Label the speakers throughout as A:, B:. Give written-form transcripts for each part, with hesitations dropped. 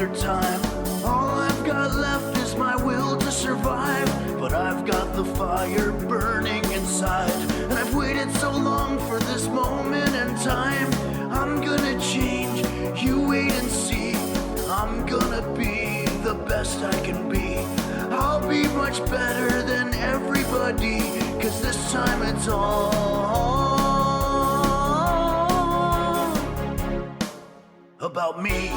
A: after time. All I've got left is my will to survive, but I've got the fire burning inside. And I've waited so long for this moment in time. I'm gonna change, you wait and see. I'm gonna be the best I can be. I'll be much better than everybody, 'cause this time it's all about me.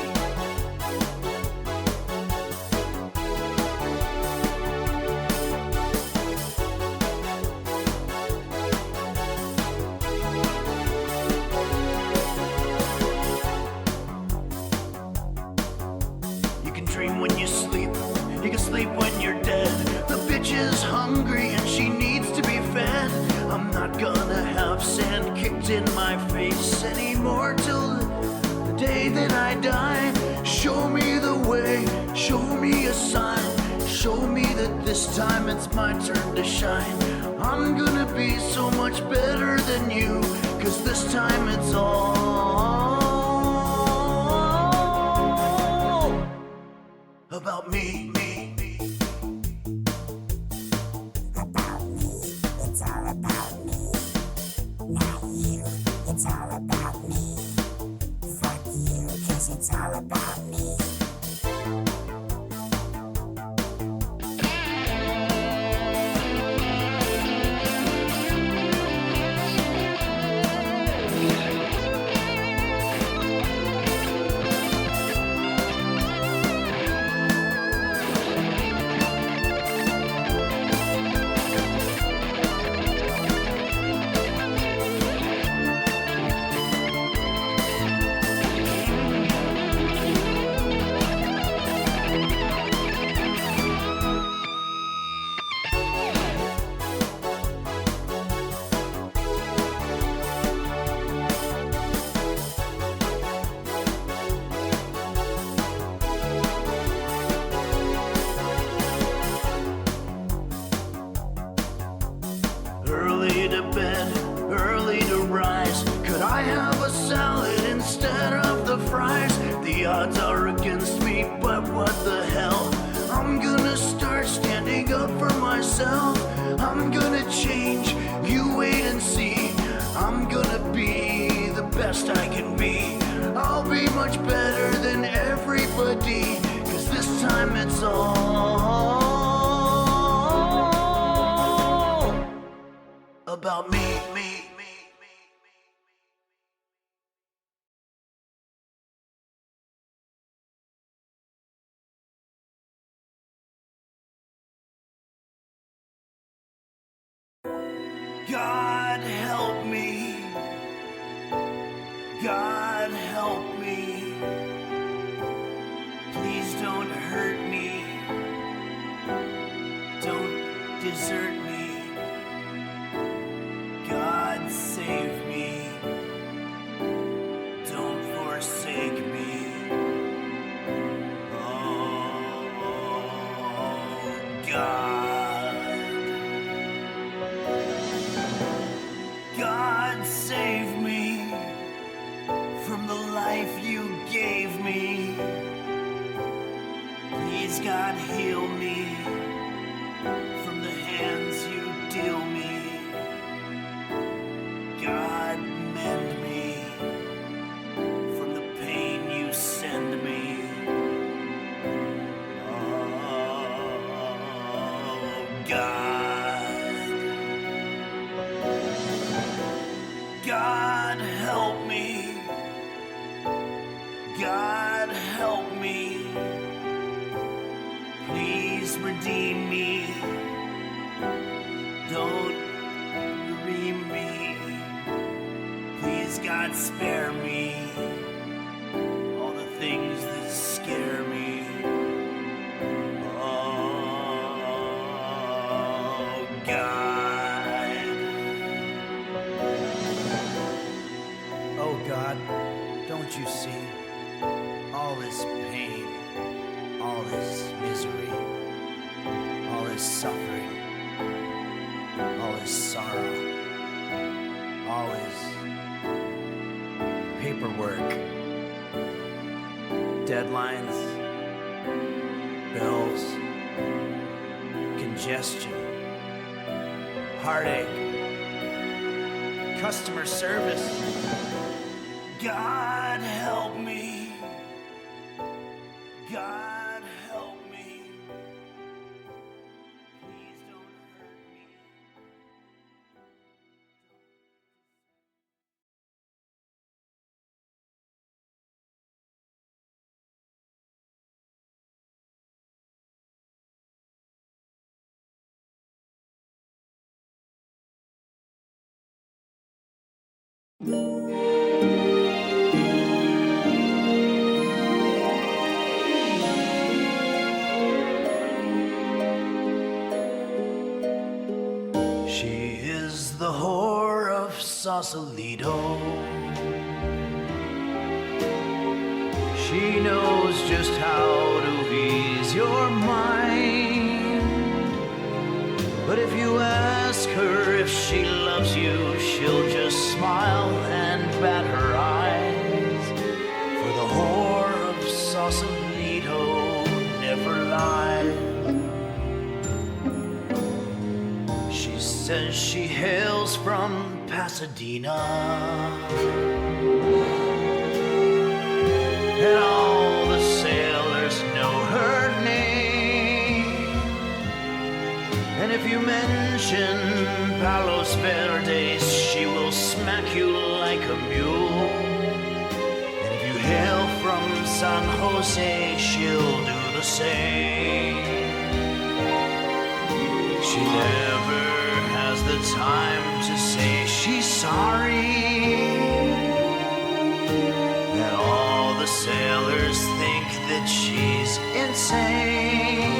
A: You can dream when you sleep, you can sleep when you're dead. The bitch is hungry and she needs to be fed. I'm not gonna have sand kicked in my face anymore till the day that I die. Show me the way, show me a sign. Show me that this time it's my turn to shine. I'm gonna be so much better than you, 'cause this time it's all about me.
B: About me, it's all about me. Not you, it's all about me. Fuck you, 'cause it's all about me.
A: Early to bed, early to rise. Could I have a salad instead of the fries? The odds are against me, but what the hell? I'm gonna start standing up for myself. I'm gonna change, you wait and see. I'm gonna be the best I can be. I'll be much better than everybody, 'cause this time it's all about me. God help me. God help me. Please don't hurt me. Don't desert me. God save me. Don't forsake me. Oh, God. God save me from the life you gave me. Please, God, heal me from the hands you deal me. God, mend me from the pain you send me. Oh, God. God, help me. God, help me. Please redeem me. Don't redeem me. Please, God, spare me all the things that scare me. Oh, God. Oh, God, don't you see all this pain, all this misery, all this suffering, all this sorrow, all this paperwork, deadlines, Bills, congestion, heartache, customer service. God help me. God help me. Please don't hurt me. She is the whore of Sausalito. She knows just how to ease your mind. But if you ask her if she loves you, she'll just smile and bat her eyes. For the whore of Sausalito never lies. She says she hails from Pasadena, and all the sailors know her name. And if you mention Palos Verdes, she will smack you like a mule. And if you hail from San Jose, she'll do the same. She never has the time to say she's sorry. And all the sailors think that she's insane.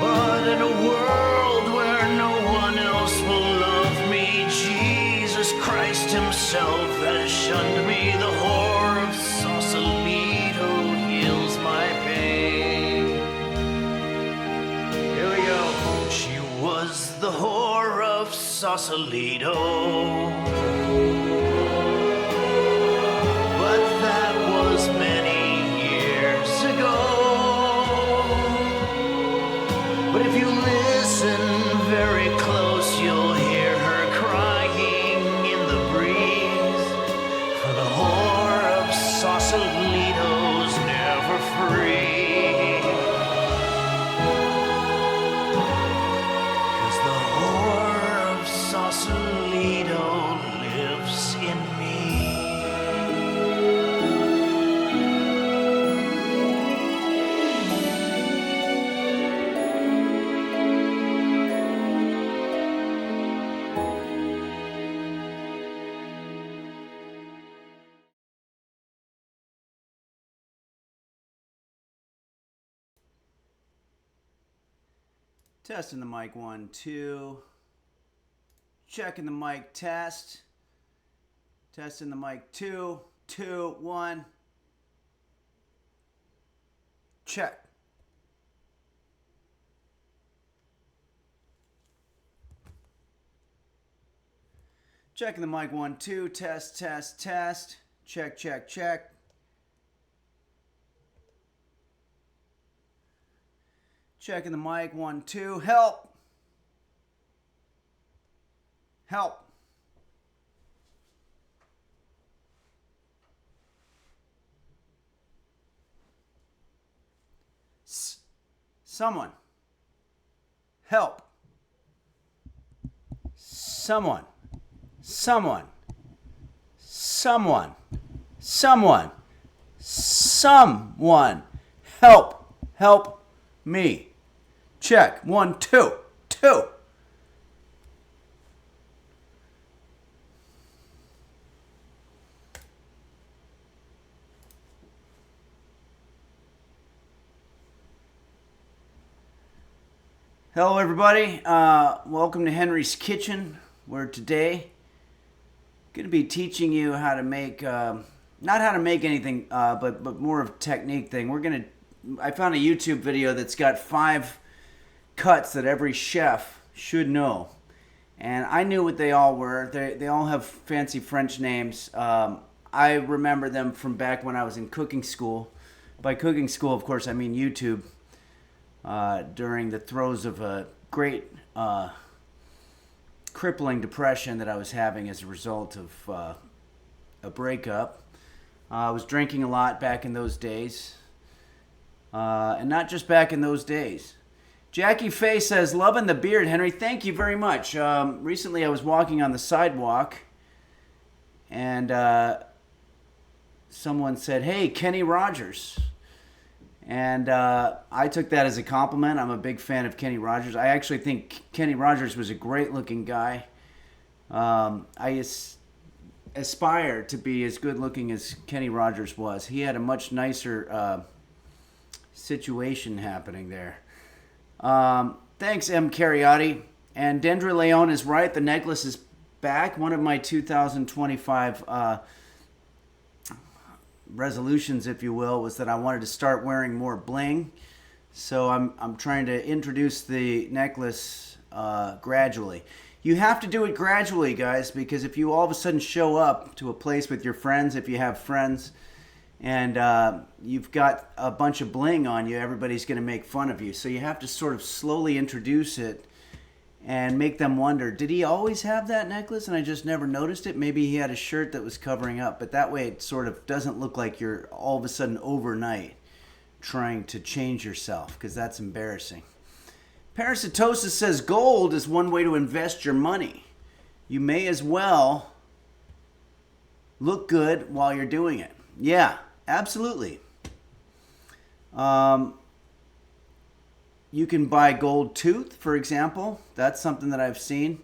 A: But in a world where no one else will love me, Jesus Christ himself has shunned me. The whore of Sausalito heals my pain. Here we go. She was the whore of Sausalito, but that was many years ago. But if you listen very close, you'll hear her crying in the breeze. For the whore of Sausalito's never free. 'Cause the whore of Sausalito lives in me.
C: Testing the mic 1, 2. Checking the mic test. Testing the mic 2, 2, 1. Check. Checking the mic 1, 2. Test, test, test. Check, check, check. Checking the mic 1, 2. Help. Help. Someone. Help. Someone. Someone. Someone. Someone. Someone. Help. Help me. Check. 1, 2. 2. Hello, everybody. Welcome to Henry's Kitchen, where today I'm going to be teaching you how to make, not how to make anything, but more of a technique thing. I found a YouTube video that's got 5 cuts that every chef should know. And I knew what they all were. They all have fancy French names. I remember them from back when I was in cooking school. By cooking school, of course, I mean YouTube. During the throes of a great crippling depression that I was having as a result of a breakup. I was drinking a lot back in those days. And not just back in those days. Jackie Faye says, loving the beard, Henry. Thank you very much. Recently I was walking on the sidewalk and someone said, hey, Kenny Rogers. And I took that as a compliment. I'm a big fan of Kenny Rogers. I actually think Kenny Rogers was a great looking guy. I aspire to be as good looking as Kenny Rogers was. He had a much nicer situation happening there. Thanks, M. Cariotti. And Dendra Leon is right. The necklace is back. One of my 2025 resolutions, if you will, was that I wanted to start wearing more bling. So I'm trying to introduce the necklace gradually. You have to do it gradually, guys, because if you all of a sudden show up to a place with your friends, if you have friends, and you've got a bunch of bling on you, everybody's going to make fun of you. So you have to sort of slowly introduce it and make them wonder, did he always have that necklace and I just never noticed it? Maybe he had a shirt that was covering up, but that way it sort of doesn't look like you're all of a sudden overnight trying to change yourself, because that's embarrassing. Parasitosis says gold is one way to invest your money. You may as well look good while you're doing it. Yeah, absolutely. You can buy gold tooth, for example. That's something that I've seen.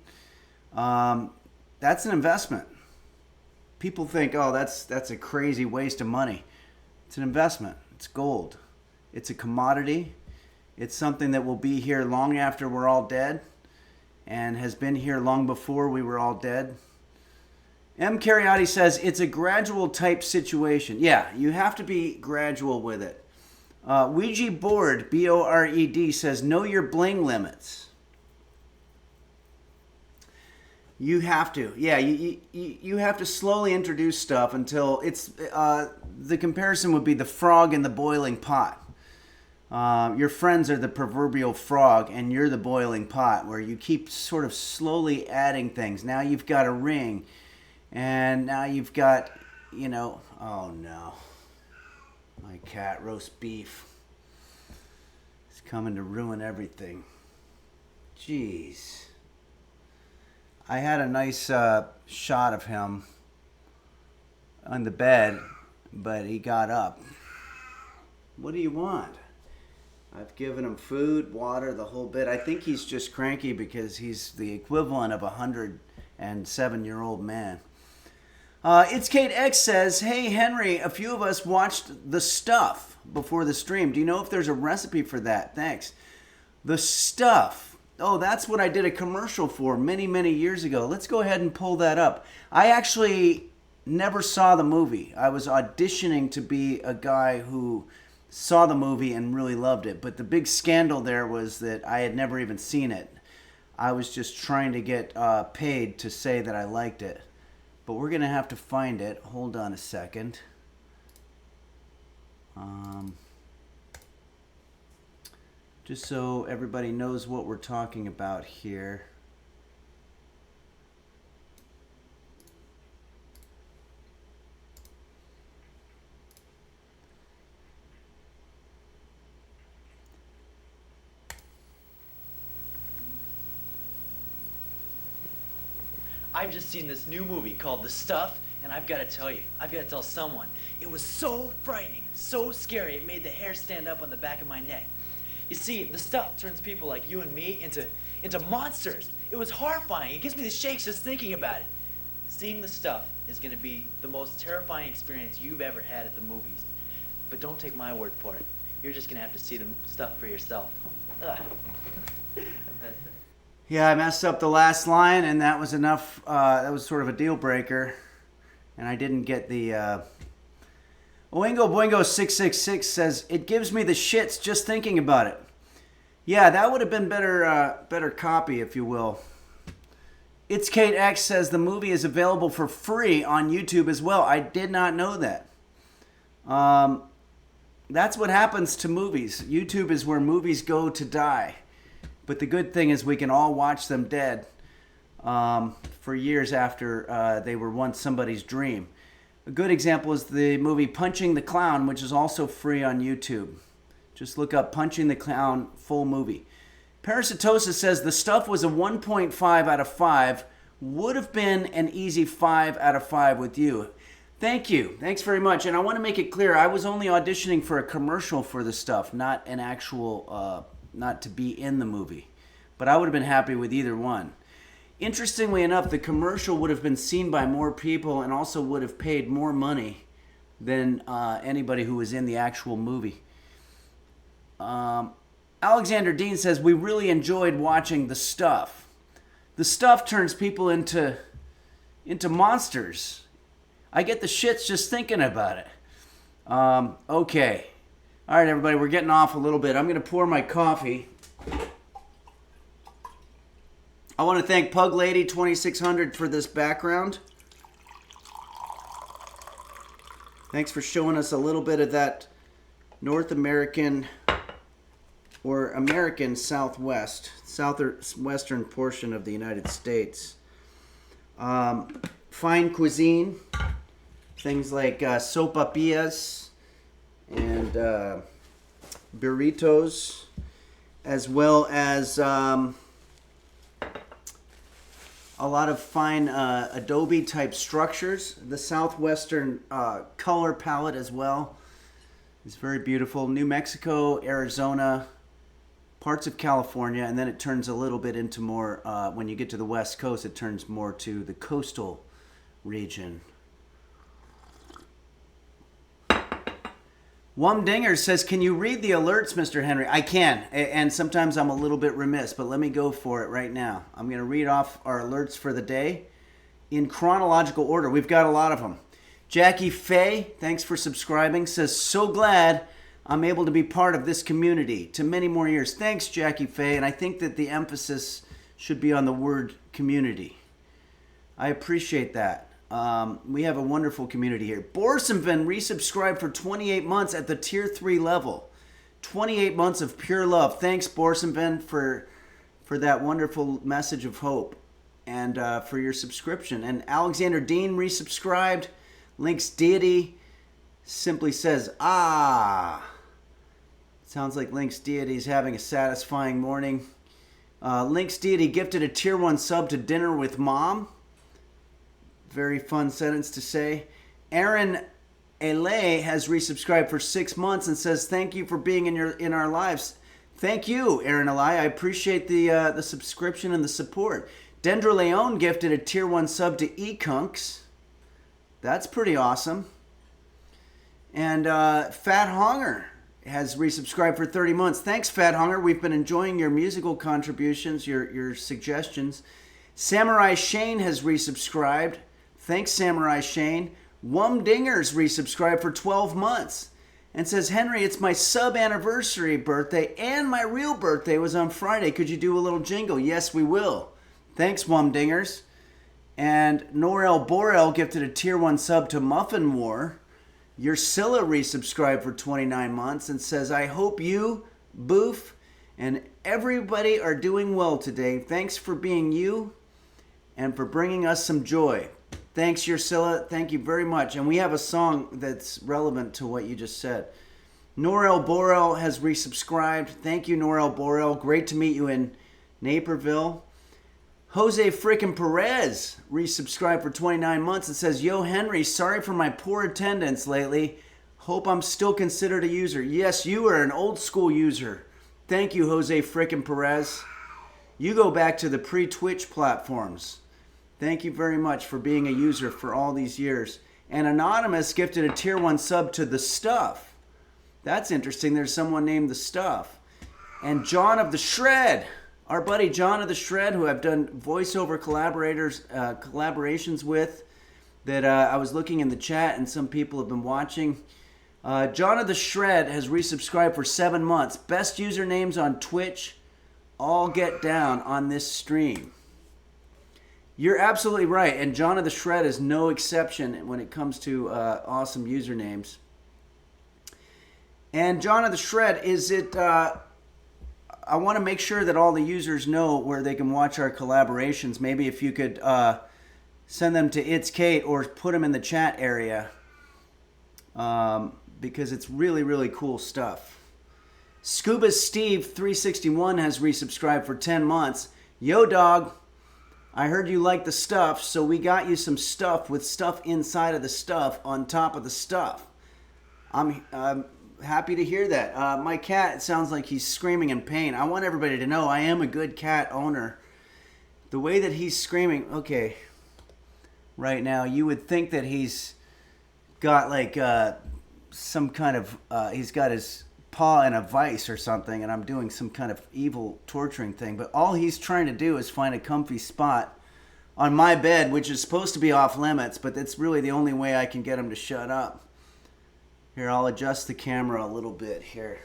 C: That's an investment. People think, oh, that's a crazy waste of money. It's an investment. It's gold. It's a commodity. It's something that will be here long after we're all dead and has been here long before we were all dead. M. Cariotti says it's a gradual type situation. Yeah, you have to be gradual with it. Ouija Board, B-O-R-E-D, says know your bling limits. You have to. Yeah, you have to slowly introduce stuff until it's... the comparison would be the frog in the boiling pot. Your friends are the proverbial frog and you're the boiling pot, where you keep sort of slowly adding things. Now you've got a ring, and now you've got, oh no. My cat, roast beef. It's coming to ruin everything. Jeez. I had a nice shot of him on the bed, but he got up. What do you want? I've given him food, water, the whole bit. I think he's just cranky because he's the equivalent of a 107-year-old man. It's Kate X says, hey, Henry, a few of us watched The Stuff before the stream. Do you know if there's a recipe for that? Thanks. The Stuff. Oh, that's what I did a commercial for many, many years ago. Let's go ahead and pull that up. I actually never saw the movie. I was auditioning to be a guy who saw the movie and really loved it. But the big scandal there was that I had never even seen it. I was just trying to get paid to say that I liked it. But we're going to have to find it. Hold on a second. Just so everybody knows what we're talking about here.
D: I've just seen this new movie called The Stuff, and I've got to tell you, I've got to tell someone. It was so frightening, so scary, it made the hair stand up on the back of my neck. You see, the stuff turns people like you and me into monsters. It was horrifying. It gives me the shakes just thinking about it. Seeing The Stuff is going to be the most terrifying experience you've ever had at the movies. But don't take my word for it. You're just going to have to see the stuff for yourself. Ugh.
C: Yeah, I messed up the last line, and that was enough. That was sort of a deal breaker. And I didn't get the... Oingo Boingo 666 says, it gives me the shits just thinking about it. Yeah, that would have been better copy, if you will. It's Kate X says the movie is available for free on YouTube as well. I did not know that. that's what happens to movies. YouTube is where movies go to die. But the good thing is we can all watch them dead for years after they were once somebody's dream. A good example is the movie Punching the Clown, which is also free on YouTube. Just look up Punching the Clown full movie. Parasitosis says the stuff was a 1.5 out of 5. Would have been an easy 5 out of 5 with you. Thank you. Thanks very much. And I want to make it clear, I was only auditioning for a commercial for the stuff, not an actual, not to be in the movie. But I would have been happy with either one. Interestingly enough, the commercial would have been seen by more people and also would have paid more money than anybody who was in the actual movie. Alexander Dean says, we really enjoyed watching The Stuff. The Stuff turns people into monsters. I get the shits just thinking about it. Okay. All right, everybody, we're getting off a little bit. I'm going to pour my coffee. I want to thank Pug Lady 2600 for this background. Thanks for showing us a little bit of that North American or American southwestern portion of the United States. Fine cuisine, things like sopapillas and burritos, as well as a lot of fine adobe type structures. The southwestern color palette as well is very beautiful. New Mexico, Arizona, parts of California, and then it turns a little bit into more, when you get to the West Coast, it turns more to the coastal region. Wumdinger says, can you read the alerts, Mr. Henry? I can, and sometimes I'm a little bit remiss, but let me go for it right now. I'm going to read off our alerts for the day in chronological order. We've got a lot of them. Jackie Faye, thanks for subscribing, says, so glad I'm able to be part of this community to many more years. Thanks, Jackie Faye, and I think that the emphasis should be on the word community. I appreciate that. We have a wonderful community here. Borsenven resubscribed for 28 months at the tier 3 level. 28 months of pure love. Thanks, Borsenven, for that wonderful message of hope and for your subscription. And Alexander Dean resubscribed. Link's Deity simply says, sounds like Link's Deity is having a satisfying morning. Link's Deity gifted a tier 1 sub to Dinner with Mom. Very fun sentence to say. Aaron Ele has resubscribed for 6 months and says, thank you for being in our lives. Thank you, Aaron Ele. I appreciate the subscription and the support. Dendra Leon gifted a tier 1 sub to Ekunks. That's pretty awesome. And Fat Honger has resubscribed for 30 months. Thanks, Fat Honger. We've been enjoying your musical contributions, your suggestions. Samurai Shane has resubscribed. Thanks, Samurai Shane. Wumdingers resubscribed for 12 months and says, Henry, it's my sub-anniversary birthday and my real birthday was on Friday. Could you do a little jingle? Yes, we will. Thanks, Wumdingers. And Norel Borel gifted a tier 1 sub to Muffin War. Ursula resubscribed for 29 months and says, I hope you, Boof, and everybody are doing well today. Thanks for being you and for bringing us some joy. Thanks, Ursula. Thank you very much. And we have a song that's relevant to what you just said. Norel Borel has resubscribed. Thank you, Norel Borel. Great to meet you in Naperville. Jose frickin' Perez resubscribed for 29 months and says, Yo, Henry, sorry for my poor attendance lately. Hope I'm still considered a user. Yes, you are an old school user. Thank you, Jose frickin' Perez. You go back to the pre-Twitch platforms. Thank you very much for being a user for all these years. And Anonymous gifted a tier 1 sub to The Stuff. That's interesting. There's someone named The Stuff. And John of the Shred, our buddy John of the Shred, who I've done voiceover collaborations with, that I was looking in the chat and some people have been watching. John of the Shred has resubscribed for 7 months. Best usernames on Twitch. All get down on this stream. You're absolutely right, and John of the Shred is no exception when it comes to awesome usernames. And John of the Shred, is it... I want to make sure that all the users know where they can watch our collaborations. Maybe if you could send them to It's Kate or put them in the chat area. Because it's really, really cool stuff. Scuba Steve 361 has resubscribed for 10 months. Yo, dog. I heard you like the stuff, so we got you some stuff with stuff inside of the stuff on top of the stuff. I'm happy to hear that. My cat, it sounds like he's screaming in pain. I want everybody to know I am a good cat owner. The way that he's screaming, okay, right now, you would think that he's got like some kind of, he's got his paw in a vice or something, and I'm doing some kind of evil torturing thing. But all he's trying to do is find a comfy spot on my bed, which is supposed to be off limits, but that's really the only way I can get him to shut up. Here, I'll adjust the camera a little bit here.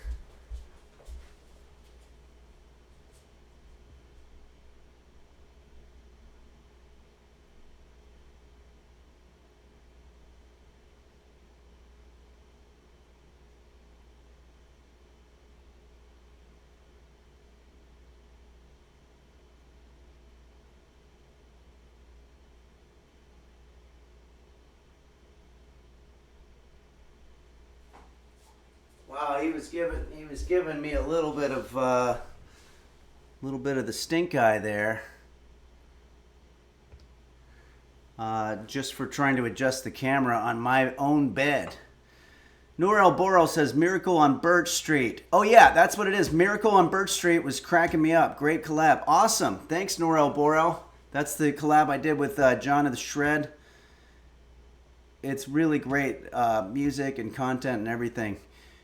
C: Wow, he was giving me a little bit of the stink eye there, just for trying to adjust the camera on my own bed. Norel Borel says Miracle on Birch Street. Oh yeah, that's what it is. Miracle on Birch Street was cracking me up. Great collab. Awesome. Thanks, Norel Borel. That's the collab I did with John of the Shred. It's really great music and content and everything.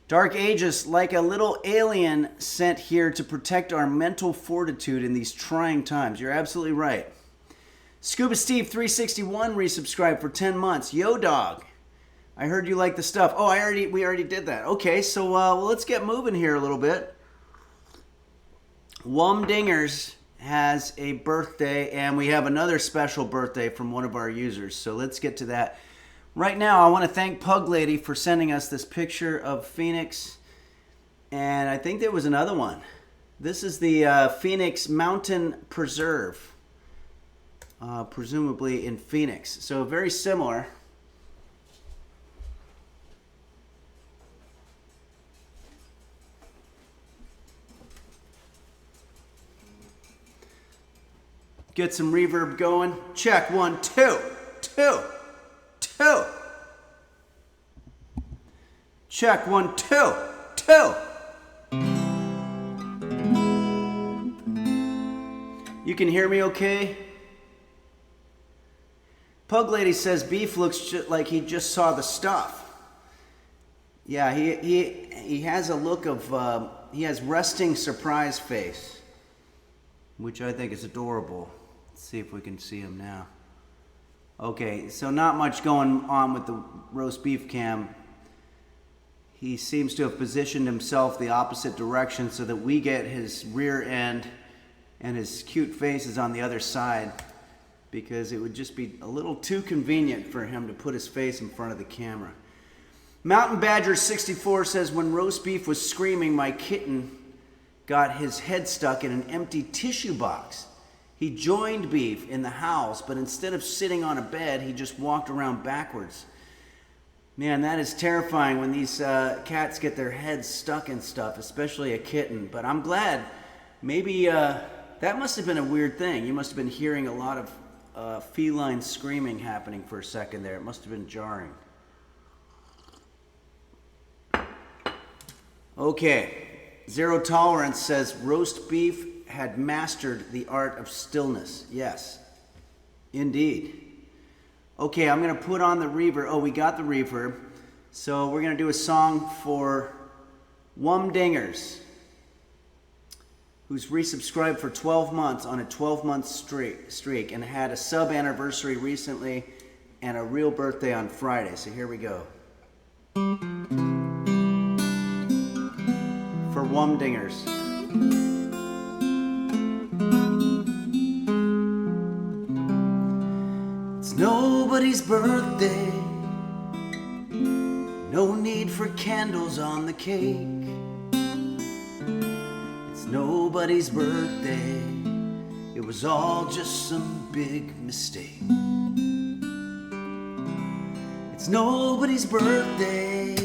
C: Dark Ages, like a little alien sent here to protect our mental fortitude in these trying times. You're absolutely right. Scuba Steve 361 resubscribed for 10 months. Yo, dog. I heard you like the stuff. Oh, we already did that. Okay, so well, let's get moving here a little bit. Wumdingers has a birthday, and we have another special birthday from one of our users. So let's get to that. Right now, I want to thank Pug Lady for sending us this picture of Phoenix. And I think there was another one. This is the Phoenix Mountain Preserve. Presumably in Phoenix. So very similar. Get some reverb going. Check 1, 2, 2. 2. Check 1, 2, 2. You can hear me okay? Pug Lady says Beef looks like he just saw the stuff. Yeah, he has a look of, he has resting surprise face, which I think is adorable. Let's see if we can see him now. Okay, so not much going on with the roast beef cam. He seems to have positioned himself the opposite direction so that we get his rear end and his cute face is on the other side, because it would just be a little too convenient for him to put his face in front of the camera. Mountain Badger 64 says, when roast beef was screaming, my kitten got his head stuck in an empty tissue box. He joined Beef in the house, but instead of sitting on a bed, he just walked around backwards. Man, that is terrifying when these cats get their heads stuck in stuff, especially a kitten. But I'm glad. Maybe that must have been a weird thing. You must have been hearing a lot of feline screaming happening for a second there. It must have been jarring. Okay. Zero Tolerance says roast beef had mastered the art of stillness. Yes, indeed. Okay, I'm going to put on the reverb. Oh, we got the reverb. So we're going to do a song for Wumdingers, who's resubscribed for 12 months on a 12-month streak and had a sub anniversary recently and a real birthday on Friday. So here we go. For Wumdingers. It's nobody's birthday, No need for candles on the cake. It's nobody's birthday. It was all just some big mistake. It's nobody's birthday.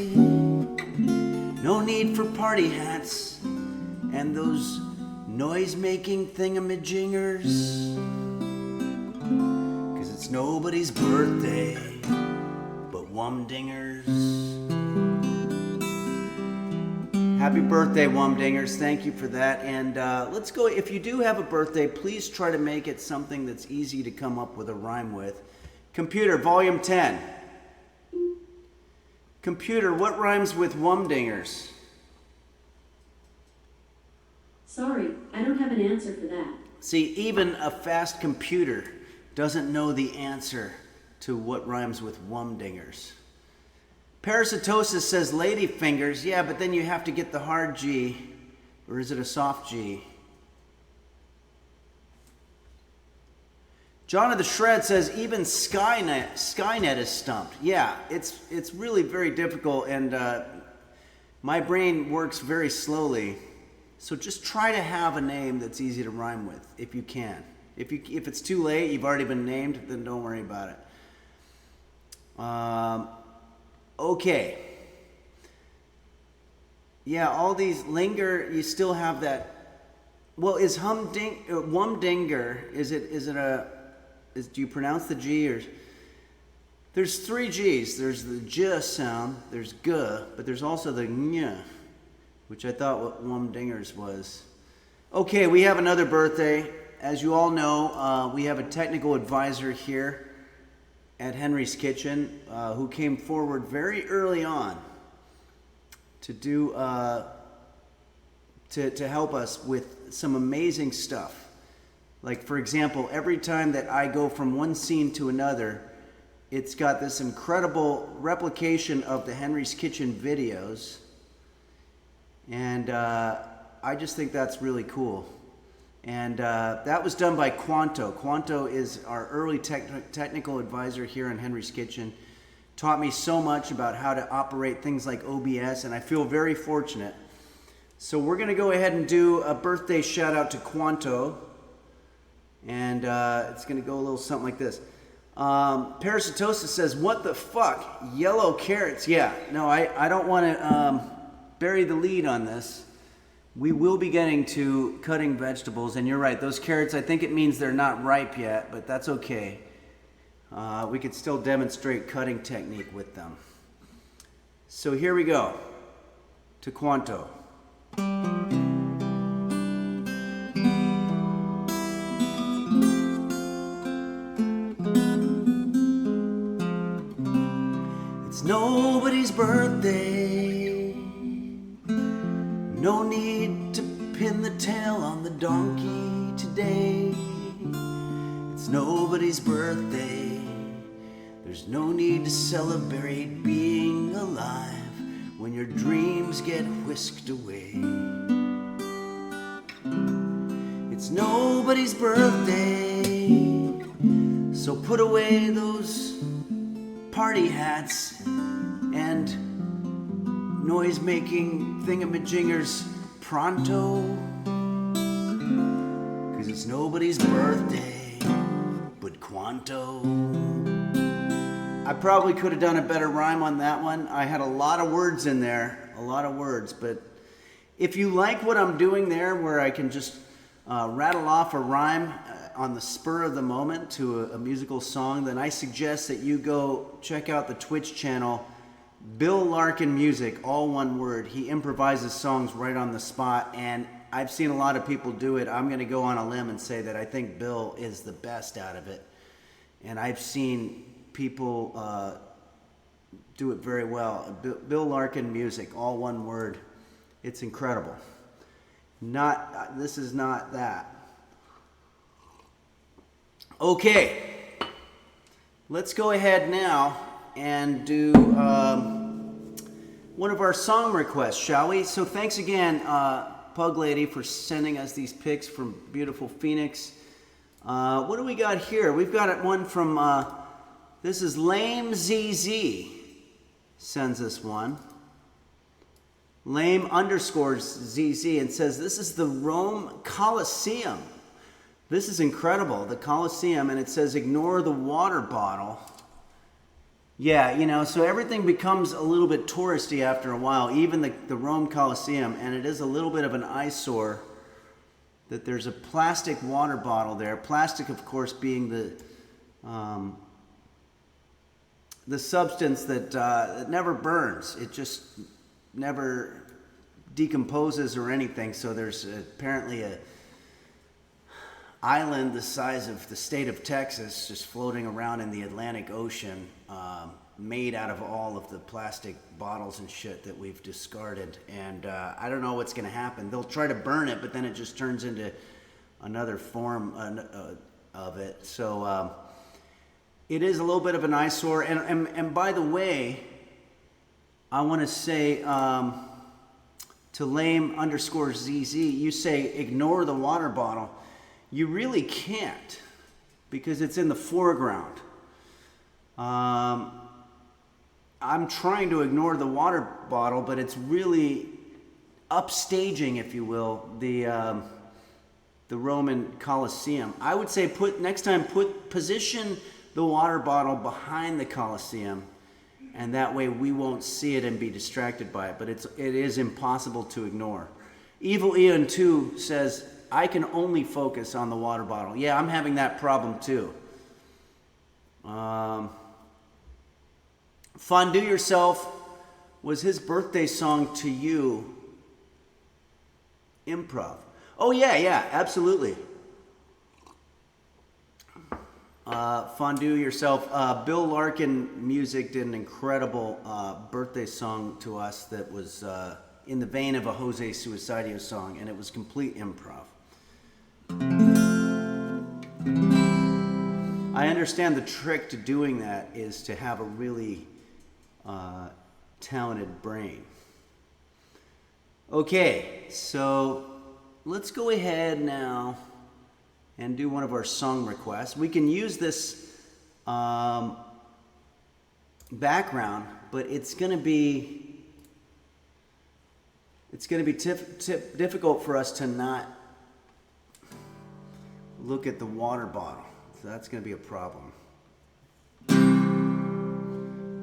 C: No need for party hats and those noise-making thingamajingers. 'Cause it's nobody's birthday but Wumdingers. Happy birthday, Wumdingers. Thank you for that. And let's go. If you do have a birthday, please try to make it something that's easy to come up with a rhyme with. Computer, volume 10. Computer, what rhymes with Wumdingers?
E: Sorry, I don't have an answer for that.
C: See, even a fast computer doesn't know the answer to what rhymes with Wumdingers. Parasitosis says ladyfingers. Yeah, but then you have to get the hard G. Or is it a soft G? John of the Shred says even Skynet is stumped. Yeah, it's really very difficult, and my brain works very slowly. So just try to have a name that's easy to rhyme with, if you can. If it's too late, you've already been named, then don't worry about it. Okay. Yeah, all these linger. You still have that. Well, is Wumdinger? Do you pronounce the G or? There's 3 G's. There's the J sound. There's G, but there's also the Ñ, which I thought what Wumdingers was. Okay, we have another birthday. As you all know, we have a technical advisor here at Henry's Kitchen who came forward very early on to do to help us with some amazing stuff. Like, for example, every time that I go from one scene to another, it's got this incredible replication of the Henry's Kitchen videos. And I just think that's really cool. And that was done by Quanto. Quanto is our early technical advisor here in Henry's Kitchen. Taught me so much about how to operate things like OBS, and I feel very fortunate. So we're going to go ahead and do a birthday shout out to Quanto. And it's going to go a little something like this. Parasitosis says, what the fuck? Yellow carrots. Yeah, no, I don't want to bury the lead on this. We will be getting to cutting vegetables, and you're right, those carrots, I think it means they're not ripe yet, but that's okay. We could still demonstrate cutting technique with them. So here we go to Quanto. It's nobody's birthday. No need to pin the tail on the donkey today. It's nobody's birthday. There's no need to celebrate being alive when your dreams get whisked away. It's nobody's birthday. So put away those party hats and noise-making thingamajingers pronto, 'cause it's nobody's birthday but Quanto. I probably could have done a better rhyme on that one. I had a lot of words in there, but if you like what I'm doing there, where I can just rattle off a rhyme on the spur of the moment to a musical song, then I suggest that you go check out the Twitch channel, Bill Larkin Music, all one word. He improvises songs right on the spot, and I've seen a lot of people do it. I'm going to go on a limb and say that I think Bill is the best out of it. And I've seen people do it very well. Bill Larkin Music, all one word. It's incredible. This is not that. Okay, let's go ahead now and do one of our song requests, shall we? So thanks again, Pug Lady, for sending us these pics from beautiful Phoenix. What do we got here? We've got one from, this is Lame ZZ. sends us one. Lame underscores ZZ and says, this is the Rome Colosseum. This is incredible, the Colosseum, and it says, ignore the water bottle. Yeah, you know, so everything becomes a little bit touristy after a while, even the Rome Colosseum, and it is a little bit of an eyesore that there's a plastic water bottle there. Plastic, of course, being the substance that never burns. It just never decomposes or anything. So there's apparently a island the size of the state of Texas just floating around in the Atlantic Ocean, made out of all of the plastic bottles and shit that we've discarded. And I don't know what's going to happen. They'll try to burn it, but then it just turns into another form of it. So it is a little bit of an eyesore. And by the way, I want to say to lame underscore ZZ, you say ignore the water bottle. You really can't, because it's in the foreground. I'm trying to ignore the water bottle, but it's really upstaging, if you will, the Roman Colosseum. I would say next time position the water bottle behind the Colosseum, and that way we won't see it and be distracted by it. But it is impossible to ignore. Evil Ian 2 says, I can only focus on the water bottle. Yeah, I'm having that problem too. Fondue Yourself, was his birthday song to you improv? Oh yeah, absolutely. Fondue Yourself. Bill Larkin Music did an incredible birthday song to us that was in the vein of a Jose Suicidio song, and it was complete improv. I understand the trick to doing that is to have a really talented brain. Okay, so let's go ahead now and do one of our song requests. We can use this background, but it's going to be difficult for us to not look at the water bottle. So that's going to be a problem.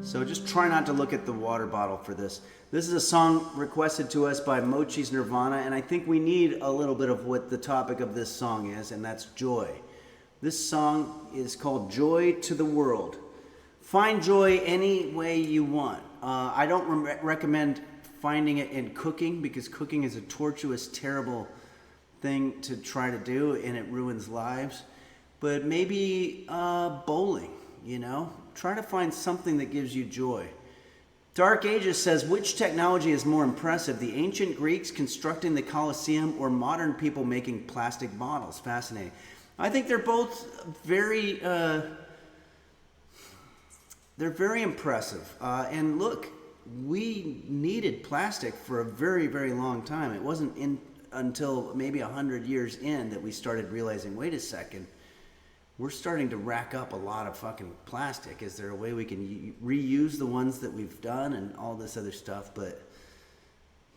C: So just try not to look at the water bottle for this. This is a song requested to us by Mochi's Nirvana, and I think we need a little bit of what the topic of this song is, and that's joy. This song is called Joy to the World. Find joy any way you want. I don't recommend finding it in cooking, because cooking is a tortuous, terrible thing to try to do, and it ruins lives. But maybe bowling, you know? Try to find something that gives you joy. Dark Ages says, which technology is more impressive, the ancient Greeks constructing the Colosseum or modern people making plastic bottles? Fascinating. I think they're both very impressive. And look, we needed plastic for a very, very long time. It wasn't until maybe 100 years in that we started realizing, wait a second, we're starting to rack up a lot of fucking plastic. Is there a way we can reuse the ones that we've done and all this other stuff? But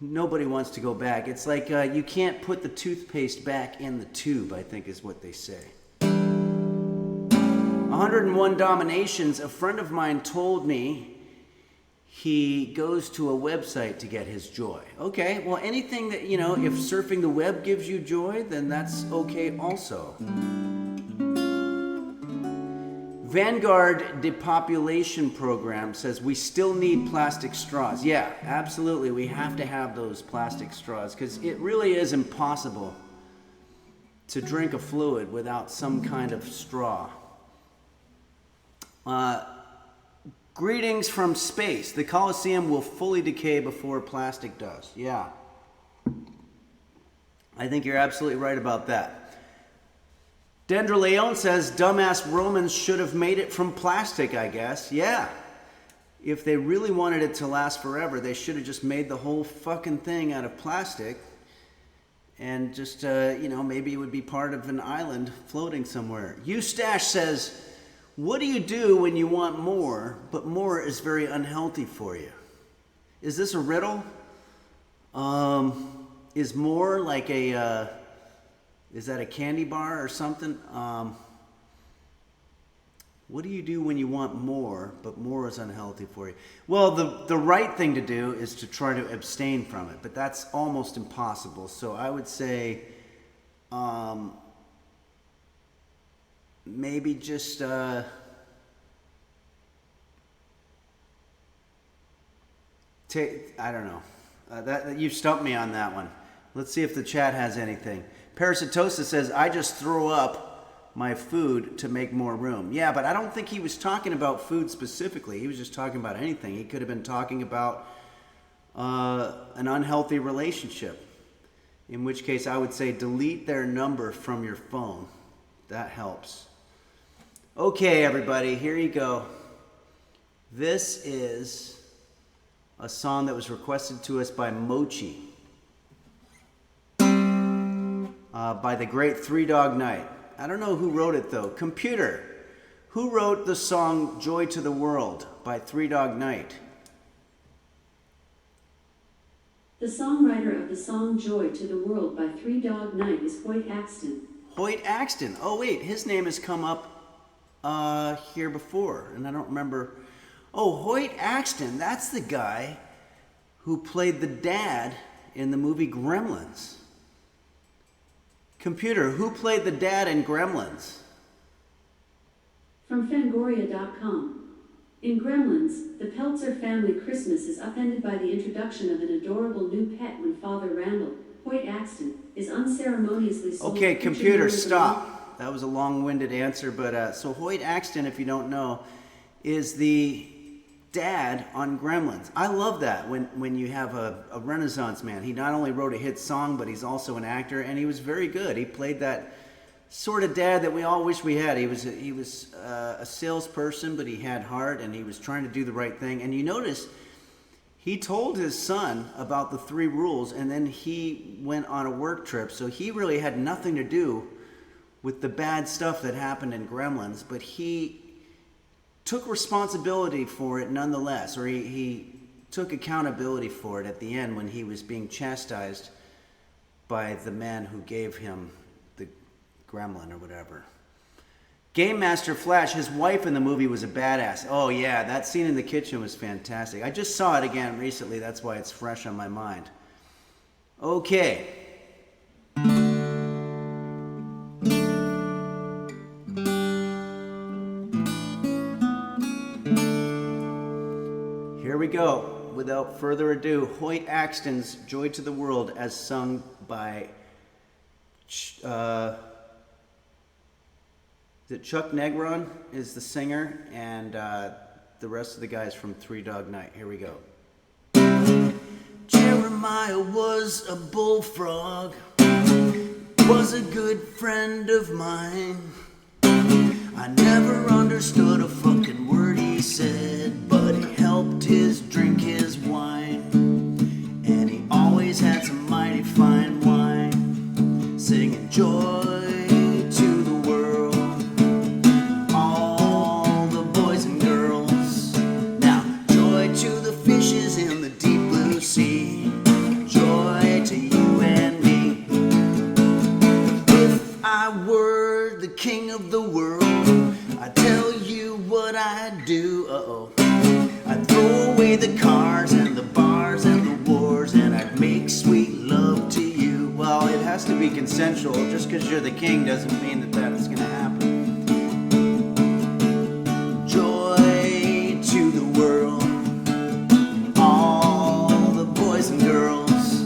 C: nobody wants to go back. It's like you can't put the toothpaste back in the tube, I think is what they say. 101 Dominations. A friend of mine told me he goes to a website to get his joy. Okay, well, anything that, you know, if surfing the web gives you joy, then that's okay also. Vanguard Depopulation Program says we still need plastic straws. Yeah, absolutely. We have to have those plastic straws because it really is impossible to drink a fluid without some kind of straw. Greetings from space. The Colosseum will fully decay before plastic does. Yeah. I think you're absolutely right about that. Dendra Leon says, dumbass Romans should have made it from plastic, I guess. Yeah. If they really wanted it to last forever, they should have just made the whole fucking thing out of plastic. And just, maybe it would be part of an island floating somewhere. Eustache says, What do you do when you want more, but more is very unhealthy for you? Is this a riddle? Is more like a, is that a candy bar or something? What do you do when you want more, but more is unhealthy for you? Well, the right thing to do is to try to abstain from it, but that's almost impossible. So I would say maybe just I don't know. That you've stumped me on that one. Let's see if the chat has anything. Parasitosa says, I just throw up my food to make more room. Yeah, but I don't think he was talking about food specifically. He was just talking about anything. He could have been talking about an unhealthy relationship, in which case I would say delete their number from your phone. That helps. Okay, everybody, here you go. This is a song that was requested to us by Mochi, by the great Three Dog Night. I don't know who wrote it though. Computer, who wrote the song Joy to the World by Three Dog Night?
E: The songwriter of the song Joy to the World by Three Dog Night is Hoyt Axton.
C: Hoyt Axton. Oh wait, his name has come up here before, and I don't remember. Oh, Hoyt Axton, that's the guy who played the dad in the movie Gremlins. Computer, who played the dad in Gremlins?
E: From Fangoria.com. In Gremlins, the Peltzer family Christmas is upended by the introduction of an adorable new pet when Father Randall, Hoyt Axton, is unceremoniously sold.
C: Okay, computer, stop. That was a long-winded answer, but so Hoyt Axton, if you don't know, is the dad on Gremlins. I love that when you have a Renaissance man. He not only wrote a hit song, but he's also an actor, and he was very good. He played that sort of dad that we all wish we had. He was a salesperson, but he had heart, and he was trying to do the right thing. And you notice he told his son about the 3 rules, and then he went on a work trip. So he really had nothing to do with the bad stuff that happened in Gremlins, but he took responsibility for it nonetheless, or he took accountability for it at the end when he was being chastised by the man who gave him the gremlin or whatever. Game Master Flash, his wife in the movie was a badass. Oh yeah, that scene in the kitchen was fantastic. I just saw it again recently, that's why it's fresh on my mind. Okay. Here we go. Without further ado, Hoyt Axton's Joy to the World as sung by is it Chuck Negron is the singer, and the rest of the guys from Three Dog Night. Here we go. Jeremiah was a bullfrog, was a good friend of mine. I never understood a fucking word he said, but he helped drink his wine, and he always had some mighty fine wine, singing joy to the world, all the boys and girls. Now, joy to the fishes in the deep blue sea, joy to you and me. If I were the king of the world, I'd tell you what I'd do. I'd throw away the cars and the bars and the wars, and I'd make sweet love to you. Well, it has to be consensual. Just because you're the king doesn't mean that that's going to happen. Joy to the world, all the boys and girls.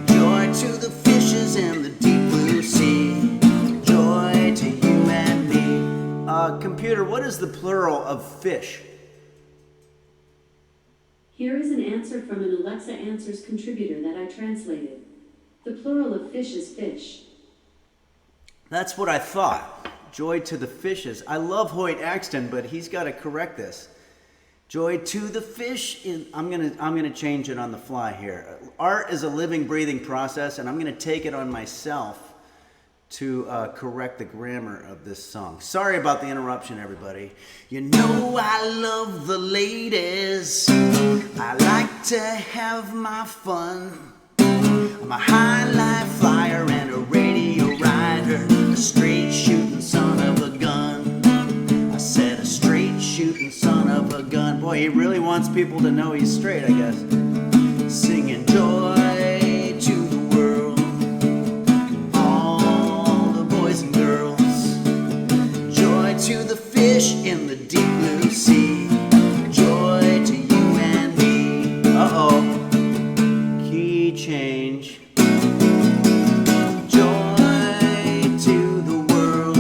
C: Joy to the fishes in the deep blue sea. Joy to you and me. Computer, what is the plural of fish?
E: Here is an answer from an Alexa Answers contributor that I translated. The plural of fish is fish.
C: That's what I thought. Joy to the fishes. I love Hoyt Axton, but he's got to correct this. Joy to the fish. I'm gonna change it on the fly here. Art is a living, breathing process, and I'm gonna take it on myself to correct the grammar of this song. Sorry about the interruption, everybody. You know I love the ladies. I like to have my fun. I'm a high life flyer and a radio rider, a straight shooting son of a gun. I said a straight shooting son of a gun. Boy, he really wants people to know he's straight, I guess. Singing joy to the world, all the boys and girls. Joy to the fish in the deep blue sea. Joy to you and me. Uh-oh. Key change. Joy to the world,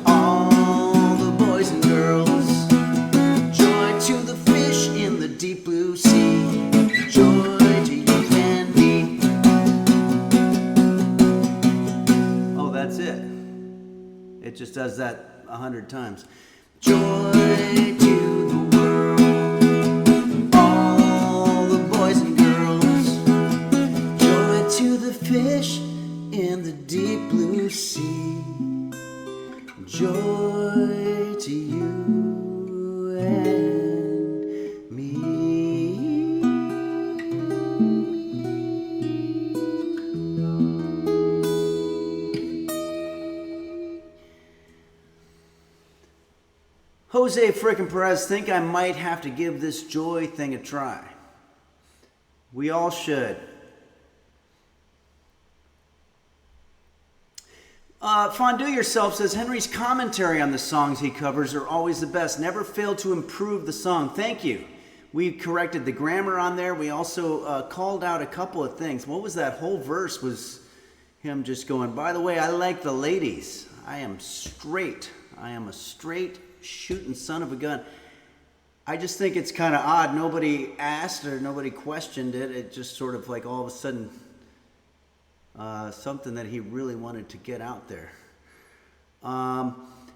C: all the boys and girls. Joy to the fish in the deep blue sea. Joy to you and me. Oh, that's it. It just does that 100 times. Joy to the world, all the boys and girls. Joy to the fish in the deep blue sea. Joy to you and me. Jose frickin' Perez, think I might have to give this joy thing a try. We all should. Fondue Yourself says, Henry's commentary on the songs he covers are always the best. Never fail to improve the song. Thank you. We corrected the grammar on there. We also called out a couple of things. What was that whole verse? Was him just going, by the way, I like the ladies. I am straight. I am a straight shooting son of a gun. I just think it's kind of odd. Nobody asked or nobody questioned it. It just sort of like all of a sudden something that he really wanted to get out there.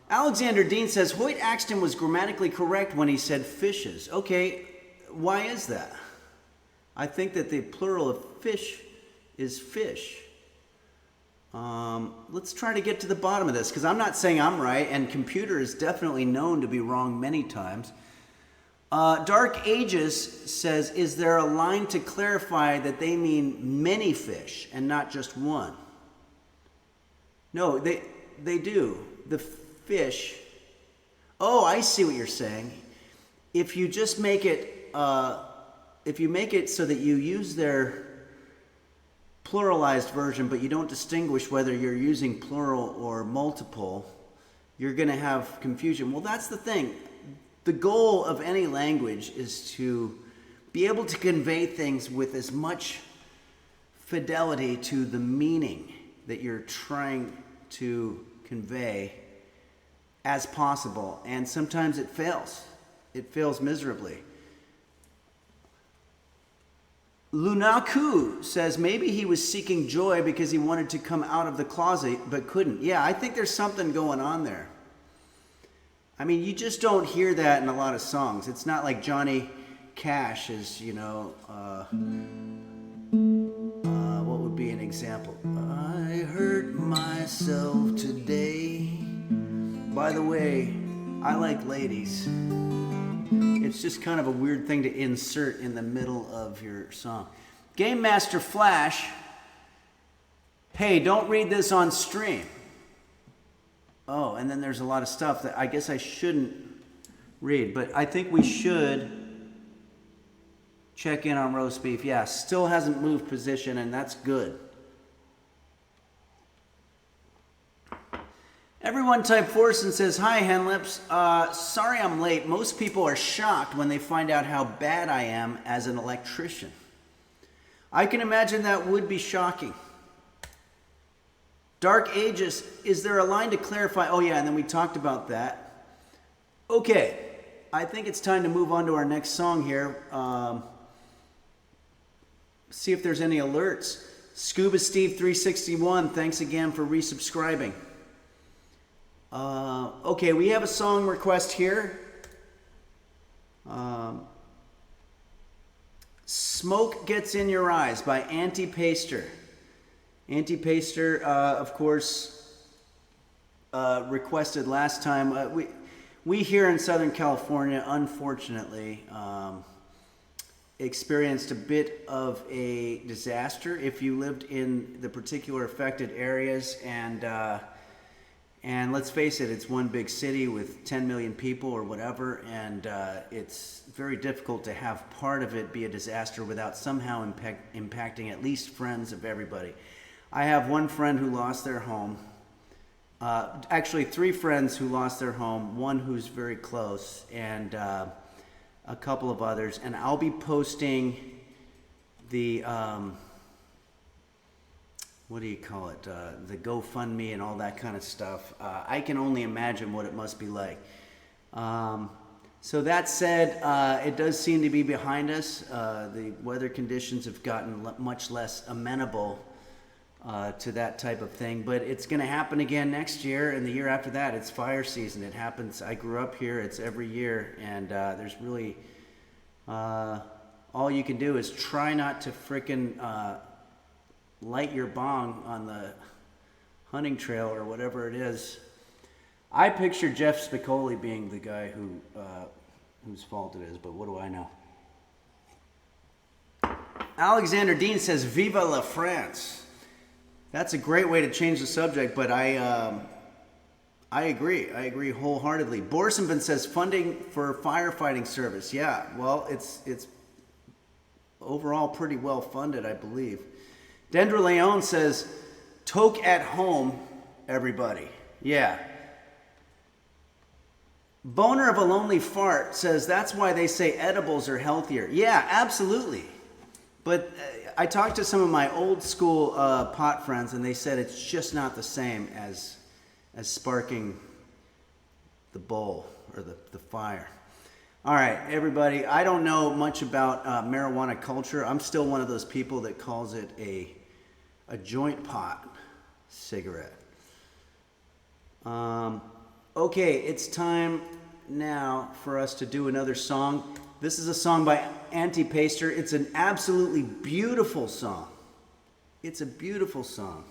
C: Alexander Dean says, Hoyt Axton was grammatically correct when he said fishes. Okay, why is that? I think that the plural of fish is fish. Let's try to get to the bottom of this, because I'm not saying I'm right, and computer is definitely known to be wrong many times. Dark Ages says, is there a line to clarify that they mean many fish and not just one? No, they do. The fish. Oh, I see what you're saying. If you just make it, if you make it so that you use their pluralized version, but you don't distinguish whether you're using plural or multiple, you're going to have confusion. Well, that's the thing. The goal of any language is to be able to convey things with as much fidelity to the meaning that you're trying to convey as possible. And sometimes it fails. It fails miserably. Lunaku says maybe he was seeking joy because he wanted to come out of the closet but couldn't. Yeah, I think there's something going on there. I mean, you just don't hear that in a lot of songs. It's not like Johnny Cash is, what would be an example? I hurt myself today. By the way, I like ladies. It's just kind of a weird thing to insert in the middle of your song. Game Master Flash, hey, don't read this on stream. Oh, and then there's a lot of stuff that I guess I shouldn't read, but I think we should check in on roast beef. Yeah, still hasn't moved position, and that's good. Everyone type Forson says, hi, Henlips. Sorry I'm late. Most people are shocked when they find out how bad I am as an electrician. I can imagine that would be shocking. Dark Ages, is there a line to clarify? Oh, yeah, and then we talked about that. Okay, I think it's time to move on to our next song here. See if there's any alerts. Scuba Steve 361, thanks again for resubscribing. Okay, we have a song request here. Smoke Gets in Your Eyes by Anti-Paster. Anti-Paster, of course, requested last time. We here in Southern California, unfortunately, experienced a bit of a disaster. If you lived in the particular affected areas, and let's face it, it's one big city with 10 million people or whatever, and it's very difficult to have part of it be a disaster without somehow impacting at least friends of everybody. I have one friend who lost their home. Actually, 3 friends who lost their home, one who's very close, and a couple of others. And I'll be posting the, what do you call it, the GoFundMe and all that kind of stuff. I can only imagine what it must be like. So that said, it does seem to be behind us. The weather conditions have gotten much less amenable to that type of thing, but it's going to happen again next year and the year after that. It's fire season. It happens. I grew up here. It's every year, and there's really all you can do is try not to frickin' light your bong on the hunting trail or whatever it is. I picture Jeff Spicoli being the guy whose fault it is, but what do I know? Alexander Dean says, "Viva la France." That's a great way to change the subject, but I agree. I agree wholeheartedly. Borsenvin says funding for firefighting service. Yeah, well, it's overall pretty well funded, I believe. Dendra Leon says, "Toke at home, everybody." Yeah. Boner of a Lonely Fart says, "That's why they say edibles are healthier." Yeah, absolutely. But I talked to some of my old school pot friends, and they said it's just not the same as sparking the bowl or the fire. All right, everybody, I don't know much about marijuana culture. I'm still one of those people that calls it a joint pot cigarette. Okay, it's time now for us to do another song. This is a song by Anti-Paster. It's an absolutely beautiful song. It's a beautiful song.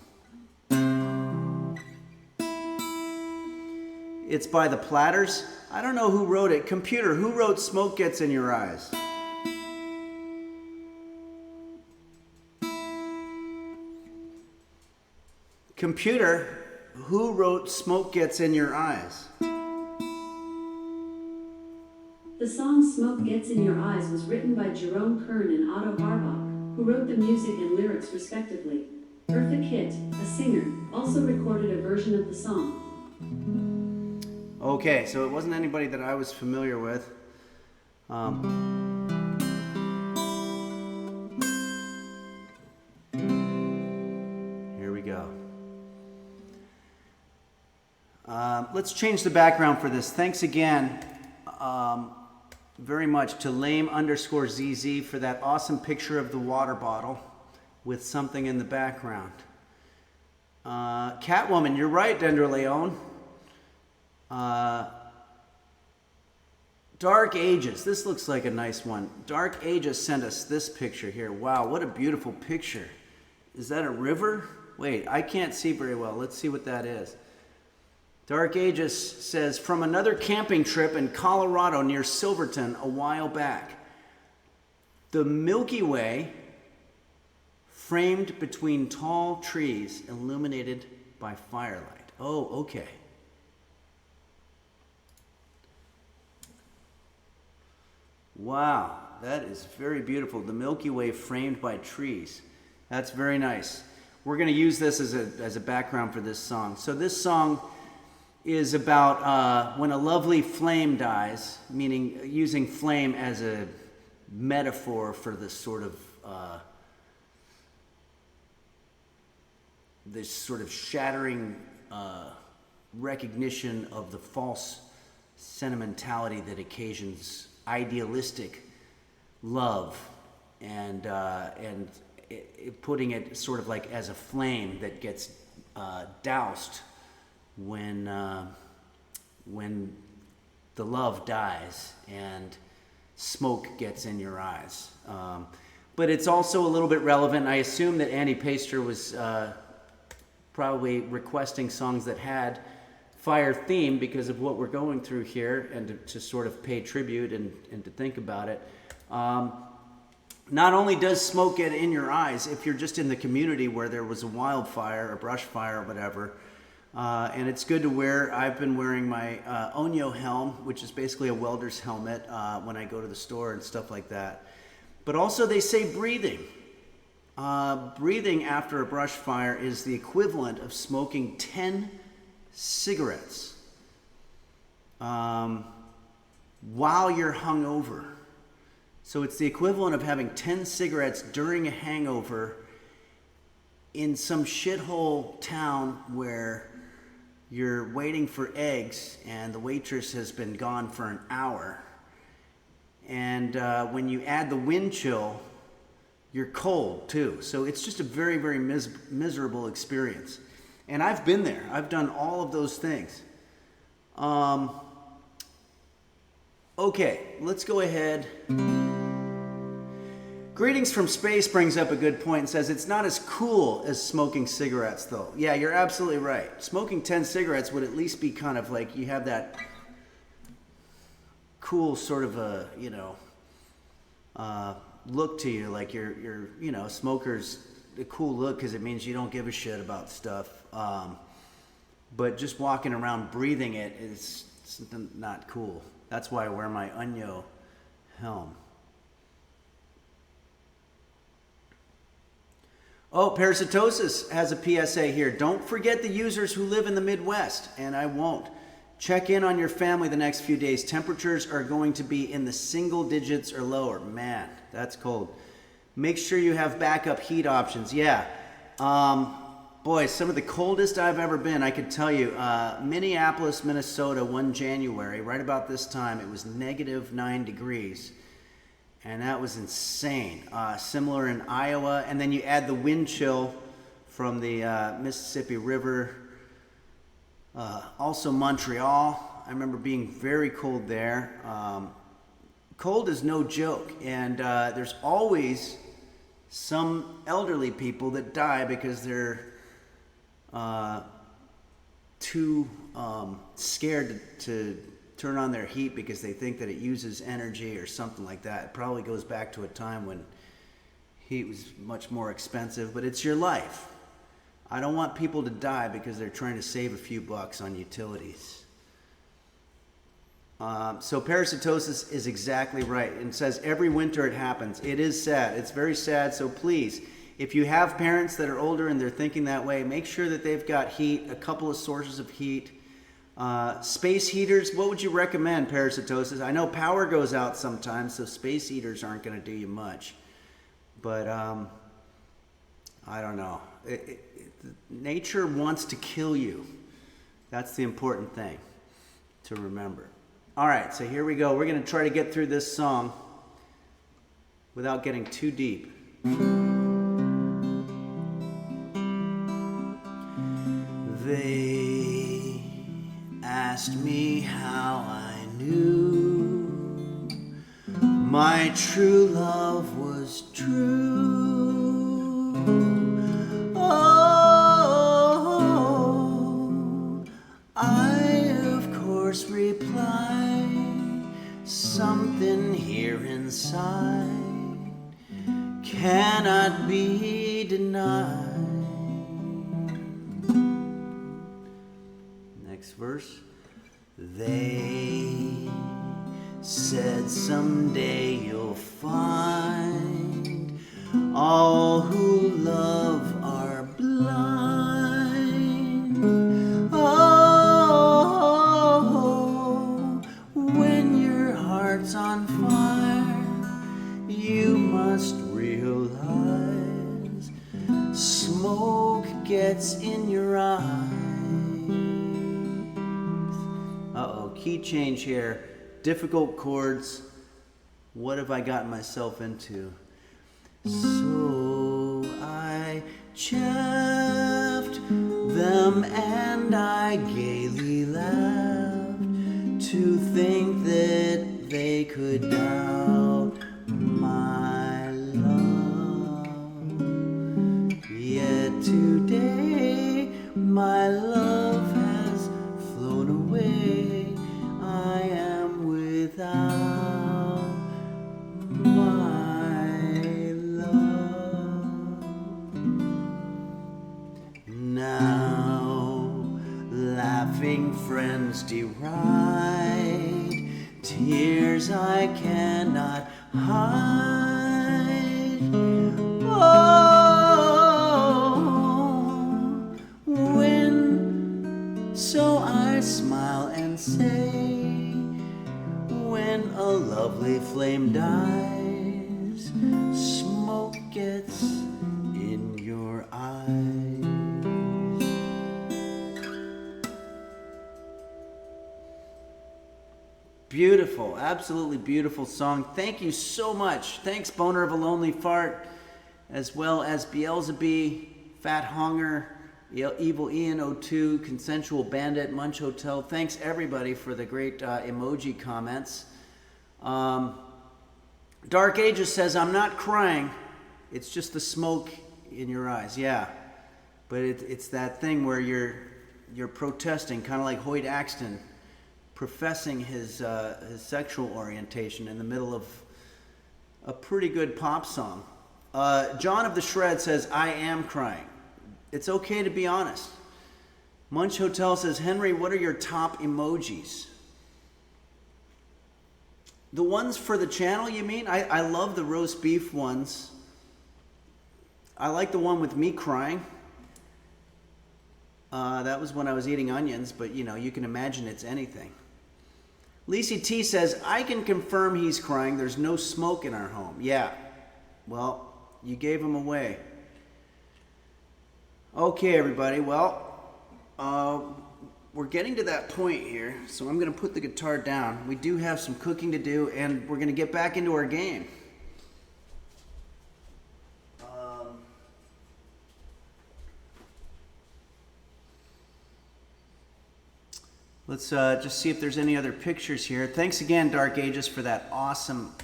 C: It's by the Platters. I don't know who wrote it. Computer, who wrote "Smoke Gets in Your Eyes"? Computer, who wrote "Smoke Gets in Your Eyes"?
E: The song "Smoke Gets in Your Eyes" was written by Jerome Kern and Otto Harbach, who wrote the music and lyrics respectively. Eartha Kitt, a singer, also recorded a version of the song.
C: Okay, so it wasn't anybody that I was familiar with. Here we go. Let's change the background for this. Thanks again very much to lame_ZZ for that awesome picture of the water bottle with something in the background. Catwoman, you're right, Dendra Leon. Dark Ages, this looks like a nice one. Dark Ages sent us this picture here. Wow, what a beautiful picture. Is that a river? Wait, I can't see very well. Let's see what that is. Dark Ages says, "From another camping trip in Colorado near Silverton a while back. The Milky Way framed between tall trees illuminated by firelight." Oh, okay. Wow, that is very beautiful. The Milky Way framed by trees. That's very nice. We're going to use this as a background for this song. So this song is about when a lovely flame dies, meaning using flame as a metaphor for this sort of shattering recognition of the false sentimentality that occasions idealistic love, and putting it sort of like as a flame that gets doused when the love dies and smoke gets in your eyes. But it's also a little bit relevant. I assume that Annie Paster was probably requesting songs that had fire theme because of what we're going through here, and to sort of pay tribute and to think about it. Not only does smoke get in your eyes, if you're just in the community where there was a wildfire, a brush fire, or whatever, and it's good to wear. I've been wearing my Onyo helm, which is basically a welder's helmet when I go to the store and stuff like that. But also they say breathing. Breathing after a brush fire is the equivalent of smoking 10 cigarettes while you're hungover. So it's the equivalent of having 10 cigarettes during a hangover in some shithole town where you're waiting for eggs and the waitress has been gone for an hour. And when you add the wind chill, you're cold too. So it's just a very, very miserable experience. And I've been there. I've done all of those things. Okay, let's go ahead. Greetings from Space brings up a good point and says it's not as cool as smoking cigarettes, though. Yeah, you're absolutely right. Smoking 10 cigarettes would at least be kind of like you have that cool sort of a, look to you, like you're smokers, a cool look because it means you don't give a shit about stuff. But just walking around breathing it's not cool. That's why I wear my Onyo helm. Oh, Parasitosis has a PSA here. Don't forget the users who live in the Midwest, and I won't. Check in on your family the next few days. Temperatures are going to be in the single digits or lower. Man, that's cold. Make sure you have backup heat options. Yeah. Boy, some of the coldest I've ever been, I could tell you. Minneapolis, Minnesota, one January, right about this time, it was -9 degrees. And that was insane. Similar in Iowa. And then you add the wind chill from the Mississippi River. Also Montreal. I remember being very cold there. Cold is no joke. And there's always some elderly people that die because they're too scared to turn on their heat because they think that it uses energy or something like that. It probably goes back to a time when heat was much more expensive, but it's your life. I don't want people to die because they're trying to save a few bucks on utilities. So parasitosis is exactly right. It says every winter it happens. It is sad. It's very sad. So please, if you have parents that are older and they're thinking that way, make sure that they've got heat, a couple of sources of heat. Space heaters, what would you recommend, Parasitosis? I know power goes out sometimes, so space heaters aren't going to do you much. But I don't know. Nature wants to kill you. That's the important thing to remember. All right, so here we go. We're going to try to get through this song without getting too deep. They asked me how I knew my true love was true. Oh, I of course replied, something here inside cannot be denied. Next verse. They said someday you'll find all who love are blind. Oh, when your heart's on fire, you must realize smoke gets in your eyes. Key change here. Difficult chords. What have I gotten myself into? So I chaffed them and I gaily laughed to think that they could doubt my love. Yet today my love has flown words deride, tears I cannot hide. Oh, when so I smile and say, when a lovely flame dies, smoke gets in your eyes. Beautiful, absolutely beautiful song. Thank you so much. Thanks, Boner of a Lonely Fart, as well as Beelzebub, Fat Hunger, Evil Ian 02, Consensual Bandit, Munch Hotel. Thanks everybody for the great emoji comments. Dark Ages says, I'm not crying. It's just the smoke in your eyes. Yeah, but it's that thing where you're protesting, kind of like Hoyt Axton, professing his sexual orientation in the middle of a pretty good pop song. John of the Shred says, I am crying. It's okay to be honest. Munch Hotel says, Henry, what are your top emojis? The ones for the channel, you mean? I love the roast beef ones. I like the one with me crying. That was when I was eating onions, but you know, you can imagine it's anything. Lacey T says, I can confirm he's crying. There's no smoke in our home. Yeah. Well, you gave him away. Okay, everybody. Well, we're getting to that point here, so I'm going to put the guitar down. We do have some cooking to do, and we're going to get back into our game. Let's just see if there's any other pictures here. Thanks again, Dark Ages, for that awesome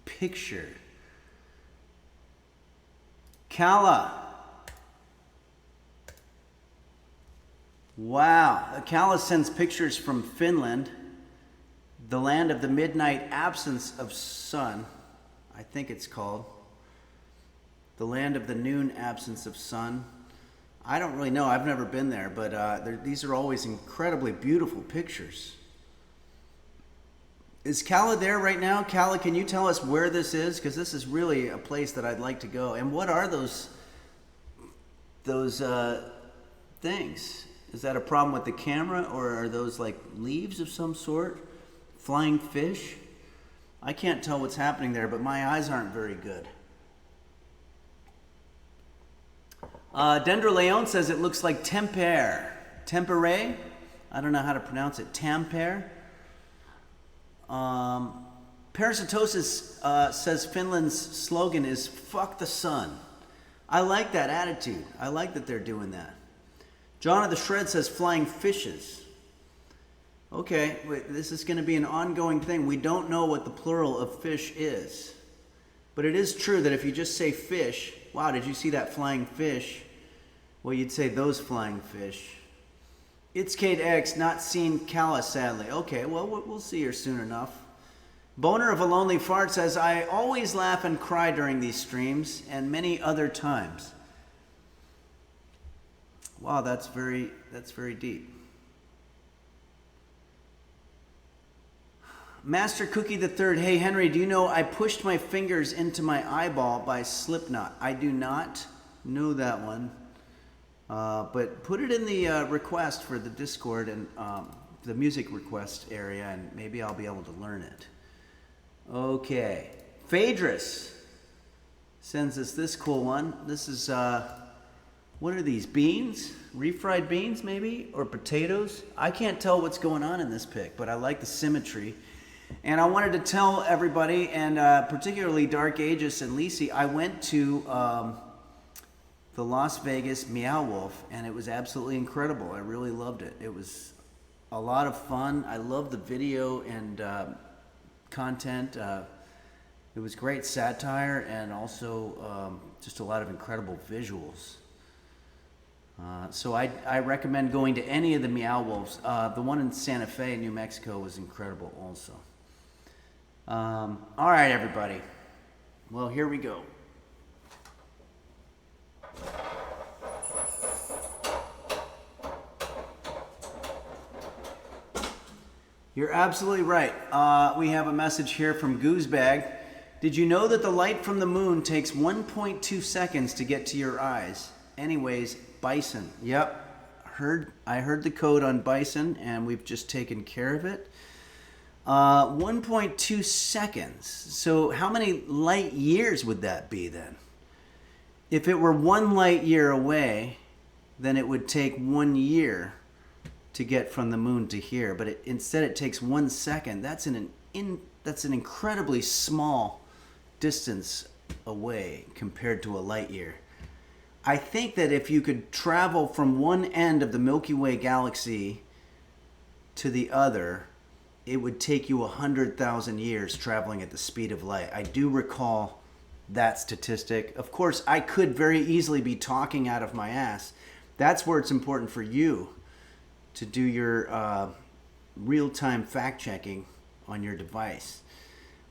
C: picture. Kala. Wow. Kala sends pictures from Finland, the land of the midnight absence of sun, I think it's called. The land of the noon absence of sun. I don't really know. I've never been there, but these are always incredibly beautiful pictures. Is Kala there right now? Kala, can you tell us where this is? Because this is really a place that I'd like to go. And what are those things? Is that a problem with the camera, or are those like leaves of some sort? Flying fish? I can't tell what's happening there, but my eyes aren't very good. Dendra Leon says it looks like tempere. Tempere? I don't know how to pronounce it. Tampere? Parasitosis says Finland's slogan is fuck the sun. I like that attitude. I like that they're doing that. John of the Shred says flying fishes. Okay, wait, this is going to be an ongoing thing. We don't know what the plural of fish is. But it is true that if you just say fish, wow, did you see that flying fish? Well, you'd say those flying fish. It's Kate X, not seen Kala, sadly. Okay, well, we'll see her soon enough. Boner of a Lonely Fart says, I always laugh and cry during these streams and many other times. Wow, that's very deep. Master Cookie the Third, hey Henry, do you know I pushed my fingers into my eyeball by Slipknot? I do not know that one. But put it in the request for the Discord and the music request area, and maybe I'll be able to learn it. Okay. Phaedrus sends us this cool one. This is, what are these, beans? Refried beans, maybe? Or potatoes? I can't tell what's going on in this pic, but I like the symmetry. And I wanted to tell everybody, and particularly Dark Aegis and Lisi, I went to the Las Vegas Meow Wolf, and it was absolutely incredible. I really loved it. It was a lot of fun. I loved the video and content. It was great satire and also just a lot of incredible visuals. So I recommend going to any of the Meow Wolves. The one in Santa Fe, New Mexico, was incredible also. All right, everybody. Well, here we go. You're absolutely right. We have a message here from Goosebag. Did you know that the light from the moon takes 1.2 seconds to get to your eyes? Anyways, bison. Yep. I heard the code on bison, and we've just taken care of it. 1.2 seconds. So how many light years would that be then? If it were 1 light year away, then it would take 1 year to get from the moon to here. But instead it takes 1 second. That's an incredibly small distance away compared to a light year. I think that if you could travel from one end of the Milky Way galaxy to the other, it would take you 100,000 years traveling at the speed of light. I do recall that statistic. Of course, I could very easily be talking out of my ass. That's where it's important for you to do your real-time fact-checking on your device.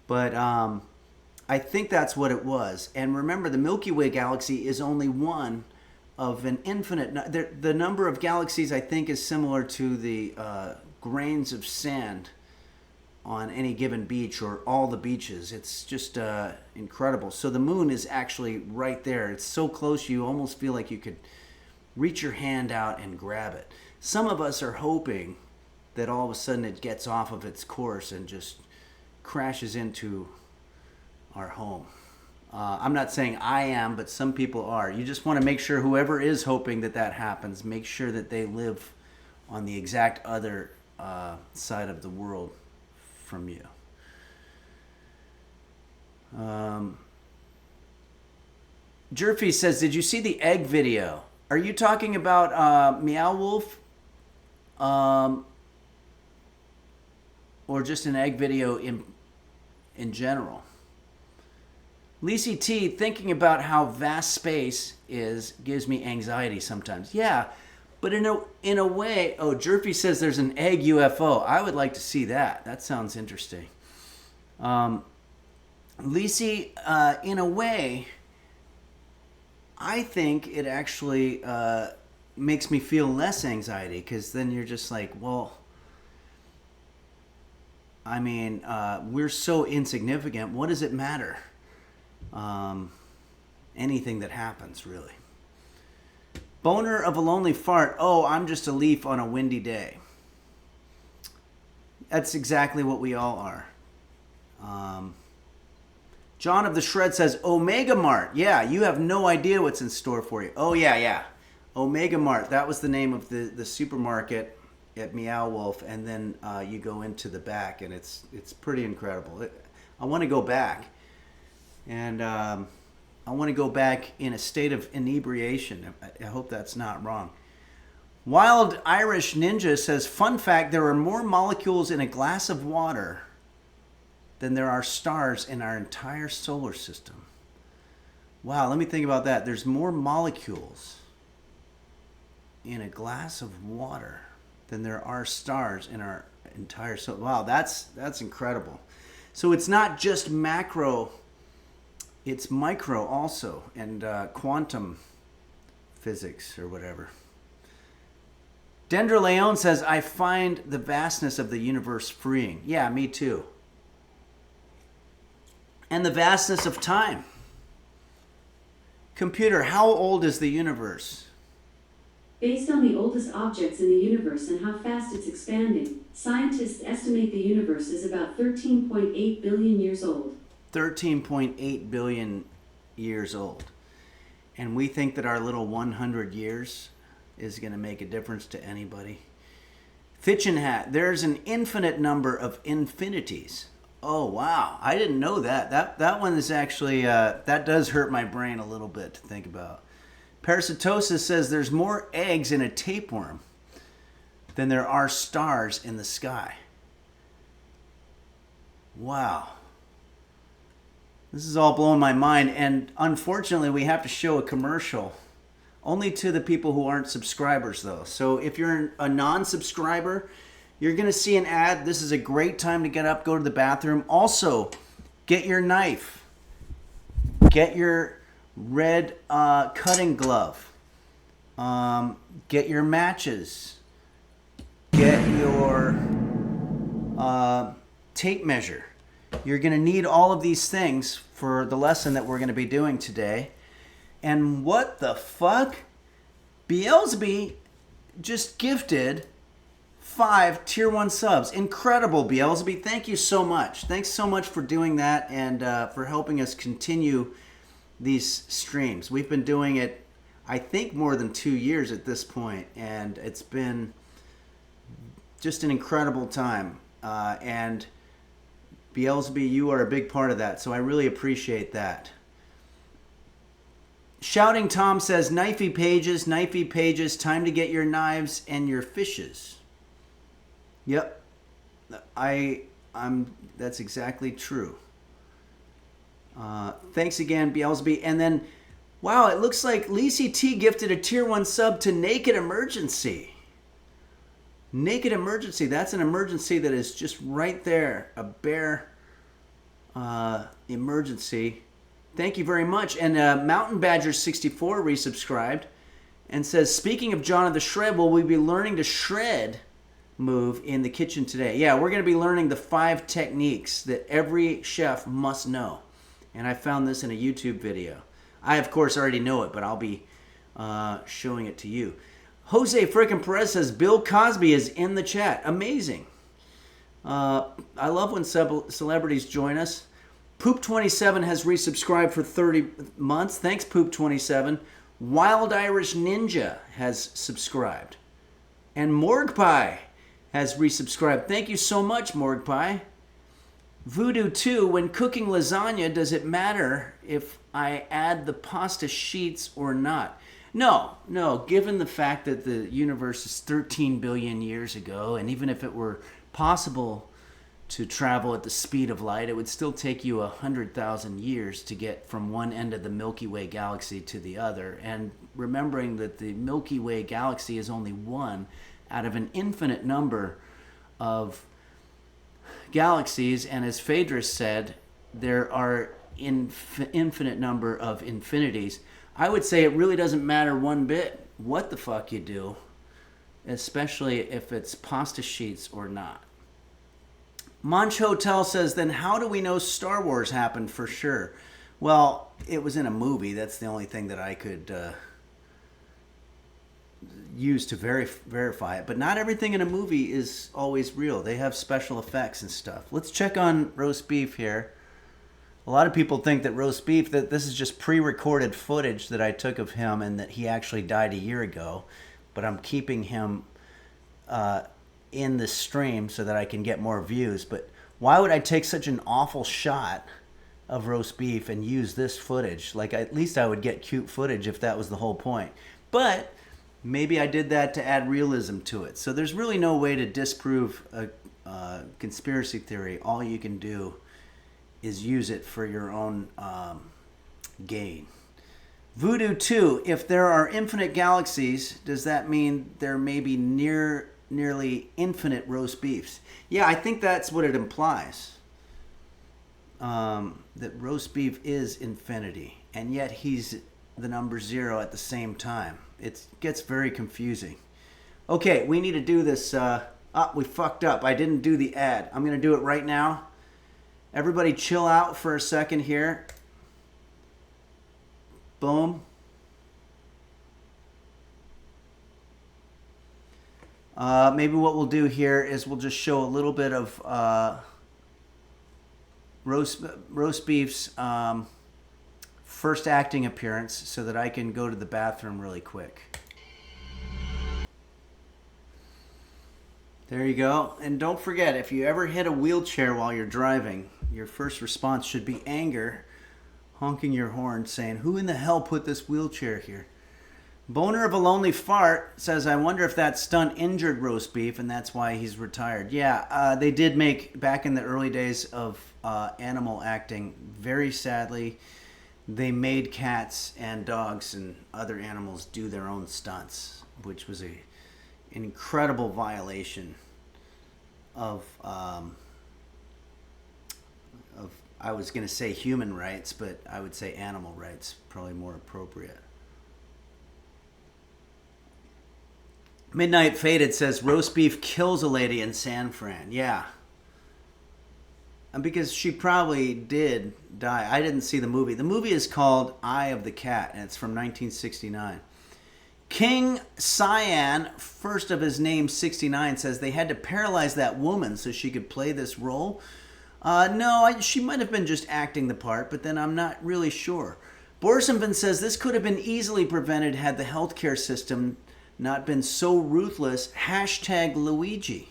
C: But I think that's what it was. And remember, the Milky Way galaxy is only one of an infinite... The number of galaxies, I think, is similar to the grains of sand on any given beach or all the beaches. It's just incredible. So the moon is actually right there. It's so close you almost feel like you could reach your hand out and grab it. Some of us are hoping that all of a sudden it gets off of its course and just crashes into our home. I'm not saying I am, but some people are. You just want to make sure whoever is hoping that that happens, make sure that they live on the exact other side of the world from you. Jerfy says, did you see the egg video? Are you talking about Meow Wolf? Or just an egg video in general? Lacey T, thinking about how vast space is gives me anxiety sometimes. Yeah, but in a way, Jerfy says there's an egg UFO. I would like to see that. That sounds interesting. Lacey, in a way, I think it actually makes me feel less anxiety, because then you're just like, well, I mean, we're so insignificant. What does it matter? Anything that happens, really. Boner of a lonely fart. Oh, I'm just a leaf on a windy day. That's exactly what we all are. John of the Shred says, Omega Mart. Yeah, you have no idea what's in store for you. Oh, yeah. Omega Mart. That was the name of the supermarket at Meow Wolf. And then you go into the back, and it's pretty incredible. I want to go back. And I want to go back in a state of inebriation. I hope that's not wrong. Wild Irish Ninja says, fun fact, there are more molecules in a glass of water than there are stars in our entire solar system. Wow, let me think about that. There's more molecules in a glass of water than there are stars in our entire solar. Wow, that's incredible. So it's not just macro, it's micro also, and quantum physics or whatever. Dendra Leon says, I find the vastness of the universe freeing. Yeah, me too. And the vastness of time. Computer, how old is the universe?
E: Based on the oldest objects in the universe and how fast it's expanding, scientists estimate the universe is about 13.8 billion years old.
C: 13.8 billion years old. And we think that our little 100 years is going to make a difference to anybody. Fitchin' Hat, there's an infinite number of infinities. Oh, wow. I didn't know that. That one is actually, that does hurt my brain a little bit to think about. Parasitosis says there's more eggs in a tapeworm than there are stars in the sky. Wow. This is all blowing my mind, and unfortunately we have to show a commercial only to the people who aren't subscribers, though. So if you're a non-subscriber, you're going to see an ad. This is a great time to get up, go to the bathroom. Also, get your knife. Get your red cutting glove. Get your matches. Get your tape measure. You're going to need all of these things for the lesson that we're going to be doing today. And what the fuck? Beelzeby just gifted 5 tier 1 subs. Incredible, Beelzeby. Thank you so much. Thanks so much for doing that and for helping us continue these streams. We've been doing it, I think, more than 2 years at this point, and it's been just an incredible time. And Beelzeby, you are a big part of that, so I really appreciate that. Shouting Tom says, knifey pages, time to get your knives and your fishes. Yep, that's exactly true. Thanks again, Beelzeby. And then, wow, it looks like Lacey T gifted a tier 1 sub to Naked Emergency. Naked Emergency, that's an emergency that is just right there. A bare emergency. Thank you very much. And Mountain Badger 64 resubscribed and says, speaking of John of the Shred, will we be learning to shred move in the kitchen today? Yeah, we're going to be learning the 5 techniques that every chef must know. And I found this in a YouTube video. I, of course, already know it, but I'll be showing it to you. Jose Frickin' Perez says, Bill Cosby is in the chat. Amazing. I love when celebrities join us. Poop27 has resubscribed for 30 months. Thanks, Poop27. Wild Irish Ninja has subscribed. And Morgue Pie has resubscribed. Thank you so much, Morgue Pie. Voodoo 2, when cooking lasagna, does it matter if I add the pasta sheets or not? No. Given the fact that the universe is 13 billion years ago, and even if it were possible to travel at the speed of light, it would still take you 100,000 years to get from one end of the Milky Way galaxy to the other. And remembering that the Milky Way galaxy is only one out of an infinite number of galaxies, and as Phaedrus said, there are infinite number of infinities. I would say it really doesn't matter one bit what the fuck you do, especially if it's pasta sheets or not. Monch Hotel says, then how do we know Star Wars happened for sure? Well, it was in a movie. That's the only thing that I could use to verify it. But not everything in a movie is always real. They have special effects and stuff. Let's check on roast beef here. A lot of people think that roast beef, that this is just pre-recorded footage that I took of him and that he actually died a year ago. But I'm keeping him in the stream so that I can get more views. But why would I take such an awful shot of roast beef and use this footage? Like, at least I would get cute footage if that was the whole point. But maybe I did that to add realism to it. So there's really no way to disprove a conspiracy theory. All you can do is use it for your own gain. Voodoo 2, if there are infinite galaxies, does that mean there may be nearly infinite roast beefs? Yeah, I think that's what it implies. That roast beef is infinity, and yet he's the number 0 at the same time. It gets very confusing. Okay, we need to do this. We fucked up. I didn't do the ad. I'm going to do it right now. Everybody chill out for a second here. Boom. Maybe what we'll do here is we'll just show a little bit of roast beef's first acting appearance so that I can go to the bathroom really quick. There you go. And don't forget, if you ever hit a wheelchair while you're driving, your first response should be anger, honking your horn, saying, who in the hell put this wheelchair here? Boner of a Lonely Fart says, I wonder if that stunt injured roast beef and that's why he's retired. Yeah, they did make, back in the early days of animal acting, very sadly, they made cats and dogs and other animals do their own stunts, which was an incredible violation of I was going to say human rights, but I would say animal rights, probably more appropriate. Midnight Faded says, roast beef kills a lady in San Fran. Yeah. because she probably did die. I didn't see the movie. The movie is called Eye of the Cat, and it's from 1969. King Cyan, first of his name, 69, says they had to paralyze that woman so she could play this role. No, she might have been just acting the part, but then I'm not really sure. Borsenvin says this could have been easily prevented had the healthcare system not been so ruthless. Hashtag Luigi.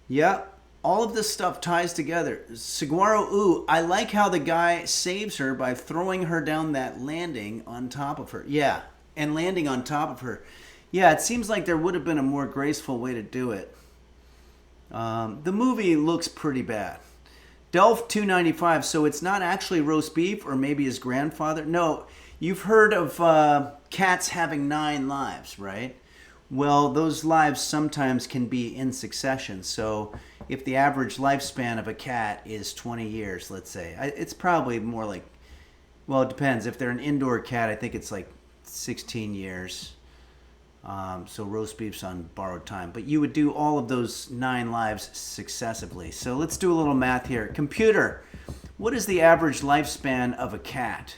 C: Yeah, all of this stuff ties together. Saguaro, ooh, I like how the guy saves her by throwing her down that landing on top of her. Yeah, and landing on top of her. Yeah, it seems like there would have been a more graceful way to do it. The movie looks pretty bad. Delph 295, so it's not actually roast beef or maybe his grandfather? No, you've heard of cats having 9 lives, right? Well, those lives sometimes can be in succession. So if the average lifespan of a cat is 20 years, let's say, it's probably more like, well, it depends. If they're an indoor cat, I think it's like 16 years. So roast beef's on borrowed time. But you would do all of those 9 lives successively. So let's do a little math here. Computer, what is the average lifespan of a cat?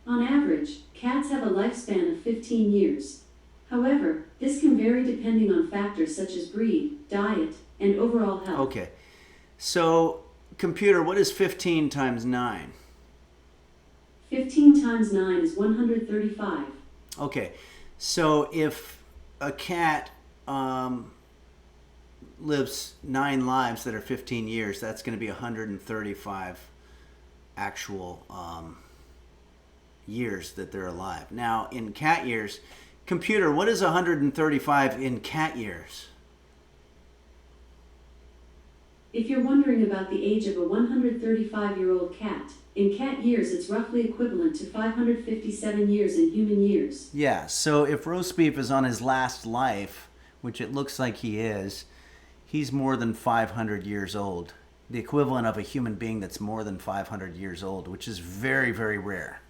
E: On average, cats have a lifespan of 15 years. However, this can vary depending on factors such as breed, diet, and overall health.
C: Okay. So, computer, what is 15 times 9?
E: 15 times 9 is 135.
C: Okay. So, if a cat lives 9 lives that are 15 years, that's going to be 135 actual years that they're alive. Now, in cat years, computer, what is 135 in cat years?
E: If you're wondering about the age of a 135-year-old cat, in cat years it's roughly equivalent to 557 years in human years.
C: Yeah, so if roast beef is on his last life, which it looks like he is, he's more than 500 years old. The equivalent of a human being that's more than 500 years old, which is very, very rare.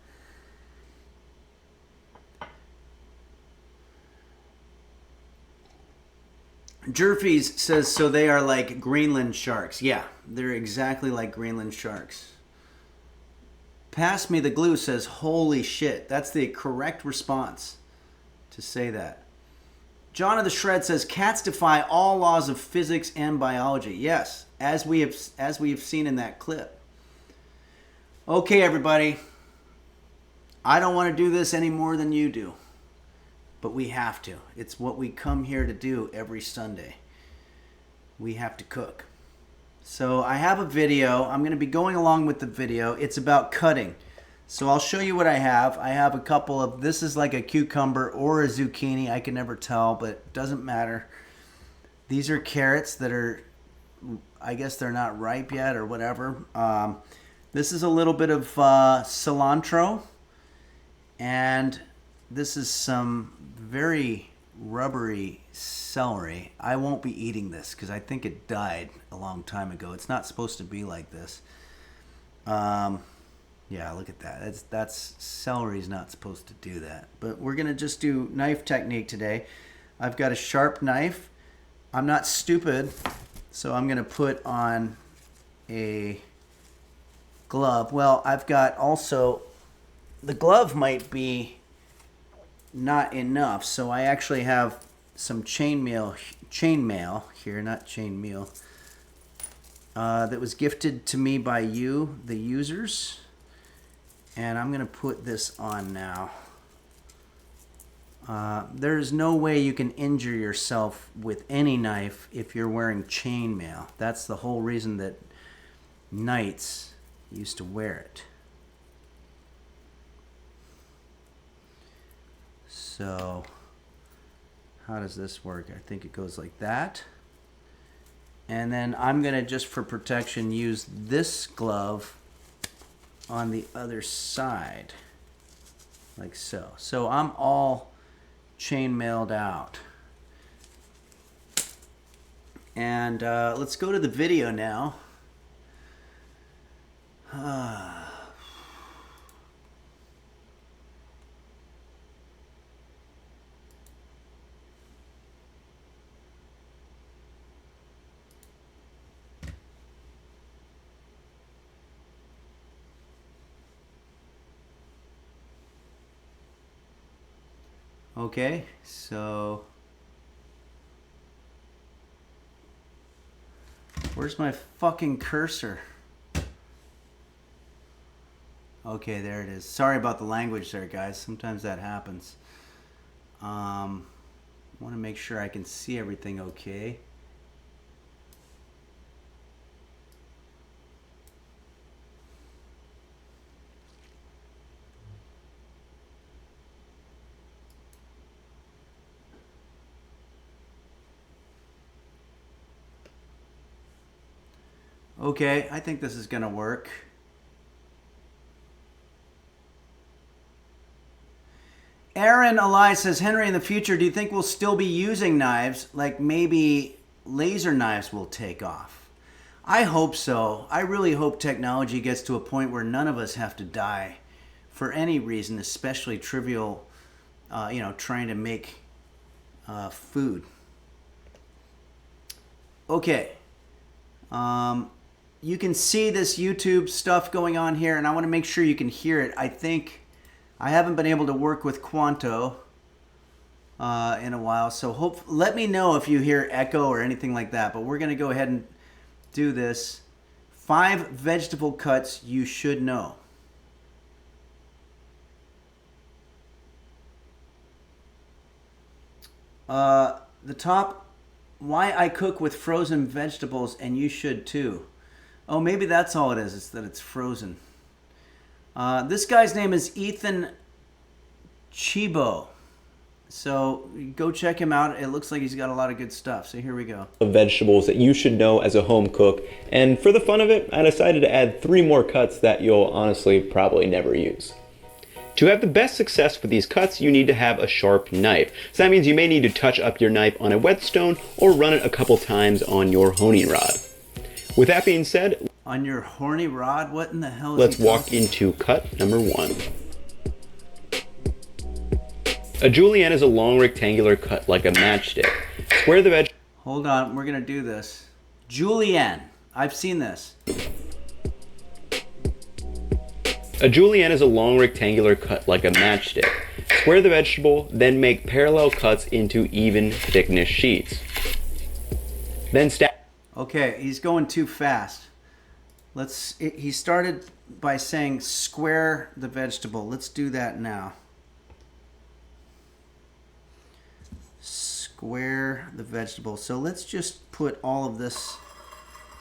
C: Jerfies says, so they are like Greenland sharks. Yeah, they're exactly like Greenland sharks. Pass me the glue says, holy shit. That's the correct response to say that. John of the Shred says, cats defy all laws of physics and biology. Yes, as we have seen in that clip. Okay, everybody. I don't want to do this any more than you do. But we have to. It's what we come here to do every Sunday. We have to cook. So I have a video. I'm going to be going along with the video. It's about cutting. So I'll show you what I have. I have a couple of, this is like a cucumber or a zucchini. I can never tell, but it doesn't matter. These are carrots that are, I guess they're not ripe yet or whatever. This is a little bit of cilantro. And this is some very rubbery celery. I won't be eating this because I think it died a long time ago. It's not supposed to be like this. Yeah, look at that. That's celery's not supposed to do that. But we're gonna just do knife technique today. I've got a sharp knife. I'm not stupid, so I'm gonna put on a glove. Well, I've got also, the glove might be not enough, so I actually have some chainmail here, not chainmail, that was gifted to me by you, the users, and I'm gonna put this on now. There's no way you can injure yourself with any knife if you're wearing chainmail. That's the whole reason that knights used to wear it. So, how does this work? I think it goes like that. And then I'm going to, just for protection, use this glove on the other side. Like so. So I'm all chainmailed out. And let's go to the video now. Okay, so where's my fucking cursor? Okay, there it is. Sorry about the language there, guys. Sometimes that happens. I want to make sure I can see everything okay. Okay, I think this is going to work. Aaron Eli says, Henry, in the future, do you think we'll still be using knives? Like maybe laser knives will take off. I hope so. I really hope technology gets to a point where none of us have to die for any reason, especially trivial, trying to make food. Okay. You can see this YouTube stuff going on here, and I want to make sure you can hear it. I think I haven't been able to work with Quanto in a while, so let me know if you hear echo or anything like that. But we're going to go ahead and do this. 5 vegetable cuts you should know. The top, why I cook with frozen vegetables, and you should too. Oh, maybe that's all it is. It's that it's frozen. This guy's name is Ethan Chibo. So go check him out. It looks like he's got a lot of good stuff. So here we go.
F: Of vegetables that you should know as a home cook. And for the fun of it, I decided to add 3 more cuts that you'll honestly probably never use. To have the best success with these cuts, you need to have a sharp knife. So that means you may need to touch up your knife on a whetstone or run it a couple times on your honing rod. With that being said,
C: on your horny rod, what in the hell is
F: let's walk into cut number 1. A julienne is a long rectangular cut like a matchstick. Square the veg.
C: Hold on, we're gonna do this. Julienne, I've seen this.
F: A julienne is a long rectangular cut like a matchstick. Square the vegetable, then make parallel cuts into even thickness sheets. Then stack.
C: Okay, he's going too fast. He started by saying square the vegetable. Let's do that now. Square the vegetable. So let's just put all of this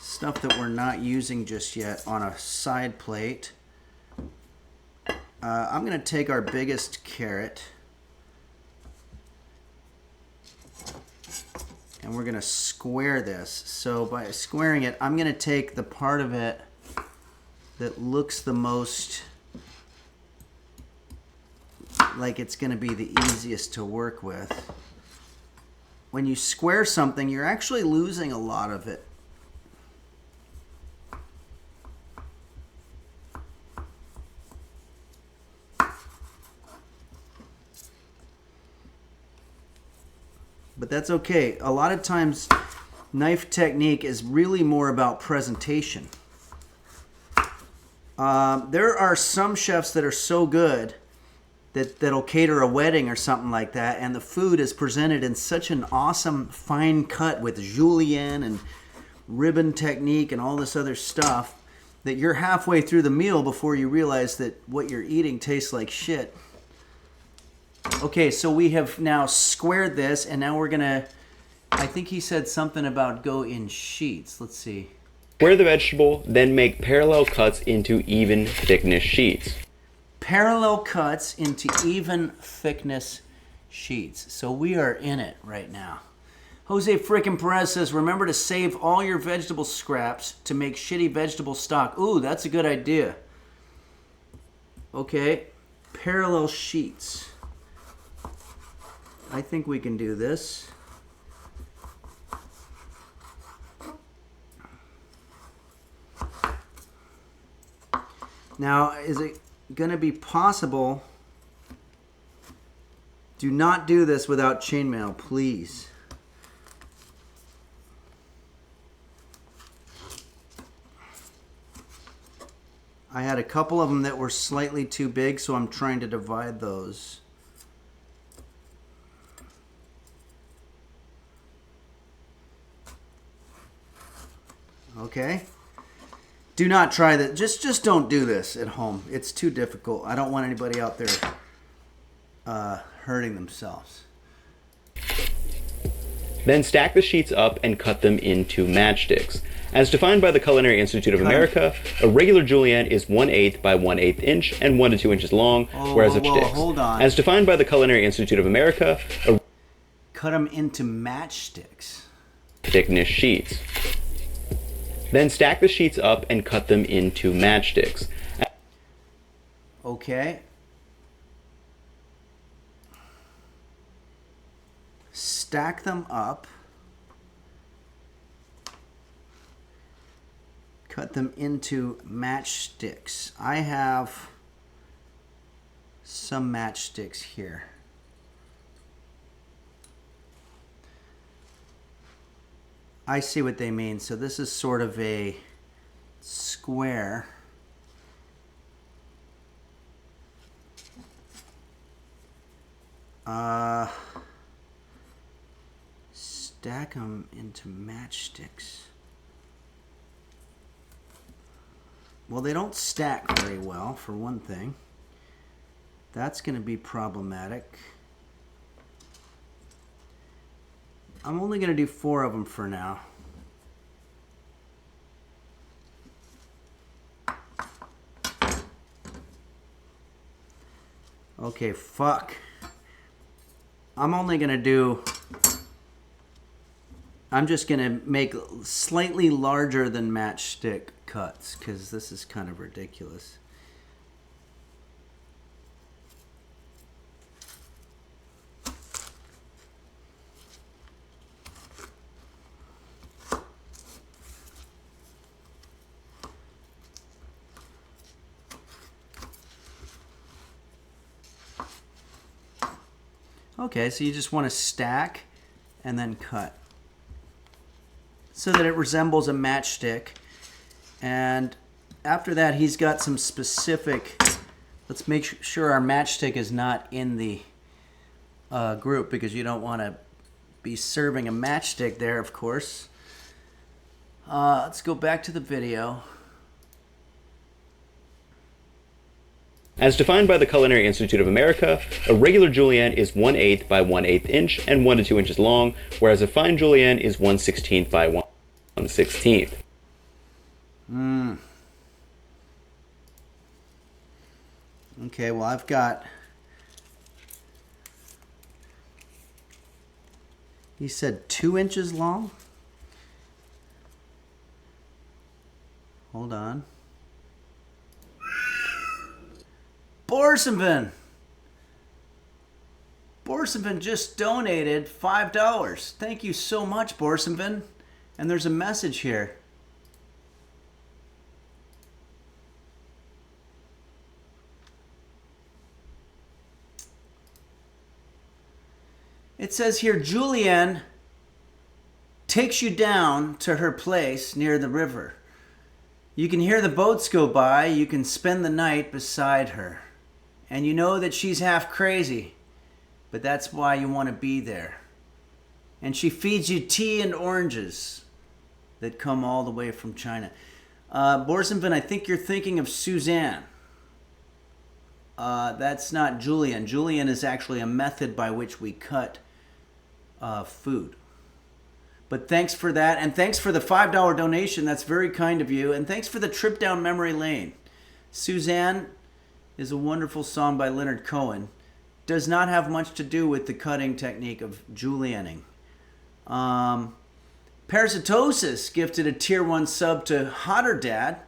C: stuff that we're not using just yet on a side plate. I'm going to take our biggest carrot and we're going to square this. So by squaring it, I'm going to take the part of it that looks the most like it's going to be the easiest to work with. When you square something, you're actually losing a lot of it. But that's okay. A lot of times, knife technique is really more about presentation. There are some chefs that are so good that'll cater a wedding or something like that, and the food is presented in such an awesome fine cut with julienne and ribbon technique and all this other stuff that you're halfway through the meal before you realize that what you're eating tastes like shit. Okay, so we have now squared this, and now we're gonna, I think he said something about go in sheets. Let's see.
F: Square the vegetable, then make parallel cuts into even thickness sheets.
C: Parallel cuts into even thickness sheets. So we are in it right now. Jose frickin' Perez says, remember to save all your vegetable scraps to make shitty vegetable stock. Ooh, that's a good idea. Okay, parallel sheets. I think we can do this. Now, is it going to be possible? Do not do this without chainmail, please. I had a couple of them that were slightly too big, so I'm trying to divide those. Okay? Do not try that. Just don't do this at home. It's too difficult. I don't want anybody out there hurting themselves.
F: Then stack the sheets up and cut them into matchsticks. As defined by the Culinary Institute of America, a regular julienne is 1/8 by 1/8 inch and 1 to 2 inches long, whereas a sticks.
C: Hold on.
F: As defined by the Culinary Institute of America, a
C: Cut them into matchsticks.
F: thickness sheets. Then stack the sheets up and cut them into matchsticks.
C: Okay. Stack them up. Cut them into matchsticks. I have some matchsticks here. I see what they mean. So this is sort of a square. Stack them into matchsticks. Well, they don't stack very well, for one thing. That's going to be problematic. I'm only going to do 4 of them for now. Okay, fuck. I'm only going to do... I'm just going to make slightly larger than matchstick cuts, because this is kind of ridiculous. Okay, so you just want to stack and then cut so that it resembles a matchstick. And after that, he's got some specific... Let's make sure our matchstick is not in the group, because you don't want to be serving a matchstick there, of course. Let's go back to the video.
F: As defined by the Culinary Institute of America, a regular julienne is 1/8 by 1/8 inch and 1 to 2 inches long, whereas a fine julienne is 1/16 by 1/16.
C: Okay, well, I've got... He said 2 inches long? Hold on. Borsenvin just donated $5. Thank you so much, Borsenvin. And there's a message here. It says here, Julianne takes you down to her place near the river. You can hear the boats go by. You can spend the night beside her. And you know that she's half crazy, but that's why you want to be there. And she feeds you tea and oranges that come all the way from China. Borsenvin, I think you're thinking of Suzanne. That's not Julian. Julian is actually a method by which we cut food. But thanks for that, and thanks for the $5 donation. That's very kind of you. And thanks for the trip down memory lane. Suzanne is a wonderful song by Leonard Cohen. Does not have much to do with the cutting technique of julienning. Parasitosis gifted a tier 1 sub to Hotter Dad.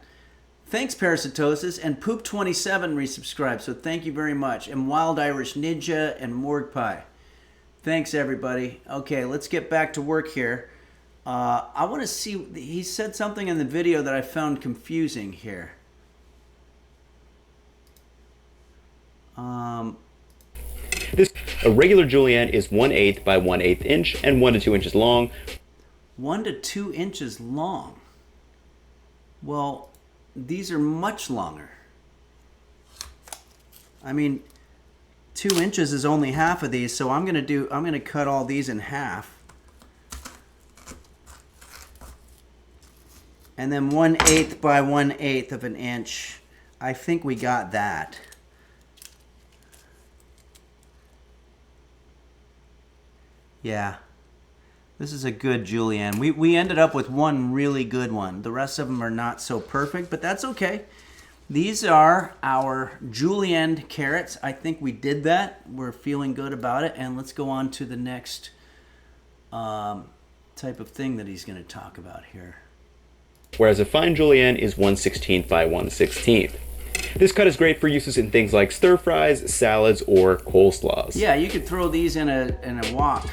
C: Thanks, Parasitosis. And Poop27 resubscribed, so thank you very much. And Wild Irish Ninja and Morgue Pie. Thanks, everybody. Okay, let's get back to work here. I want to see... He said something in the video that I found confusing here.
F: A regular julienne is 1/8 by 1/8 inch and 1 to 2 inches long.
C: 1 to 2 inches long. Well, these are much longer. I mean, 2 inches is only half of these, so I'm gonna cut all these in half. And then 1/8 by 1/8 of an inch. I think we got that. Yeah. This is a good julienne. We ended up with one really good one. The rest of them are not so perfect, but that's okay. These are our julienne carrots. I think we did that. We're feeling good about it. And let's go on to the next type of thing that he's going to talk about here.
F: Whereas a fine julienne is 1/16 by 1/16. This cut is great for uses in things like stir fries, salads, or coleslaws.
C: Yeah, you could throw these in a wok.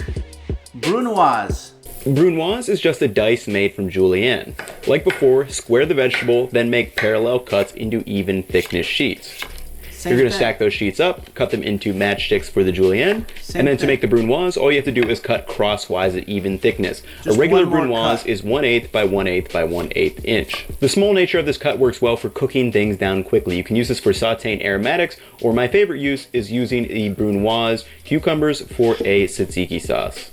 C: Brunoise.
F: Brunoise is just a dice made from julienne. Like before, square the vegetable, then make parallel cuts into even thickness sheets. You're going to stack those sheets up, cut them into matchsticks for the julienne, and then to make the brunoise, all you have to do is cut crosswise at even thickness. A regular brunoise is 1/8 by 1/8 by 1/8 inch. The small nature of this cut works well for cooking things down quickly. You can use this for sauteing aromatics, or my favorite use is using the brunoise cucumbers for a tzatziki sauce.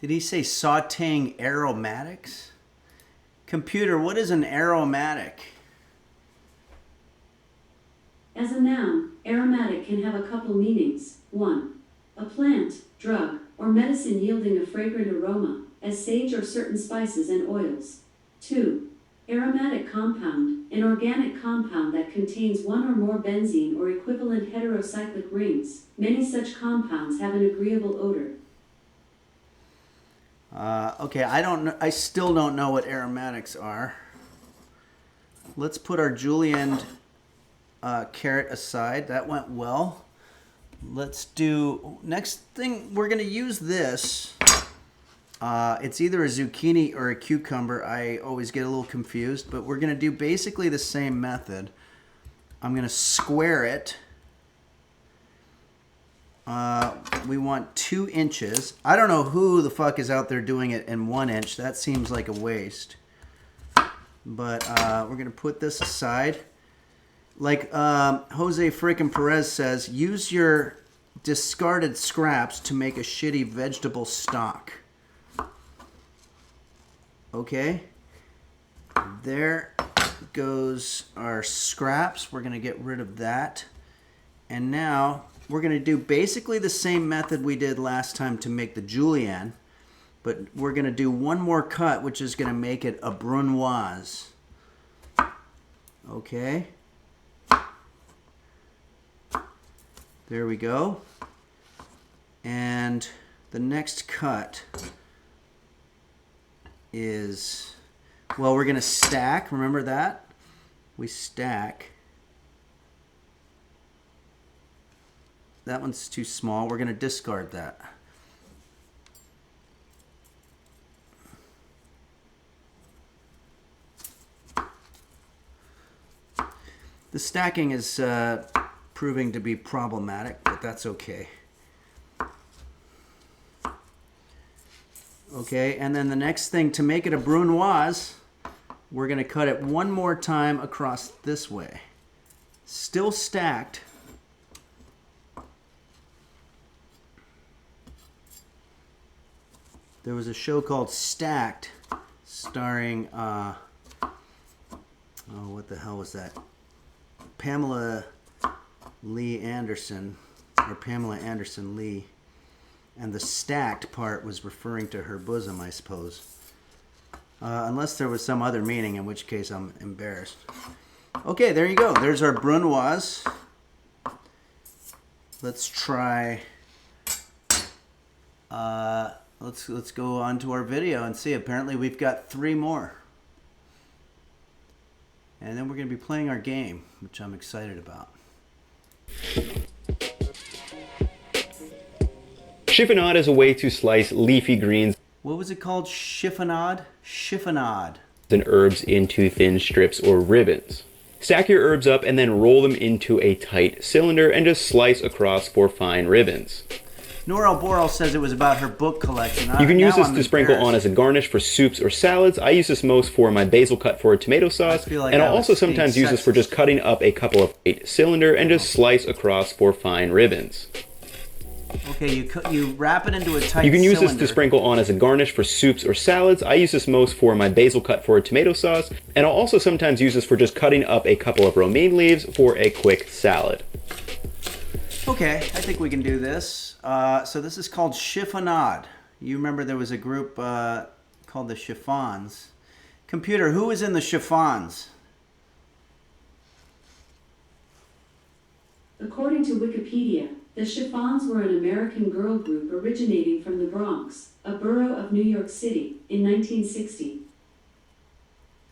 C: Did he say sauteing aromatics? Computer, what is an aromatic?
E: As a noun, aromatic can have a couple meanings. 1. A plant, drug, or medicine yielding a fragrant aroma, as sage or certain spices and oils. 2. Aromatic compound, an organic compound that contains one or more benzene or equivalent heterocyclic rings. Many such compounds have an agreeable odor.
C: Okay, I still don't know what aromatics are. Let's put our julienne carrot aside. That went well. Let's do next thing. We're going to use this. It's either a zucchini or a cucumber. I always get a little confused, but we're going to do basically the same method. I'm going to square it. We want 2 inches. I don't know who the fuck is out there doing it in 1 inch. That seems like a waste. But we're going to put this aside. Like Jose frickin' Perez says, use your discarded scraps to make a shitty vegetable stock. Okay. There goes our scraps. We're going to get rid of that. And now we're going to do basically the same method we did last time to make the julienne, but we're going to do one more cut, which is going to make it a brunoise. Okay. There we go. And the next cut is, well, we're going to stack. Remember that? We stack. That one's too small. We're going to discard that. The stacking is proving to be problematic, but that's okay. Okay, and then the next thing, to make it a brunoise, we're going to cut it one more time across this way. Still stacked. There was a show called Stacked, starring, oh, what the hell was that? Pamela Lee Anderson, or Pamela Anderson Lee. And the stacked part was referring to her bosom, I suppose. Unless there was some other meaning, in which case I'm embarrassed. Okay, there you go. There's our brunoise. Let's try... Let's go on to our video and see. Apparently we've got 3 more. And then we're going to be playing our game, which I'm excited about.
F: Chiffonade is a way to slice leafy greens
C: What was it called? Chiffonade? Chiffonade.
F: and herbs into thin strips or ribbons. Stack your herbs up and then roll them into a tight cylinder and just slice across for fine ribbons.
C: Nora Boral says it was about her book collection.
F: You can use this to sprinkle on as a garnish for soups or salads. I use this most for my basil cut for a tomato sauce, and I'll also sometimes use this for just cutting up a couple of 8 cylinder and just slice across for fine ribbons.
C: Okay, you wrap it into a tight
F: You can use this
C: cylinder.
F: to sprinkle on as a garnish for soups or salads. I use this most for my basil cut for a tomato sauce, and I'll also sometimes use this for just cutting up a couple of romaine leaves for a quick salad.
C: Okay, I think we can do this. So this is called chiffonade. You remember there was a group called the Chiffons. Computer, who is in the Chiffons?
E: According to Wikipedia, the Chiffons were an American girl group originating from the Bronx, a borough of New York City, in 1960.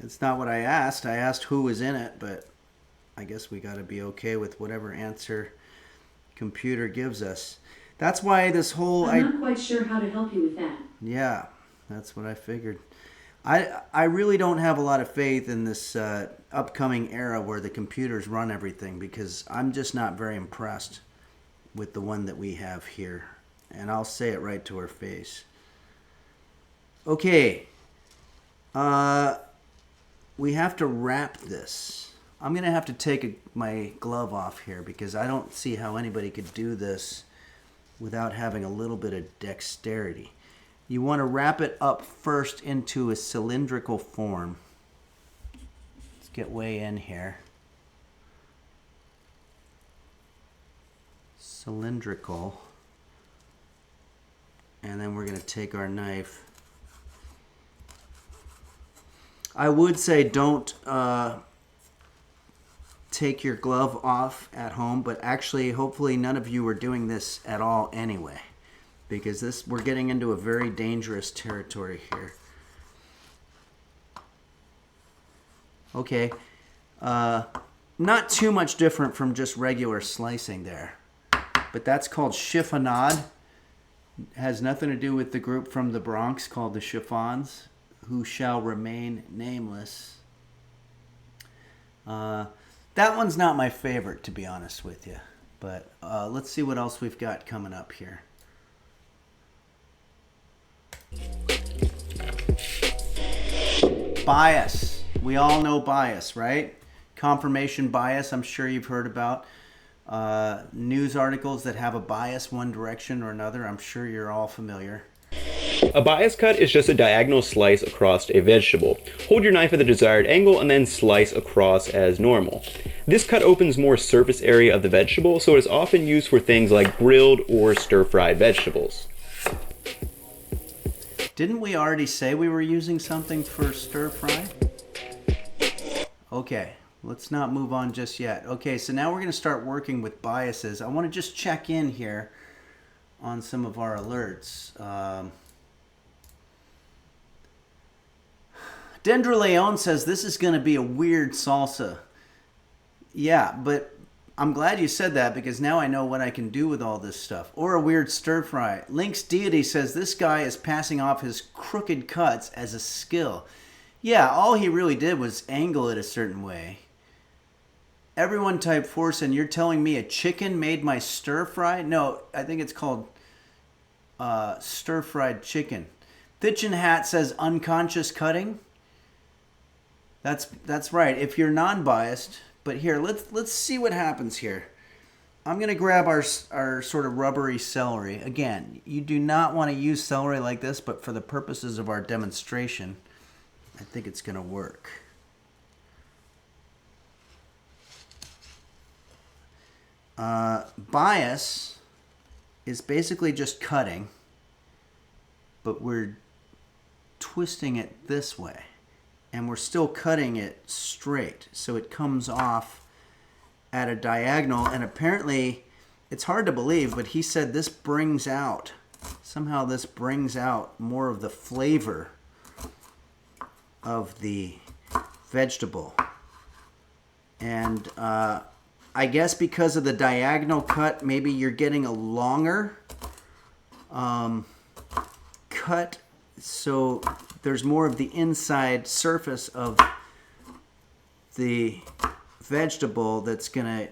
C: That's not what I asked. I asked who was in it, but I guess we got to be okay with whatever answer computer gives us. That's why this whole...
E: I'm not quite sure how to help you with that.
C: Yeah, that's what I figured. I really don't have a lot of faith in this upcoming era where the computers run everything, because I'm just not very impressed with the one that we have here. And I'll say it right to her face. Okay. We have to wrap this. I'm going to have to take my glove off here because I don't see how anybody could do this without having a little bit of dexterity. You want to wrap it up first into a cylindrical form. Let's get way in here. Cylindrical. And then we're going to take our knife. I would say don't take your glove off at home, but actually hopefully none of you are doing this at all anyway, because we're getting into a very dangerous territory here. Okay, not too much different from just regular slicing there, but that's called chiffonade. It has nothing to do with the group from the Bronx called the Chiffons, who shall remain nameless. That one's not my favorite, to be honest with you, but let's see what else we've got coming up here. Bias. We all know bias, right? Confirmation bias, I'm sure you've heard about. News articles that have a bias one direction or another, I'm sure you're all familiar.
F: A bias cut is just a diagonal slice across a vegetable. Hold your knife at the desired angle and then slice across as normal. This cut opens more surface area of the vegetable, so it is often used for things like grilled or stir-fried vegetables.
C: Didn't we already say we were using something for stir fry? Okay, let's not move on just yet. Okay, so now we're going to start working with biases. I want to just check in here on some of our alerts. Dendra Leon says this is going to be a weird salsa. Yeah, but I'm glad you said that because now I know what I can do with all this stuff. Or a weird stir fry. Link's Deity says this guy is passing off his crooked cuts as a skill. Yeah, all he really did was angle it a certain way. Everyone type force, and you're telling me a chicken made my stir fry? No, I think it's called stir fried chicken. Thitchin Hat says unconscious cutting. That's right. If you're non-biased, but here let's see what happens here. I'm gonna grab our sort of rubbery celery. Again, you do not want to use celery like this, but for the purposes of our demonstration, I think it's gonna work. Bias is basically just cutting, but we're twisting it this way. And we're still cutting it straight. So it comes off at a diagonal. And apparently, it's hard to believe, but he said this brings out, somehow this brings out more of the flavor of the vegetable. And I guess because of the diagonal cut, maybe you're getting a longer cut. So there's more of the inside surface of the vegetable that's going to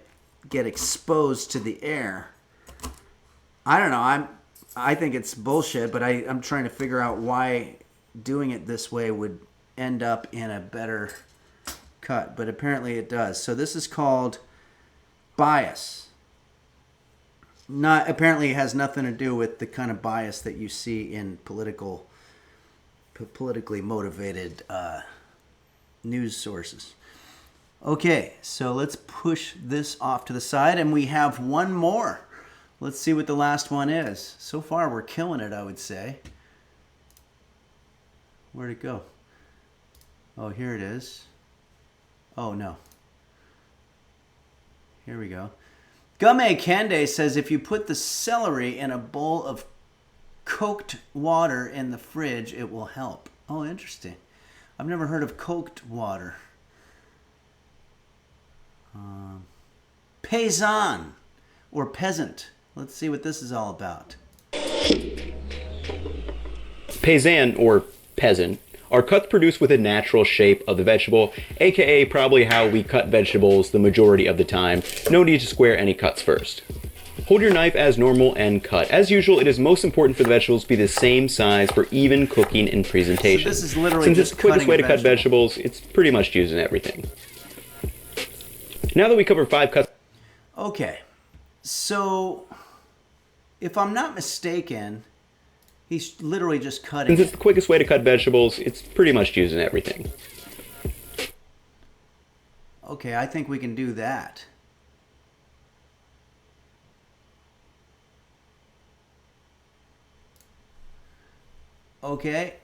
C: get exposed to the air. I don't know. I think it's bullshit, but I'm trying to figure out why doing it this way would end up in a better cut. But apparently it does. So this is called bias. not apparently has nothing to do with the kind of bias that you see in politically motivated news sources. Okay, so let's push this off to the side, and we have one more. Let's see what the last one is. So far, we're killing it, I would say. Where'd it go? Oh, here it is. Oh, no. Here we go. Gumme Kande says if you put the celery in a bowl of coked water in the fridge, it will help. Oh, interesting. I've never heard of coked water. Paysan or peasant. Let's see what this is all about.
F: Paysan, or peasant, are cuts produced with a natural shape of the vegetable, aka probably how we cut vegetables the majority of the time. No need to square any cuts first. Hold your knife as normal and cut. As usual, it is most important for the vegetables to be the same size for even cooking and presentation.
C: So this is literally
F: Since
C: just
F: it's the quickest way to cut
C: vegetable.
F: vegetables, it's pretty much used in everything. Now that we covered 5 cuts...
C: Okay, so if I'm not mistaken, he's literally just cutting.
F: Since it's the quickest way to cut vegetables, it's pretty much used in everything.
C: Okay, I think we can do that. Okay.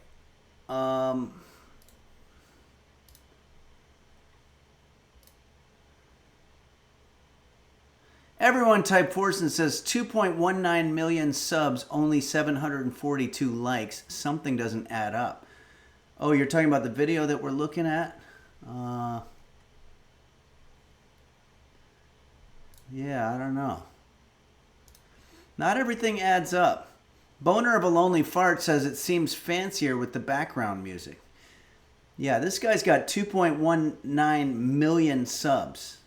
C: Everyone type Forsen says 2.19 million subs, only 742 likes. Something doesn't add up. Oh, you're talking about the video that we're looking at? Yeah, I don't know. Not everything adds up. Boner of a Lonely Fart says it seems fancier with the background music. Yeah, this guy's got 2.19 million subs.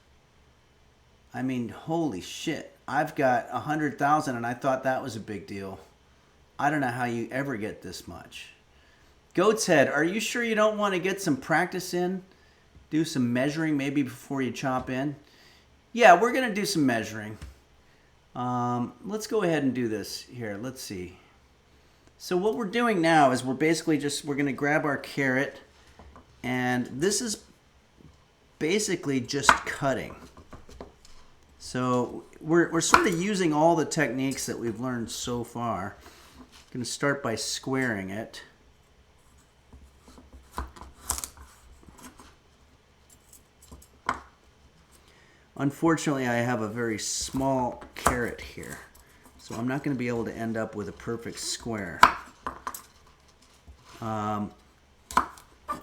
C: I mean, holy shit. I've got 100,000 and I thought that was a big deal. I don't know how you ever get this much. Goat's Head, are you sure you don't want to get some practice in? Do some measuring maybe before you chop in? Yeah, we're going to do some measuring. Let's go ahead and do this here. Let's see. So what we're doing now is we're basically we're going to grab our carrot, and this is basically just cutting. So we're sort of using all the techniques that we've learned so far. I'm going to start by squaring it. Unfortunately, I have a very small carrot here, so I'm not going to be able to end up with a perfect square.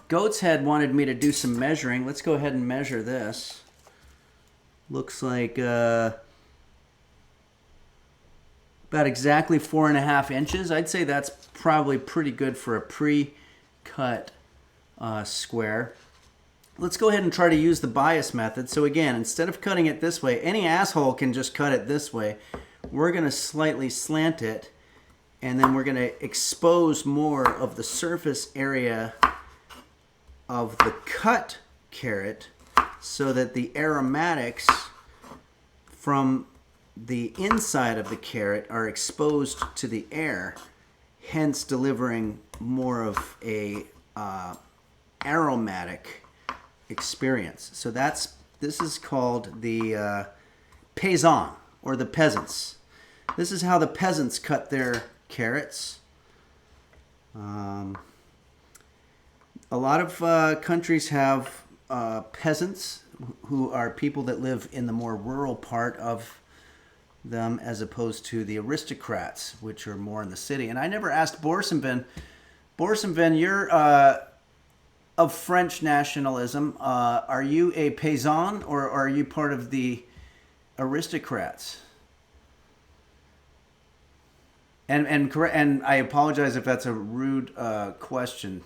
C: Goat's Head wanted me to do some measuring. Let's go ahead and measure this. Looks like about exactly 4.5 inches. I'd say that's probably pretty good for a pre-cut square. Let's go ahead and try to use the bias method. So again, instead of cutting it this way, any asshole can just cut it this way. We're going to slightly slant it, and then we're going to expose more of the surface area of the cut carrot so that the aromatics from the inside of the carrot are exposed to the air, hence delivering more of a aromatic experience. So this is called the paysan, or the peasants. This is how the peasants cut their carrots. A lot of countries have peasants who are people that live in the more rural part of them, as opposed to the aristocrats, which are more in the city. And I never asked Borsenvin. Borsenvin, you're of French nationalism. Are you a paysan, or are you part of the aristocrats? And I apologize if that's a rude question.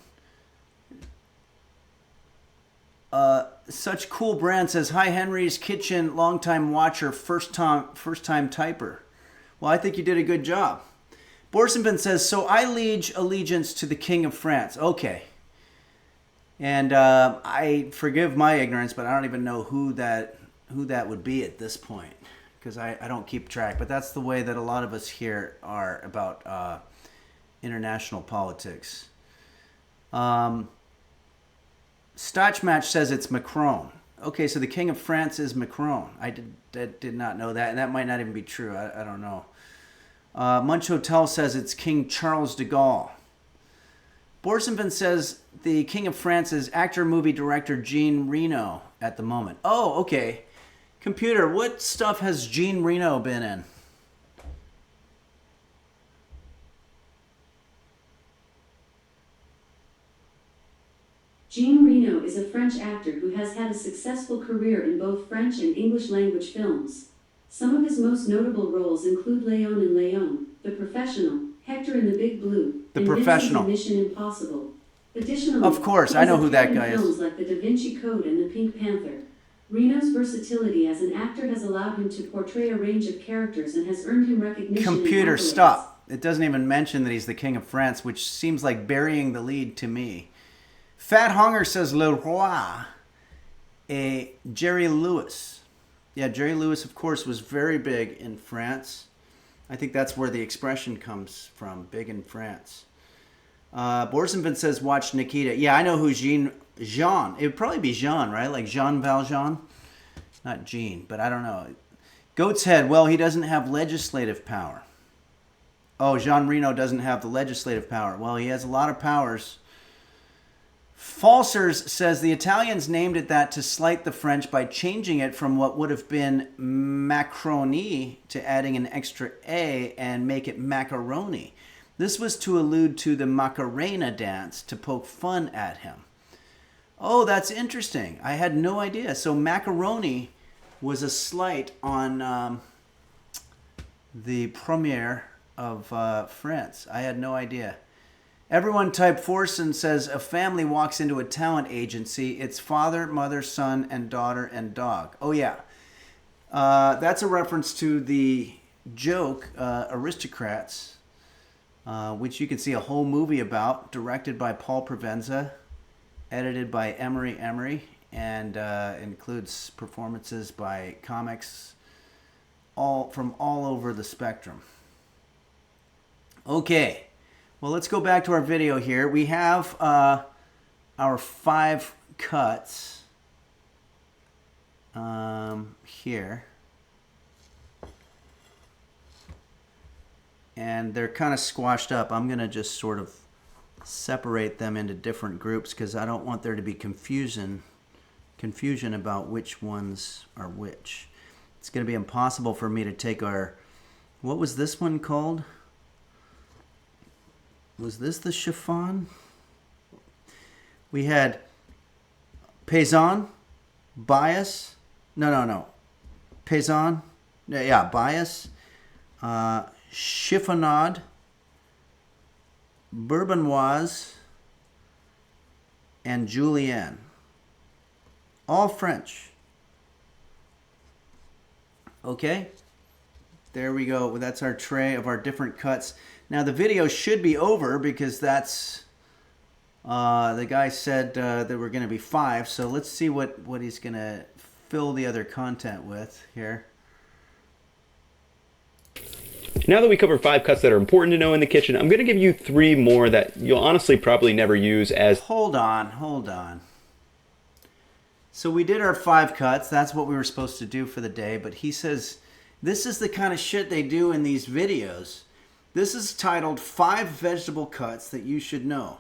C: Such Cool Brand says, "Hi, Henry's Kitchen, longtime watcher, first time typer." Well, I think you did a good job. Borsenvin says, "So I liege allegiance to the King of France." Okay. And I forgive my ignorance, but I don't even know who that would be at this point. because I don't keep track, but that's the way that a lot of us here are about international politics. Stotch Match says it's Macron. Okay, so the King of France is Macron. I did not know that, and that might not even be true. I don't know. Munch Hotel says it's King Charles de Gaulle. Borsenvin says the King of France is actor, movie director Jean Reno at the moment. Oh, okay. Computer, what stuff has Jean Reno been in?
E: Jean Reno is a French actor who has had a successful career in both French and English language films. Some of his most notable roles include Léon in Léon, The Professional, Hector in The Big Blue,
C: The
E: and
C: Professional.
E: Vincent in Mission Impossible. Additionally,
C: Of course,
E: he
C: I know
E: has
C: who that
E: appeared in
C: guy is.
E: films like The Da Vinci Code and The Pink Panther. Reno's versatility as an actor has allowed him to portray a range of characters and has earned him recognition.
C: Computer,
E: and accolades.
C: stop. It doesn't even mention that he's the King of France, which seems like burying the lead to me. Fat Hunger says Le Roi, Jerry Lewis. Yeah, Jerry Lewis, of course, was very big in France. I think that's where the expression comes from, big in France. Borsenvin says watch Nikita. Yeah, I know who Jean. It would probably be Jean, right? Like Jean Valjean? Not Jean, but I don't know. Goat's Head, well, he doesn't have legislative power. Oh, Jean Reno doesn't have the legislative power. Well, he has a lot of powers. Falsers says the Italians named it that to slight the French by changing it from what would have been macaroni to adding an extra A and make it macaroni. This was to allude to the Macarena dance to poke fun at him. Oh, that's interesting. I had no idea. So macaroni was a slight on the premiere of France. I had no idea. Everyone type Forson says a family walks into a talent agency. It's father, mother, son, and daughter and dog. Oh, yeah. That's a reference to the joke Aristocrats, which you can see a whole movie about, directed by Paul Provenza, edited by Emery, and includes performances by comics from all over the spectrum. Okay. Well, let's go back to our video here. We have our 5 cuts here. And they're kind of squashed up. I'm going to just sort of separate them into different groups because I don't want there to be confusion about which ones are which. It's going to be impossible for me to take our... What was this one called? Was this the chiffon? We had paysan, bias. No. Paysan. Yeah, bias. Chiffonade. Bourbonnoise. And Julienne. All French. Okay. There we go. That's our tray of our different cuts. Now the video should be over because that's the guy said there were going to be 5. So let's see what he's going to fill the other content with here.
F: Now that we covered 5 cuts that are important to know in the kitchen, I'm going to give you 3 more that you'll honestly probably never use as...
C: Hold on. So we did our 5 cuts. That's what we were supposed to do for the day. But he says this is the kind of shit they do in these videos. This is titled 5 vegetable cuts that you should know.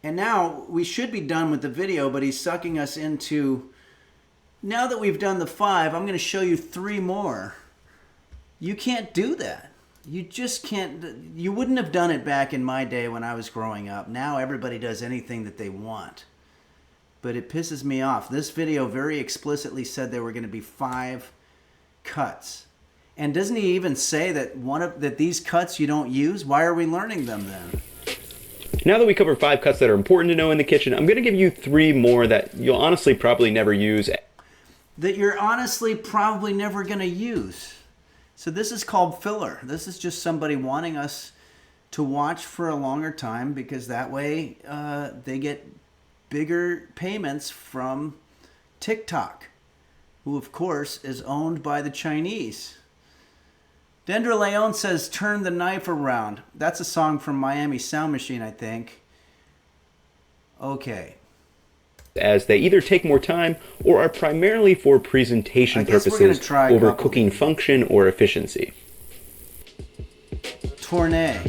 C: And now we should be done with the video, but he's sucking us into... Now that we've done the 5, I'm going to show you 3 more. You can't do that. You just can't. You wouldn't have done it back in my day when I was growing up. Now everybody does anything that they want. But it pisses me off. This video very explicitly said there were going to be 5 cuts. And doesn't he even say that these cuts you don't use? Why are we learning them then?
F: Now that we covered 5 cuts that are important to know in the kitchen, I'm going to give you 3 more that you'll honestly probably never use.
C: That you're honestly probably never going to use. So this is called filler. This is just somebody wanting us to watch for a longer time because that way they get bigger payments from TikTok. who of course is owned by the Chinese. Dendra Leon says, "Turn the knife around." That's a song from Miami Sound Machine, I think. Okay.
F: As they either take more time or are primarily for presentation purposes over cooking function or efficiency.
C: Tournée.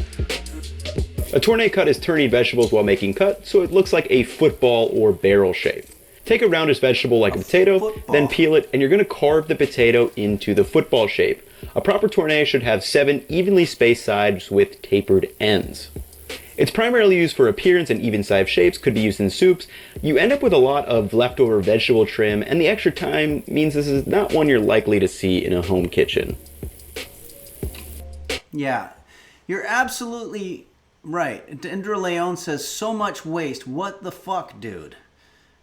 F: A tournée cut is turning vegetables while making cut, so it looks like a football or barrel shape. Take a roundish vegetable like a potato, then peel it, and you're going to carve the potato into the football shape. A proper tournée should have 7 evenly spaced sides with tapered ends. It's primarily used for appearance, and even-sized shapes could be used in soups. You end up with a lot of leftover vegetable trim, and the extra time means this is not one you're likely to see in a home kitchen.
C: Yeah, you're absolutely right. Dendra Leon says, "So much waste. What the fuck, dude?"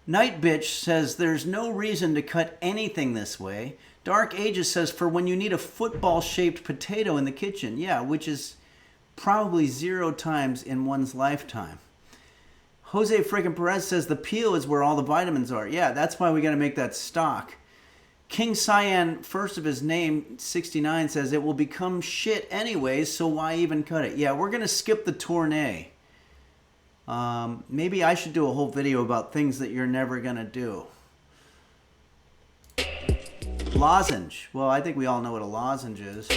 C: Night Bitch says, "There's no reason to cut anything this way." Dark Ages says, "For when you need a football-shaped potato in the kitchen." Yeah, which is probably 0 times in one's lifetime. Jose freaking Perez says, "The peel is where all the vitamins are." Yeah, that's why we got to make that stock. King Cyan, first of his name, 69, says, "It will become shit anyways, so why even cut it?" Yeah, we're going to skip the tournée. Maybe I should do a whole video about things that you're never going to do. Lozenge. Well, I think we all know what a lozenge is.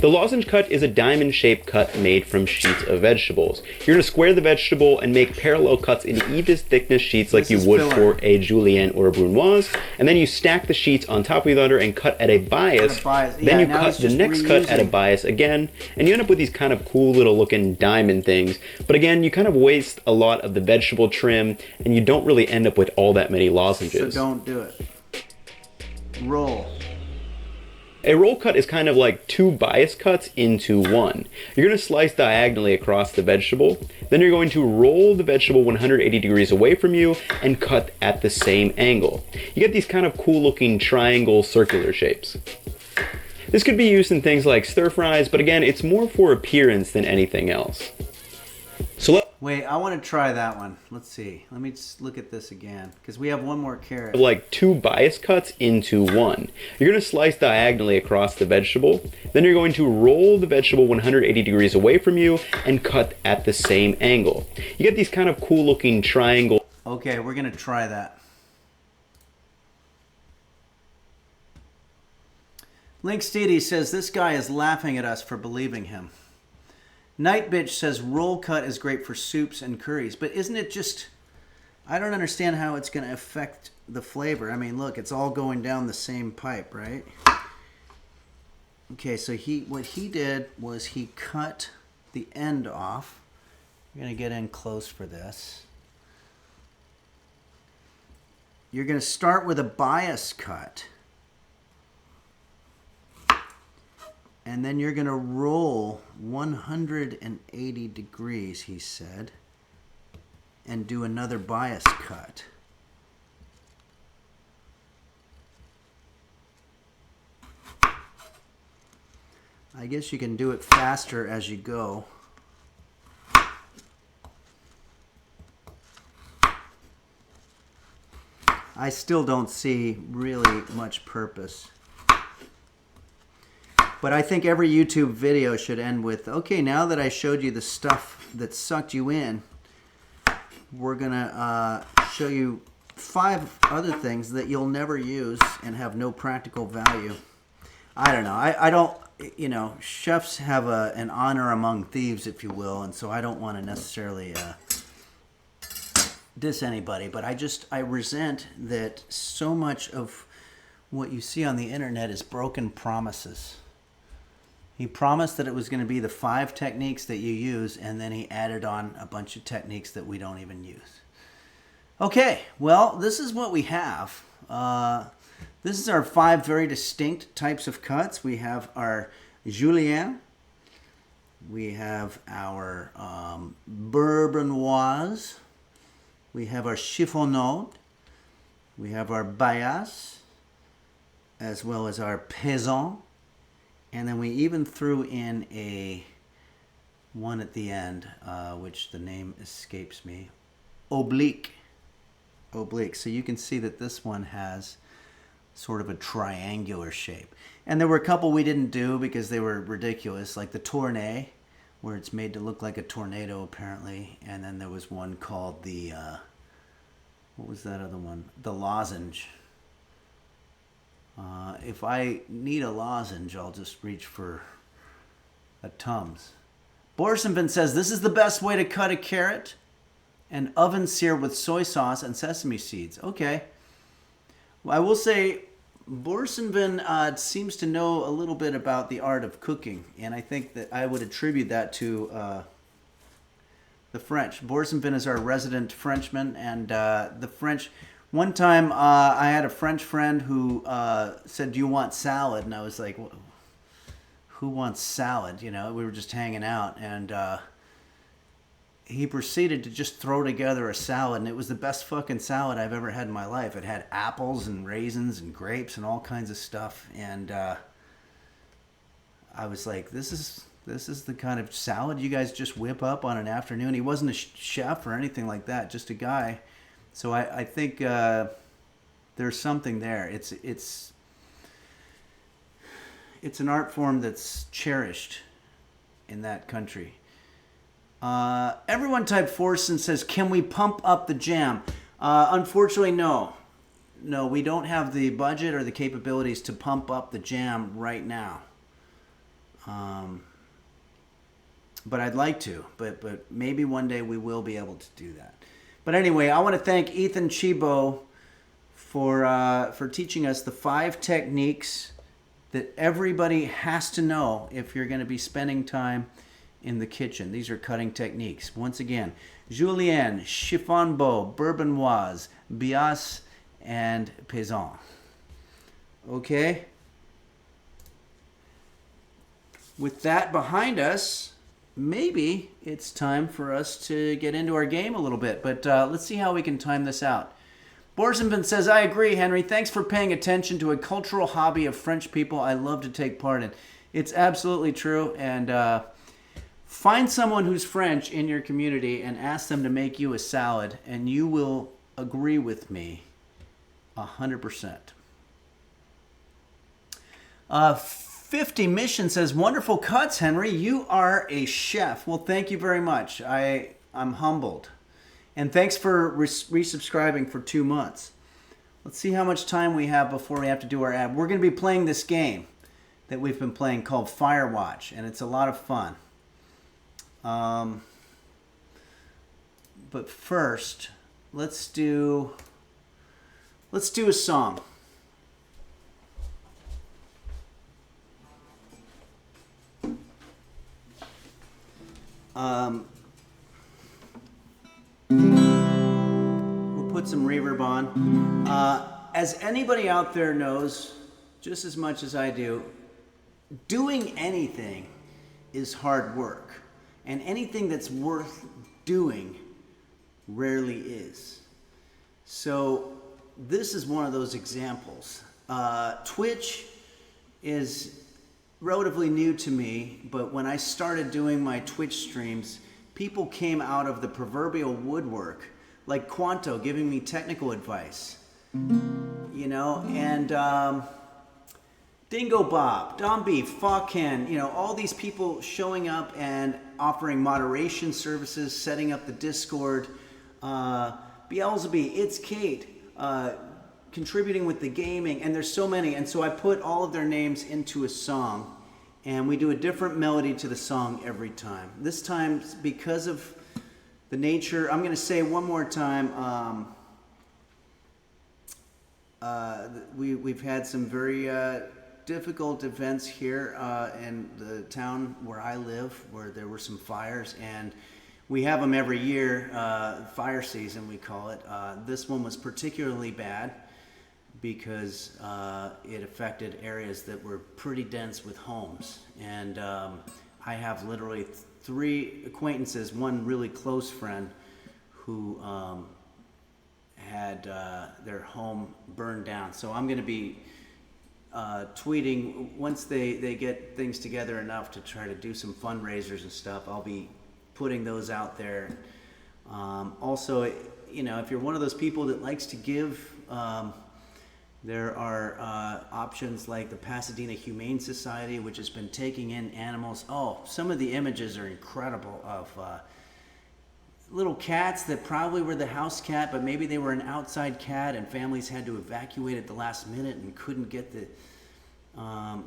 F: The lozenge cut is a diamond-shaped cut made from sheets of vegetables. You're going to square the vegetable and make parallel cuts in evenest thickness sheets like you would for a julienne or a brunoise, and then you stack the sheets on top of each other and cut at a bias. Then you cut the next cut at a bias again, and you end up with these kind of cool little looking diamond things. But again, you kind of waste a lot of the vegetable trim, and you don't really end up with all that many lozenges.
C: So don't do it. Roll.
F: A roll cut is kind of like 2 bias cuts into one. You're going to slice diagonally across the vegetable, then you're going to roll the vegetable 180 degrees away from you and cut at the same angle. You get these kind of cool looking triangle circular shapes. This could be used in things like stir fries, but again, it's more for appearance than anything else. So
C: wait, I want to try that one. Let's see. Let me just look at this again, because we have one more carrot.
F: Like 2 bias cuts into one. You're going to slice diagonally across the vegetable, then you're going to roll the vegetable 180 degrees away from you and cut at the same angle. You get these kind of cool looking triangle.
C: Okay, we're going to try that. Link Steedy says, "This guy is laughing at us for believing him." Night Bitch says, "Roll cut is great for soups and curries." But isn't it just... I don't understand how it's going to affect the flavor. I mean, look, it's all going down the same pipe, right? Okay, so what he did was he cut the end off. We're going to get in close for this. You're going to start with a bias cut. And then you're going to roll 180 degrees, he said, and do another bias cut. I guess you can do it faster as you go. I still don't see really much purpose. But I think every YouTube video should end with, "Okay, now that I showed you the stuff that sucked you in, we're going to show you 5 other things that you'll never use and have no practical value." I don't know. I don't, you know, chefs have an honor among thieves, if you will, and so I don't want to necessarily diss anybody, but I resent that so much of what you see on the internet is broken promises. He promised that it was going to be the 5 techniques that you use, and then he added on a bunch of techniques that we don't even use. Okay, well, this is what we have. This is our 5 very distinct types of cuts. We have our julienne. We have our bourbonnoise. We have our chiffonade. We have our baillasse, as well as our paysan. And then we even threw in one at the end, which the name escapes me. Oblique. So you can see that this one has sort of a triangular shape. And there were a couple we didn't do because they were ridiculous, like the tournée, where it's made to look like a tornado apparently. And then there was one called the, what was that other one? The lozenge. If I need a lozenge, I'll just reach for a Tums. Borsenvin says, this is the best way to cut a carrot. And oven sear with soy sauce and sesame seeds. Okay. Well, I will say, Borsenvin seems to know a little bit about the art of cooking. And I think that I would attribute that to the French. Borsenvin is our resident Frenchman. And the French... One time, I had a French friend who said, do you want salad? And I was like, who wants salad? You know, we were just hanging out. And he proceeded to just throw together a salad. And it was the best fucking salad I've ever had in my life. It had apples and raisins and grapes and all kinds of stuff. And I was like, this is the kind of salad you guys just whip up on an afternoon. He wasn't a chef or anything like that, just a guy. So I think there's something there. It's an art form that's cherished in that country. Everyone type Forsen says, can we pump up the jam? Unfortunately, no. No, we don't have the budget or the capabilities to pump up the jam right now. But I'd like to. But maybe one day we will be able to do that. But anyway, I want to thank Ethan Chibo for teaching us the 5 techniques that everybody has to know if you're going to be spending time in the kitchen. These are cutting techniques. Once again, Julienne, Chiffonbeau, Bourbonnoise, Bias, and Paysan. Okay? With that behind us, maybe it's time for us to get into our game a little bit, but let's see how we can time this out. Borsenvin says, I agree, Henry. Thanks for paying attention to a cultural hobby of French people I love to take part in. It's absolutely true, and find someone who's French in your community and ask them to make you a salad, and you will agree with me 100%. 50 Mission says, wonderful cuts, Henry. You are a chef. Well, thank you very much. I'm humbled. And thanks for resubscribing for 2 months. Let's see how much time we have before we have to do our ad. We're going to be playing this game that we've been playing called Firewatch, and it's a lot of fun. But first, let's do a song. We'll put some reverb on. As anybody out there knows, just as much as I do, doing anything is hard work. And anything that's worth doing rarely is. So this is one of those examples. Twitch is relatively new to me, but when I started doing my Twitch streams, people came out of the proverbial woodwork, like Quanto giving me technical advice, you know, and Dingo Bob, Domby, Fawken, you know, all these people showing up and offering moderation services, setting up the Discord, Beelzebub, It's Kate, contributing with the gaming, and there's so many. And so I put all of their names into a song, and we do a different melody to the song every time. This time, because of the nature, I'm going to say one more time, we've had some very difficult events here in the town where I live, where there were some fires, and we have them every year, fire season we call it. This one was particularly bad because it affected areas that were pretty dense with homes. And I have literally 3 acquaintances, one really close friend who had their home burned down. So I'm going to be tweeting once they get things together enough to try to do some fundraisers and stuff. I'll be putting those out there. Also, you know, if you're one of those people that likes to give There are options like the Pasadena Humane Society, which has been taking in animals. Oh, some of the images are incredible of little cats that probably were the house cat, but maybe they were an outside cat and families had to evacuate at the last minute and couldn't get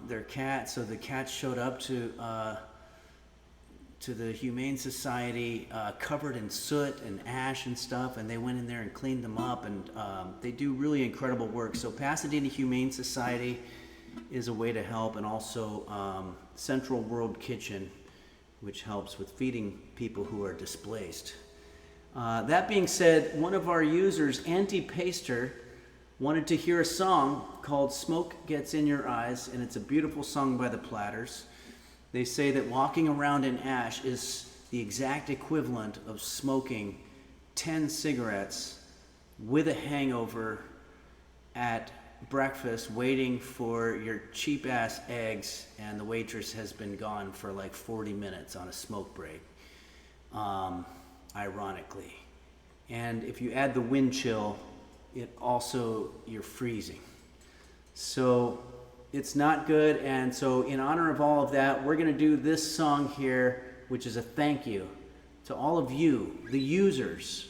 C: their cat. So the cat showed up to the Humane Society covered in soot and ash and stuff, and they went in there and cleaned them up, and they do really incredible work. So Pasadena Humane Society is a way to help, and also Central World Kitchen, which helps with feeding people who are displaced. That being said, one of our users, Anti-Paster, wanted to hear a song called Smoke Gets in Your Eyes, and it's a beautiful song by the Platters. They say that walking around in ash is the exact equivalent of smoking 10 cigarettes with a hangover at breakfast, waiting for your cheap-ass eggs, and the waitress has been gone for like 40 minutes on a smoke break, ironically. And if you add the wind chill, you're freezing. So it's not good, and so in honor of all of that, we're going to do this song here, which is a thank you to all of you, the users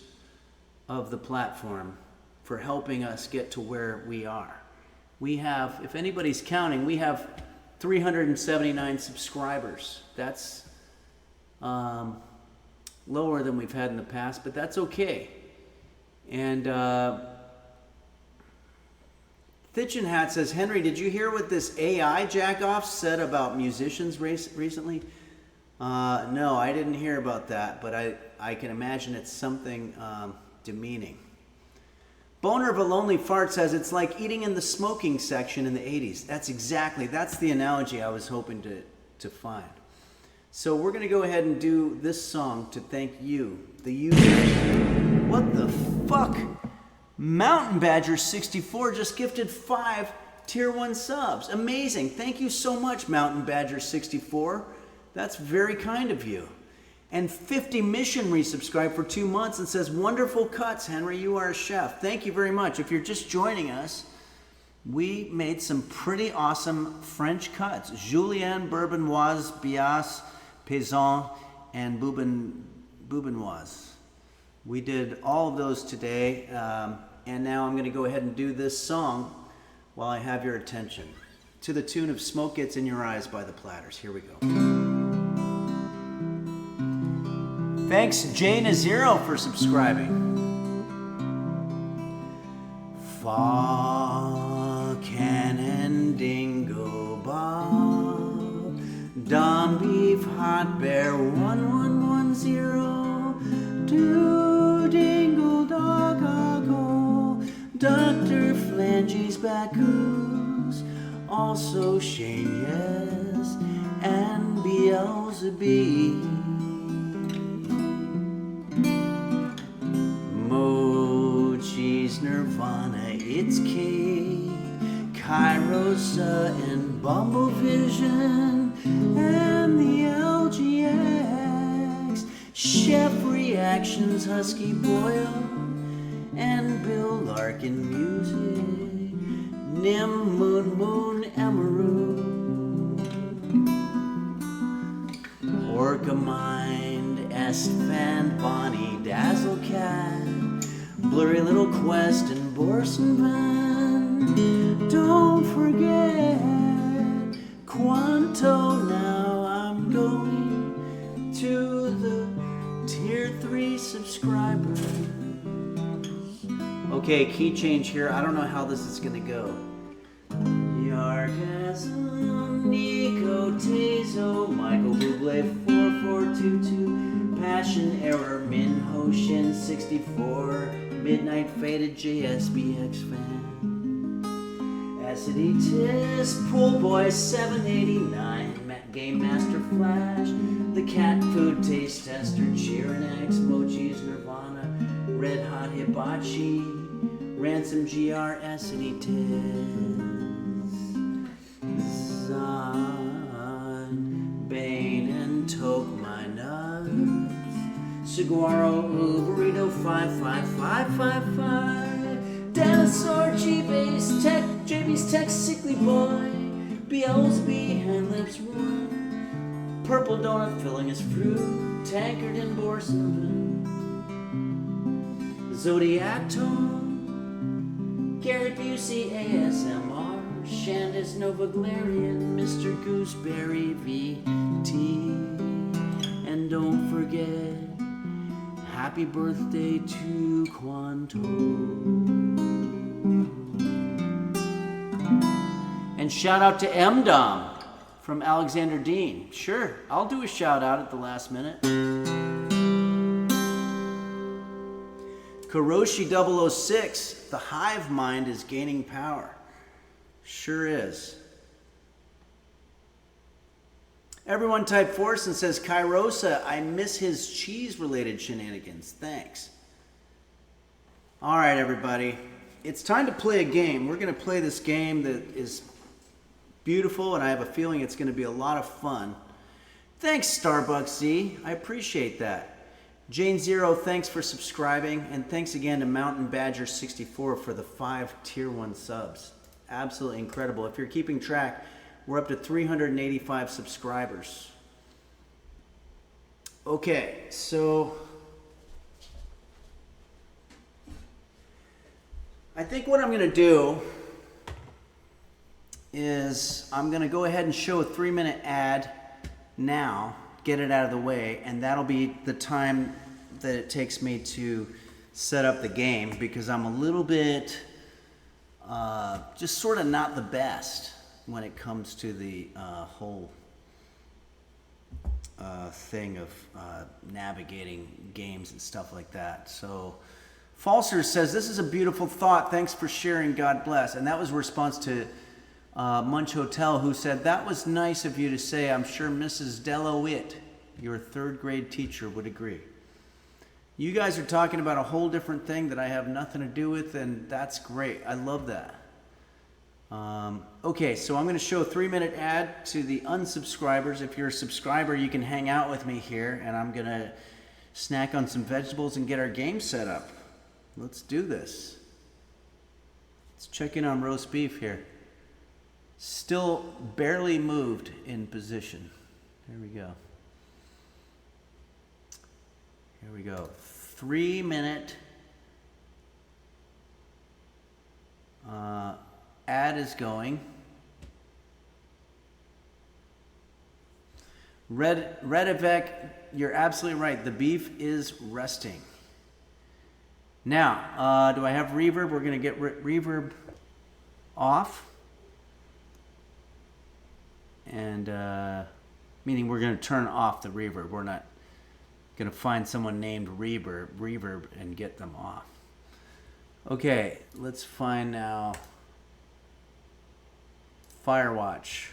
C: of the platform, for helping us get to where we are. We have, if anybody's counting, we have 379 subscribers. That's lower than we've had in the past, but that's okay. And Thitchin Hat says, Henry, did you hear what this AI jackoff said about musicians recently? No, I didn't hear about that, but I can imagine it's something demeaning. Boner of a Lonely Fart says, it's like eating in the smoking section in the 80s. That's the analogy I was hoping to find. So we're going to go ahead and do this song to thank you, the users. What the fuck? Mountain Badger 64 just gifted 5 tier 1 subs. Amazing. Thank you so much, Mountain Badger 64. That's very kind of you. And 50 Mission resubscribed for 2 months and says, wonderful cuts, Henry, you are a chef. Thank you very much. If you're just joining us, we made some pretty awesome French cuts. Julienne, Bourbonnoise, Bias, Paysan, and Boubinoise. We did all of those today, and now I'm going to go ahead and do this song while I have your attention, to the tune of Smoke Gets in Your Eyes by the Platters. Here we go. Thanks, Jay Naziro, for subscribing. Fa Cannon Dingo Bob, Dom Beef Hot Bear 1110, Do Dingle Dog Go, Dr. Flanges Bacchus, also Shane Yes, and Beelzebub. Mochi's Nirvana, it's Kate, Kairosa and Bumblevision, and the LGX, Chef Reactions, Husky Boyle, and Bill Larkin Music, Nim Moon Emerald, Orca Mind, Estfan, Bonnie, Dazzle Cat, Blurry Little Quest, and Borson Van. Don't forget Quanto. Now I'm going to the tier 3 subscribers. Okay, key change here. I don't know how this is gonna go. Yargasm, Nico Tezo, Michael Bublé 4422, Passion Error, Min Ho Shin 64, Midnight Faded JSBX fan, Acidity Tis, Pool Boy 789, Game Master Flash, The Cat Food Taste Tester, Cheerin' X, Mochi's Nirvana, Red Hot Hibachi, Ransom GR, Acidity Tis, Zon, Bane and Toke My Nuts, Saguaro, Burrito 55555, Dinosaur, G-Base, Tech Rabies, text, sickly boy. Beelzebub, hand lips run. Purple donut filling his fruit. Tankard and Borson. Zodiac tone. Garrett Busey, ASMR. Shandis, Nova Glarian. Mr. Gooseberry, VT. And don't forget, happy birthday to Quanto. And shout out to M-Dom from Alexander Dean. Sure, I'll do a shout out at the last minute. Kuroshi 006, the hive mind is gaining power. Sure is. Everyone type Force and says, Kairosa, I miss his cheese-related shenanigans. Thanks. All right, everybody. It's time to play a game. We're going to play this game that is beautiful, and I have a feeling it's going to be a lot of fun. Thanks, Starbucks Z. I appreciate that. Jane Zero, thanks for subscribing, and thanks again to Mountain Badger 64 for the 5 Tier 1 subs. Absolutely incredible. If you're keeping track, we're up to 385 subscribers. Okay, so I think what I'm going to do is I'm going to go ahead and show a 3-minute ad now, get it out of the way, and that'll be the time that it takes me to set up the game, because I'm a little bit just sort of not the best when it comes to the whole thing of navigating games and stuff like that. So Falser says, this is a beautiful thought. Thanks for sharing. God bless. And that was a response to Munch Hotel, who said, that was nice of you to say. I'm sure Mrs. Delowitt, your 3rd grade teacher, would agree. You guys are talking about a whole different thing that I have nothing to do with, and that's great. I love that. Okay, so I'm going to show a 3-minute ad to the unsubscribers. If you're a subscriber, you can hang out with me here, and I'm going to snack on some vegetables and get our game set up. Let's do this. Let's check in on roast beef here. Still barely moved in position. There we go. Here we go. 3-minute ad is going. Redivec, you're absolutely right. The beef is resting. Now, do I have reverb? We're going to get reverb off. And meaning we're going to turn off the reverb. We're not going to find someone named reverb and get them off. Okay, let's find now Firewatch.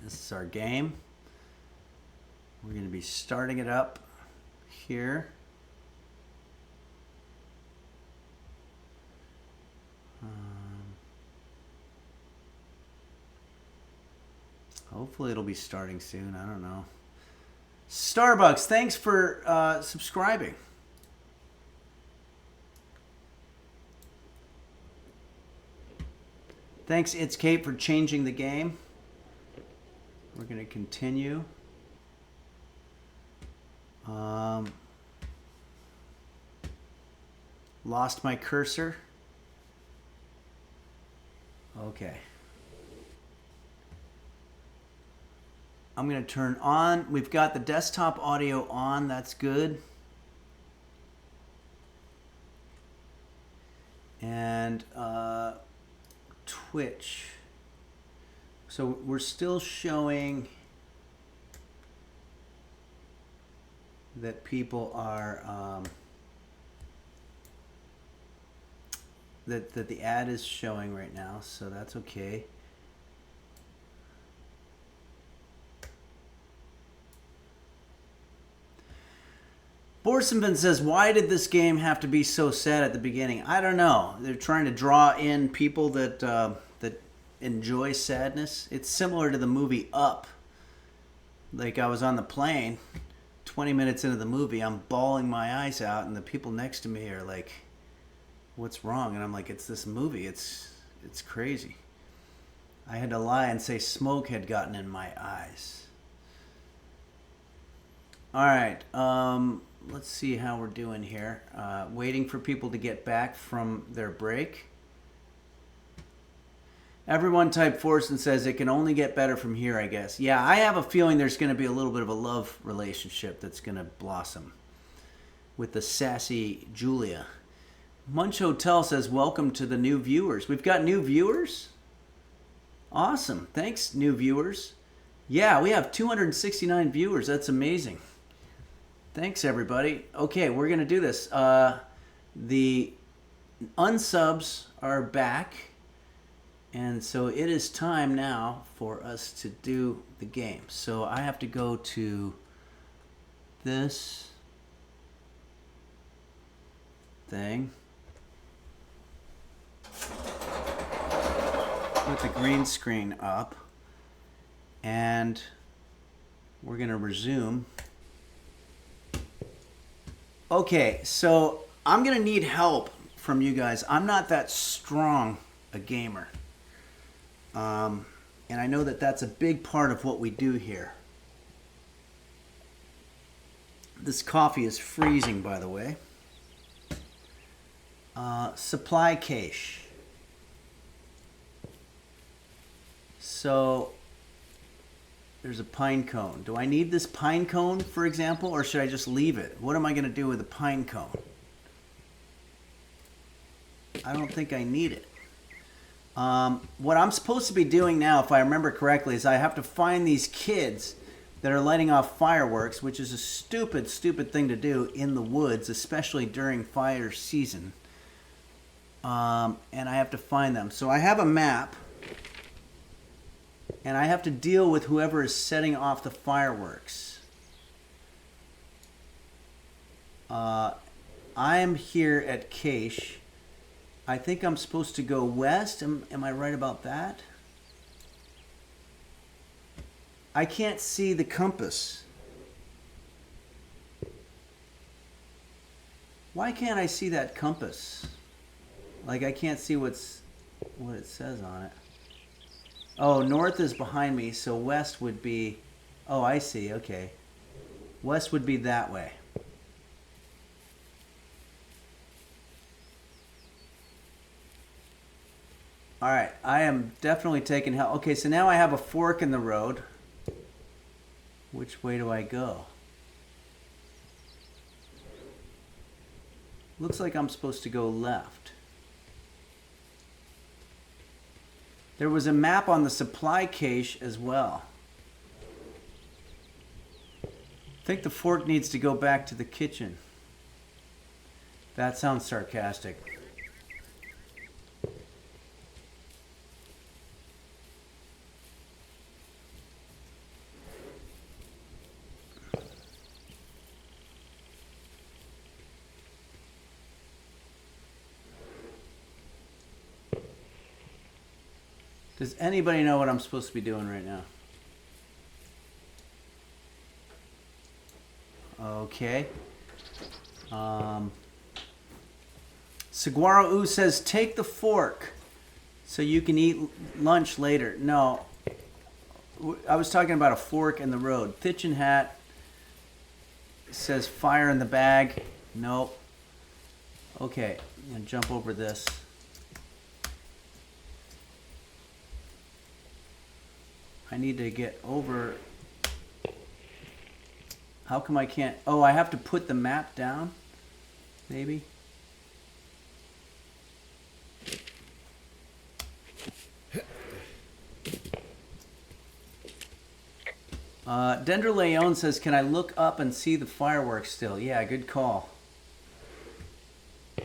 C: This is our game. We're going to be starting it up here. Hopefully it'll be starting soon. I don't know. Starbucks, thanks for subscribing. Thanks, It's Kate, for changing the game. We're going to continue. Lost my cursor. Okay. I'm going to turn on. We've got the desktop audio on. That's good. And Twitch. So we're still showing that people are that the ad is showing right now, so that's okay. Borsenman says, why did this game have to be so sad at the beginning? I don't know. They're trying to draw in people that that enjoy sadness. It's similar to the movie Up. Like, I was on the plane, 20 minutes into the movie, I'm bawling my eyes out, and the people next to me are like, what's wrong? And I'm like, it's this movie. It's crazy. I had to lie and say smoke had gotten in my eyes. All right. Let's see how we're doing here. Waiting for people to get back from their break. Everyone type Forsen says it can only get better from here, I guess. Yeah, I have a feeling there's going to be a little bit of a love relationship that's going to blossom with the sassy Julia. Munch Hotel says, welcome to the new viewers. We've got new viewers? Awesome. Thanks, new viewers. Yeah, we have 269 viewers. That's amazing. Thanks, everybody. Okay, we're going to do this. The unsubs are back. And so it is time now for us to do the game. So I have to go to this thing. Put the green screen up. And we're going to resume. Okay, so I'm going to need help from you guys. I'm not that strong a gamer. And I know that that's a big part of what we do here. This coffee is freezing, by the way. Supply cache. So there's a pine cone. Do I need this pine cone, for example, or should I just leave it? What am I going to do with a pine cone? I don't think I need it. What I'm supposed to be doing now, if I remember correctly, is I have to find these kids that are lighting off fireworks, which is a stupid, stupid thing to do in the woods, especially during fire season. And I have to find them. So I have a map, and I have to deal with whoever is setting off the fireworks. I am here at Cache. I think I'm supposed to go west. Am I right about that? I can't see the compass. Why can't I see that compass? Like I can't see what it says on it. Oh, north is behind me, so west would be... Oh, I see. Okay. West would be that way. All right, I am definitely taking help. Okay, so now I have a fork in the road. Which way do I go? Looks like I'm supposed to go left. There was a map on the supply cache as well. I think the fork needs to go back to the kitchen. That sounds sarcastic. Does anybody know what I'm supposed to be doing right now? Okay. Saguaro Oo says, take the fork so you can eat lunch later. No. I was talking about a fork in the road. Titchin Hat says, fire in the bag. Nope. Okay. I'm going to jump over this. I need to get over. How come I can't? Oh, I have to put the map down? Maybe? Dendra Leon says, can I look up and see the fireworks still? Yeah, good call. I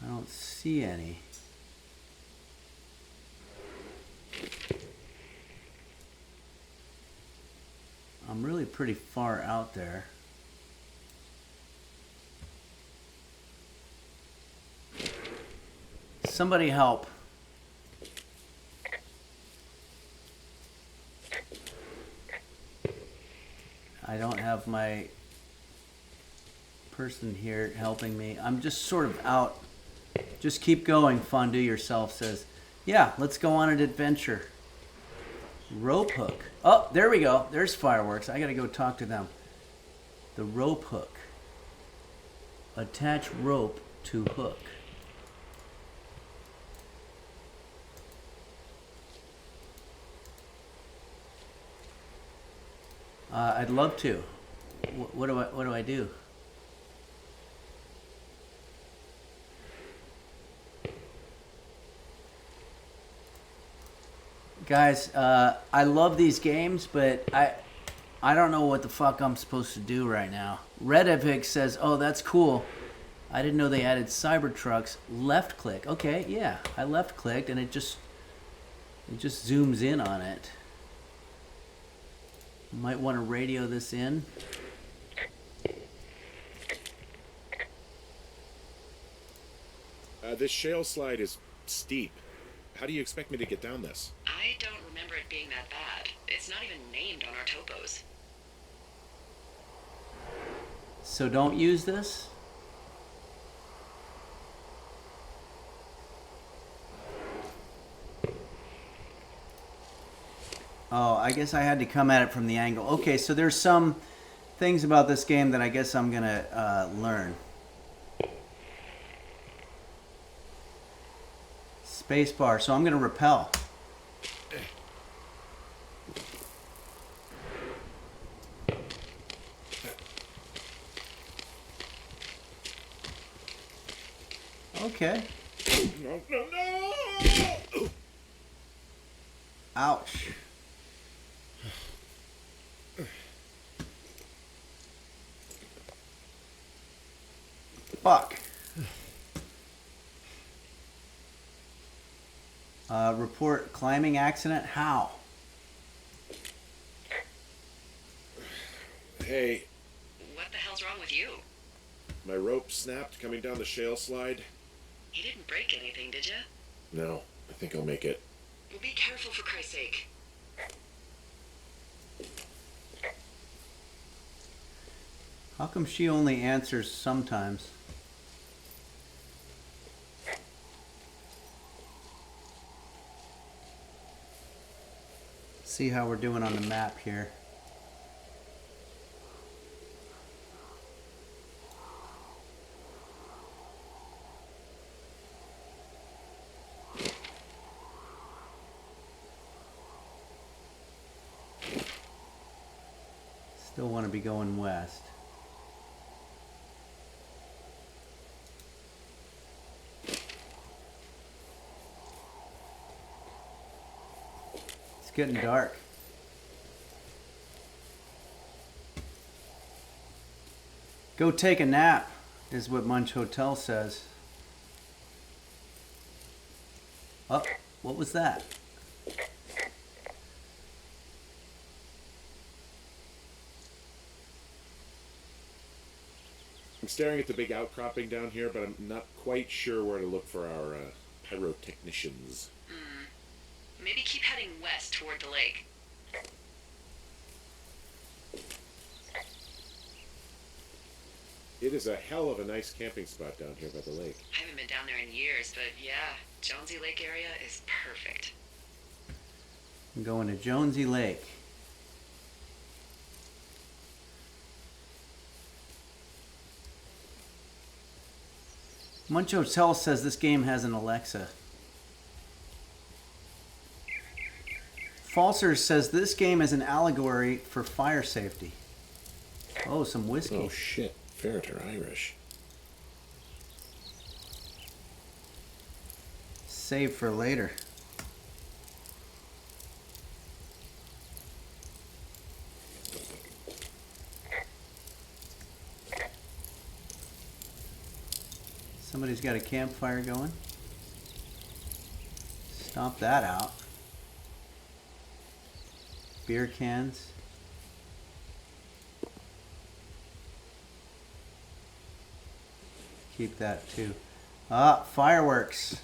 C: don't see any. I'm really pretty far out there. Somebody help. I don't have my person here helping me. I'm just sort of out. Just keep going, Fondue Yourself says. Yeah, let's go on an adventure. Rope hook. Oh, there we go. There's fireworks. I gotta go talk to them. The rope hook. Attach rope to hook. I'd love to. What do I do? Guys, I love these games, but I don't know what the fuck I'm supposed to do right now. Redivix says, "Oh, that's cool. I didn't know they added Cybertrucks. Left click. Okay, yeah, I left clicked and it just zooms in on it. Might want to radio this in.
G: This shale slide is steep. How do you expect me to get down this?
H: I don't remember it being that bad. It's not even named on our topos.
C: So don't use this? Oh, I guess I had to come at it from the angle. Okay, so there's some things about this game that I guess I'm gonna learn. Spacebar, so I'm gonna repel. Okay.
G: No!
C: Ouch. Fuck. Report climbing accident. How?
G: Hey,
H: What the hell's wrong with you?
G: my rope snapped coming down the shale slide.
H: You didn't break anything, did you?
G: No, I think I'll make it.
H: Well, be careful for Christ's sake.
C: How come she only answers sometimes? See how we're doing on the map here. Still want to be going west. It's getting dark. Go take a nap, is what Munch Hotel says. Oh, what was that?
G: I'm staring at the big outcropping down here, but I'm not quite sure where to look for our pyrotechnicians.
H: Maybe keep heading west toward the lake.
G: It is a hell of a nice camping spot down here by the lake.
H: I haven't been down there in years, but yeah, Jonesy Lake area is perfect.
C: I'm going to Jonesy Lake. Munch Hotel says this game has an Alexa. Falser says this game is an allegory for fire safety. Oh, some whiskey.
G: Oh shit, Ferret are Irish.
C: Save for later. Somebody's got a campfire going. Stomp that out. Beer cans. Keep that too. Ah, fireworks.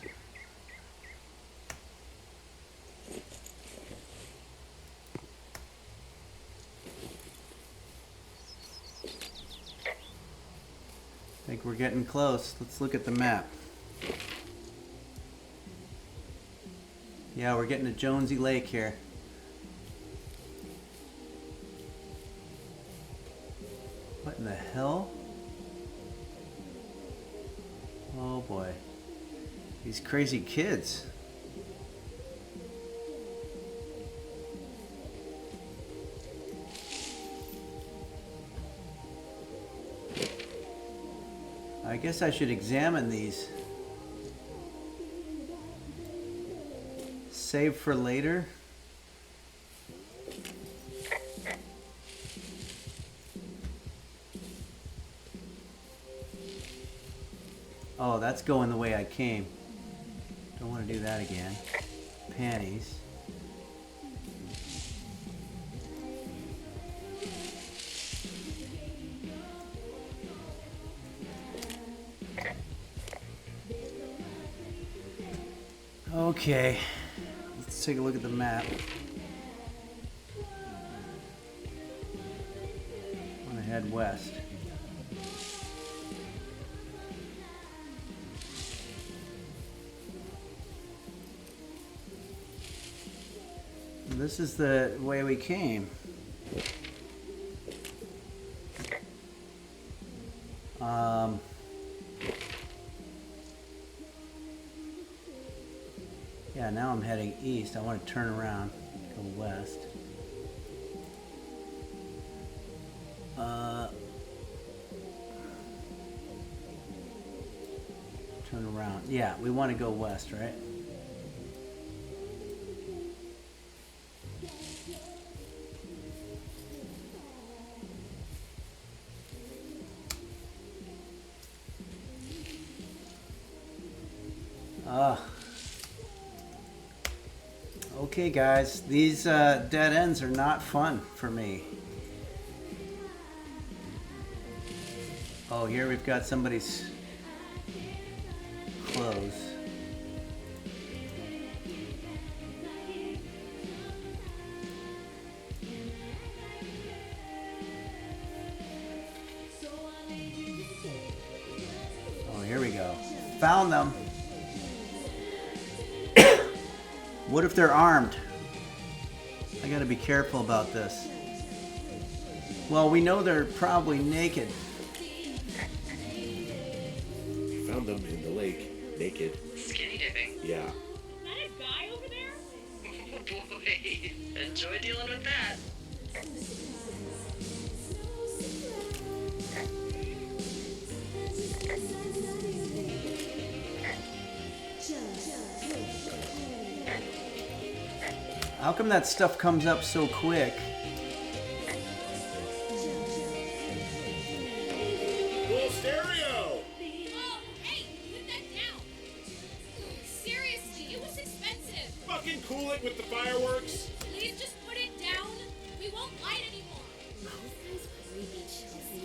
C: we're getting close. Let's look at the map. Yeah, we're getting to Jonesy Lake here. What in the hell? Oh boy. These crazy kids. I guess I should examine these. Save for later. Oh, that's going the way I came. Don't want to do that again. Panties. Okay, let's take a look at the map. I want to head west. This is the way we came. Yeah, now I'm heading east. I want to turn around, go west. Turn around. Yeah, we want to go west, right? Okay guys, these dead ends are not fun for me. Oh, here we've got somebody's clothes. Oh, here we go. Found them. What if they're armed? I gotta be careful about this. Well, we know they're probably naked.
G: We found them in the lake, naked.
H: Skinny dipping.
G: Yeah.
I: Is that a guy over there?
H: Oh boy. Enjoy dealing with that.
C: How come that stuff comes up so quick?
G: Cool stereo!
I: Oh, hey, put that down. Seriously, it was expensive.
G: Fucking cool it with the fireworks!
I: Please just put it down. We won't light anymore.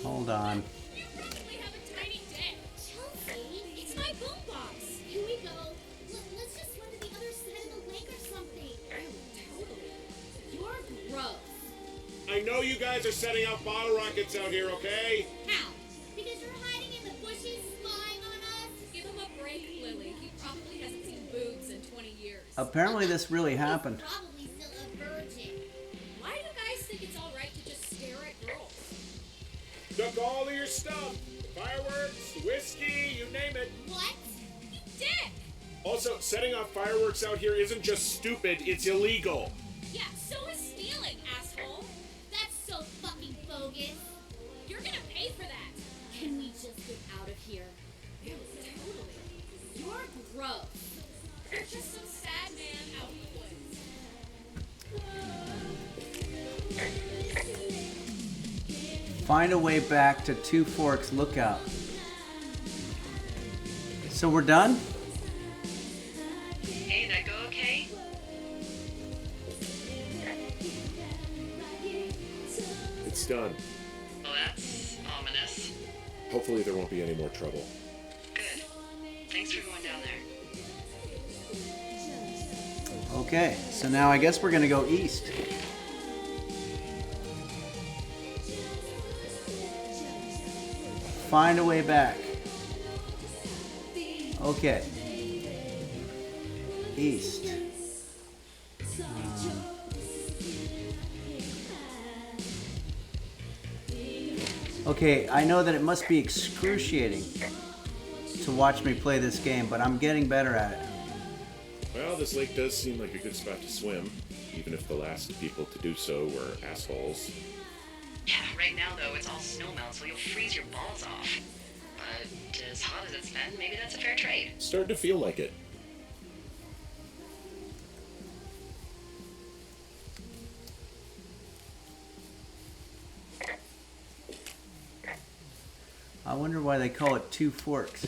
C: Hold on.
I: You probably have a tiny dick. Chelsea, it's my boombox. Here we go. Let's just run to the other side of the lake or something. Totally. You're gross.
G: I know you guys are setting out bottle rockets out here, okay?
I: How? Because you're hiding in the bushes, spying on us? Give him a break, Lily. He probably hasn't seen boobs in 20 years.
C: Apparently this really happened.
I: Probably still a virgin. Why do you guys think it's all right to just stare at girls?
G: Took all of your stuff. Fireworks, whiskey, you name it.
I: What? You dick!
G: Also, setting off fireworks out here isn't just stupid, it's illegal.
I: Yeah, so is stealing, asshole. That's so fucking bogus. You're gonna pay for that. Can we just get out of here? Ew, totally. You're gross. You're just some sad man out in the woods.
C: Find a way back to Two Forks Lookout. So we're done?
H: Hey, that go okay?
G: It's done.
H: Well, that's ominous.
G: Hopefully there won't be any more trouble.
H: Good. Thanks for going down there.
C: Okay, so now I guess we're gonna go east. Find a way back. Okay. East. Okay, I know that it must be excruciating to watch me play this game, but I'm getting better at it.
G: Well, this lake does seem like a good spot to swim, even if the last people to do so were assholes.
H: Yeah, right now though, it's all snowmelt, so you'll freeze your balls off. But as hot as it's been, maybe that's a fair trade.
G: Starting to feel like it.
C: I wonder why they call it two forks.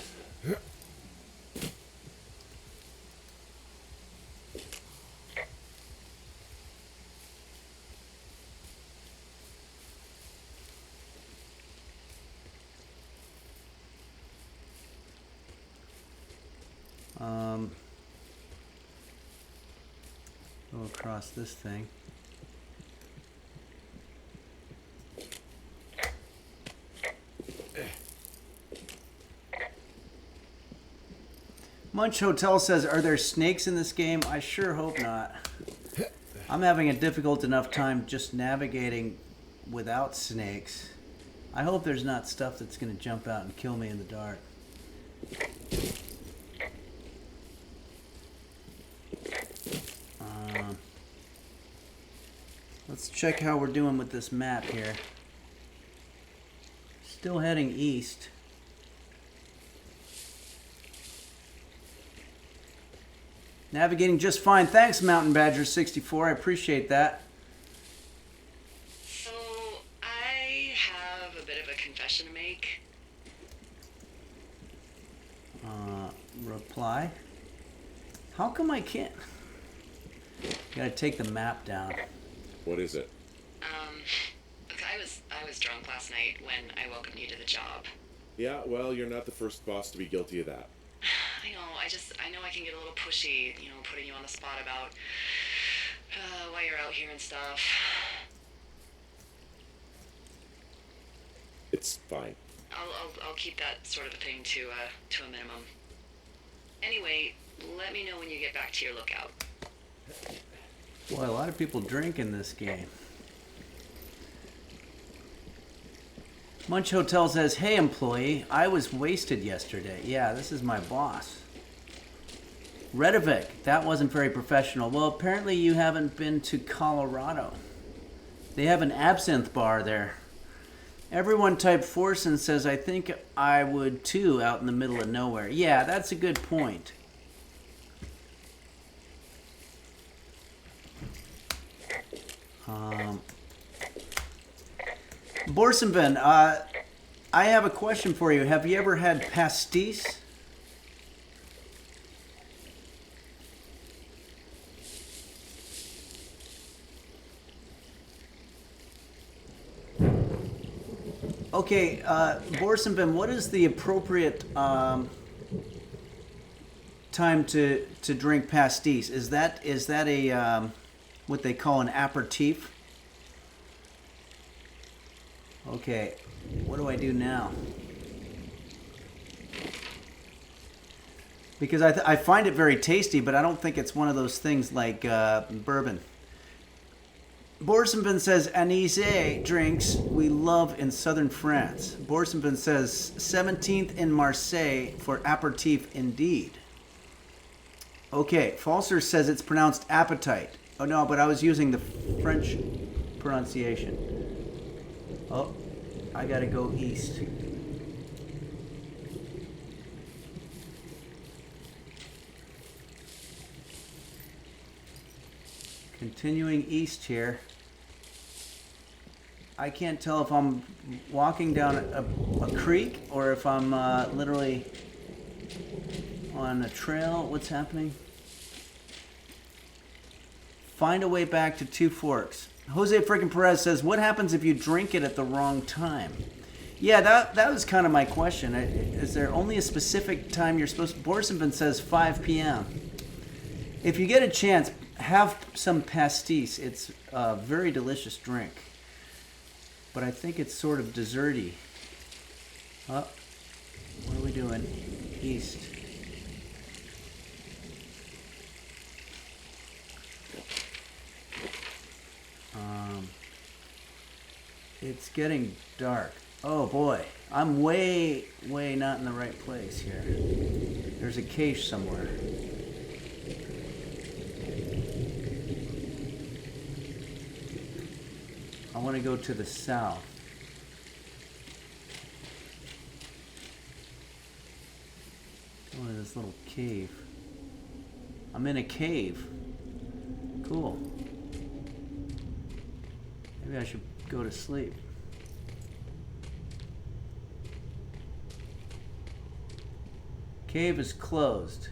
C: Go across this thing. Munch Hotel says, are there snakes in this game? I sure hope not. I'm having a difficult enough time just navigating without snakes. I hope there's not stuff that's going to jump out and kill me in the dark. Let's check how we're doing with this map here. Still heading east. Navigating just fine. Thanks, Mountain Badger 64. I appreciate that.
H: So, I have a bit of a confession to make.
C: Reply. How come I can't? Gotta take the map down.
G: What is it?
H: Look, I was drunk last night when I welcomed you to the job.
G: Yeah, well, you're not the first boss to be guilty of that.
H: I know I can get a little pushy, putting you on the spot about why you're out here and stuff.
G: It's fine.
H: I'll keep that sort of a thing to a minimum. Anyway, let me know when you get back to your lookout.
C: Boy, a lot of people drink in this game. Munch Hotel says, hey employee, I was wasted yesterday. Yeah, this is my boss. Redovic, that wasn't very professional. Well, apparently you haven't been to Colorado. They have an absinthe bar there. Everyone typed Forsen says, I think I would too out in the middle of nowhere. Yeah, that's a good point. Borsenben, I have a question for you. Have you ever had pastis? Okay, Borsenben, what is the appropriate time to drink pastis? Is that a what they call an aperitif? Okay, what do I do now? Because I find it very tasty, but I don't think it's one of those things like bourbon. Borsenben says, Anisé drinks we love in southern France. Borsenben says, 17th in Marseille for aperitif indeed. Okay, Falser says it's pronounced appetite. Oh no, but I was using the French pronunciation. Oh, I gotta go east. Continuing east here. I can't tell if I'm walking down a creek or if I'm literally on a trail. What's happening? Find a way back to Two Forks. Jose freaking Perez says, what happens if you drink it at the wrong time? Yeah, that was kind of my question. Is there only a specific time you're supposed to... Borsenben says 5 p.m. If you get a chance, have some pastis. It's a very delicious drink. But I think it's sort of desserty. Oh, what are we doing? East. It's getting dark. Oh boy, I'm way not in the right place here. There's a cache somewhere. I want to go to the south. Go into this little cave. I'm in a cave. Cool. Maybe I should go to sleep. Cave is closed.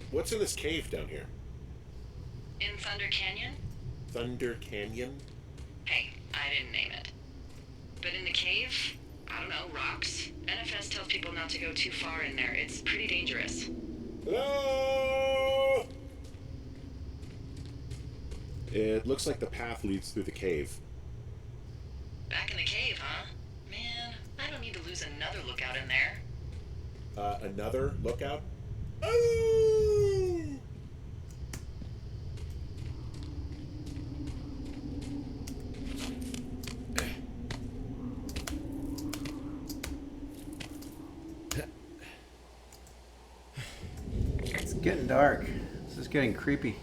G: What's in this cave down here?
H: In Thunder Canyon?
G: Thunder Canyon?
H: Hey, I didn't name it. But in the cave, I don't know, rocks. NFS tells people not to go too far in there. It's pretty dangerous.
G: Hello? It looks like the path leads through the cave.
H: Back in the cave, huh? Man, I don't need to lose another lookout in there.
G: Another lookout? Oh!
C: It's getting dark. This is getting creepy.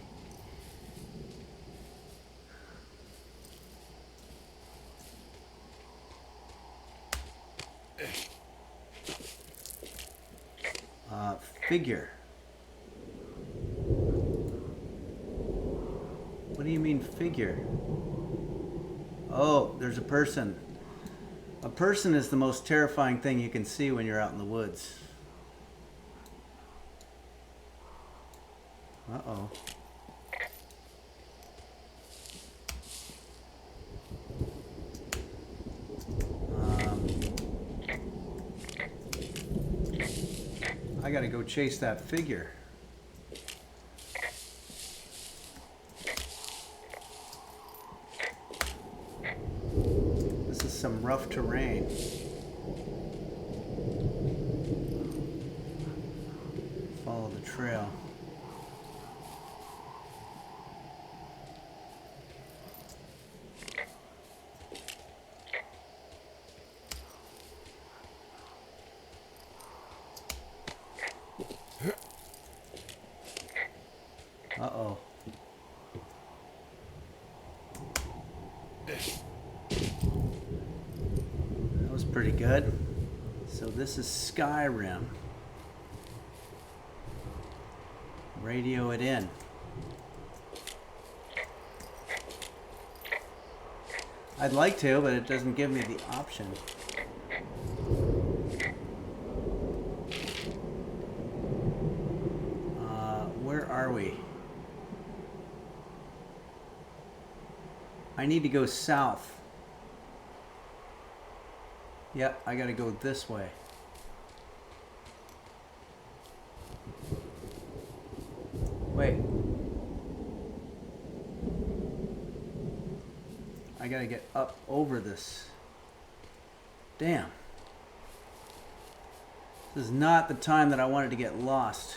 C: Figure. What do you mean figure? Oh, there's a person. A person is the most terrifying thing you can see when you're out in the woods. Uh-oh. I gotta go chase that figure. This is some rough terrain. Follow the trail. Uh-oh. That was pretty good. So this is Skyrim. Radio it in. I'd like to, but it doesn't give me the option. Where are we? I need to go south. Yep, I gotta go this way. Wait. I gotta get up over this. Damn. This is not the time that I wanted to get lost.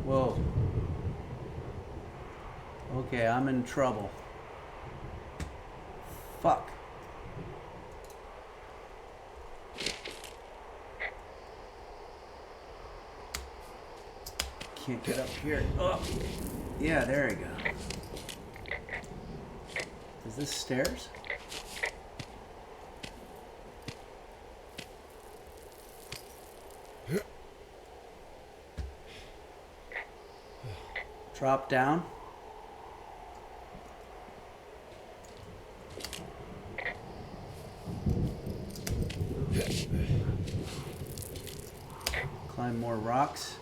C: Whoa. Okay, I'm in trouble. Fuck. Can't get up here. Oh. Yeah, there we go. Is this stairs? Drop down. Climb more rocks.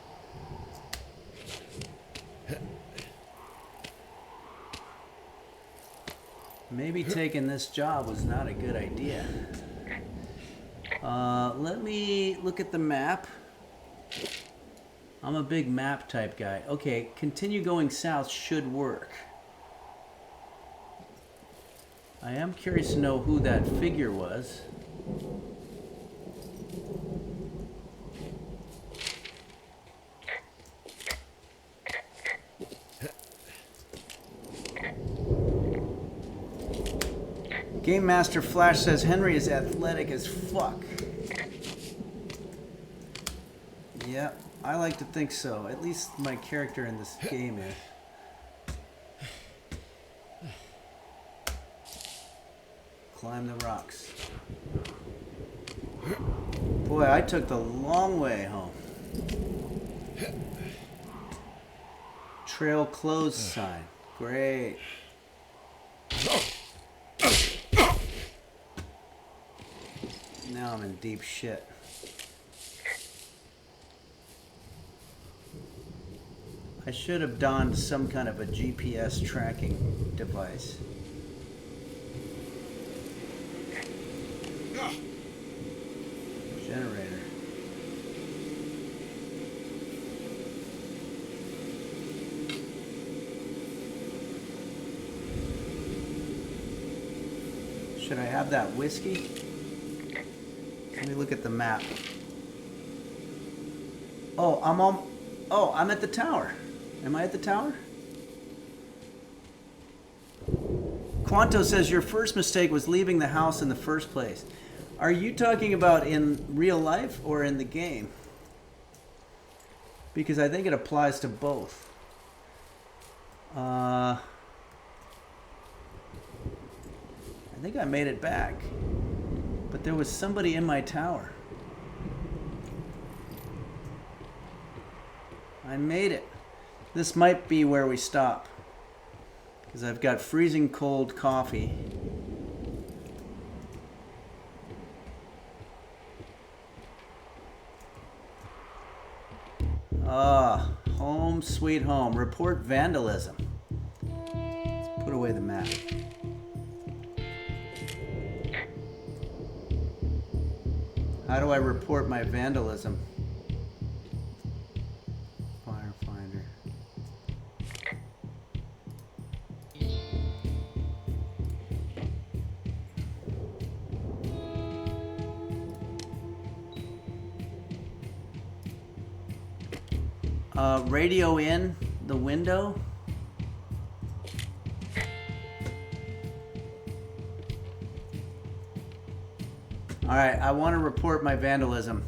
C: Maybe taking this job was not a good idea. Let me look at the map. I'm a big map type guy. Okay, continue going south should work. I am curious to know who that figure was. Game Master Flash says Henry is athletic as fuck. Yeah, I like to think so. At least my character in this game is. Climb the rocks. Boy, I took the long way home. Trail closed sign. Great. Now I'm in deep shit. I should have donned some kind of a GPS tracking device. Generator. Should I have that whiskey? Let me look at the map. Oh, I'm at the tower. Am I at the tower? Quanto says your first mistake was leaving the house in the first place. Are you talking about in real life or in the game? Because I think it applies to both. I think I made it back. But there was somebody in my tower. I made it. This might be where we stop. Because I've got freezing cold coffee. Home sweet home. Report vandalism. Let's put away the map. How do I report my vandalism? Firefinder. Radio in the window. All right, I want to report my vandalism.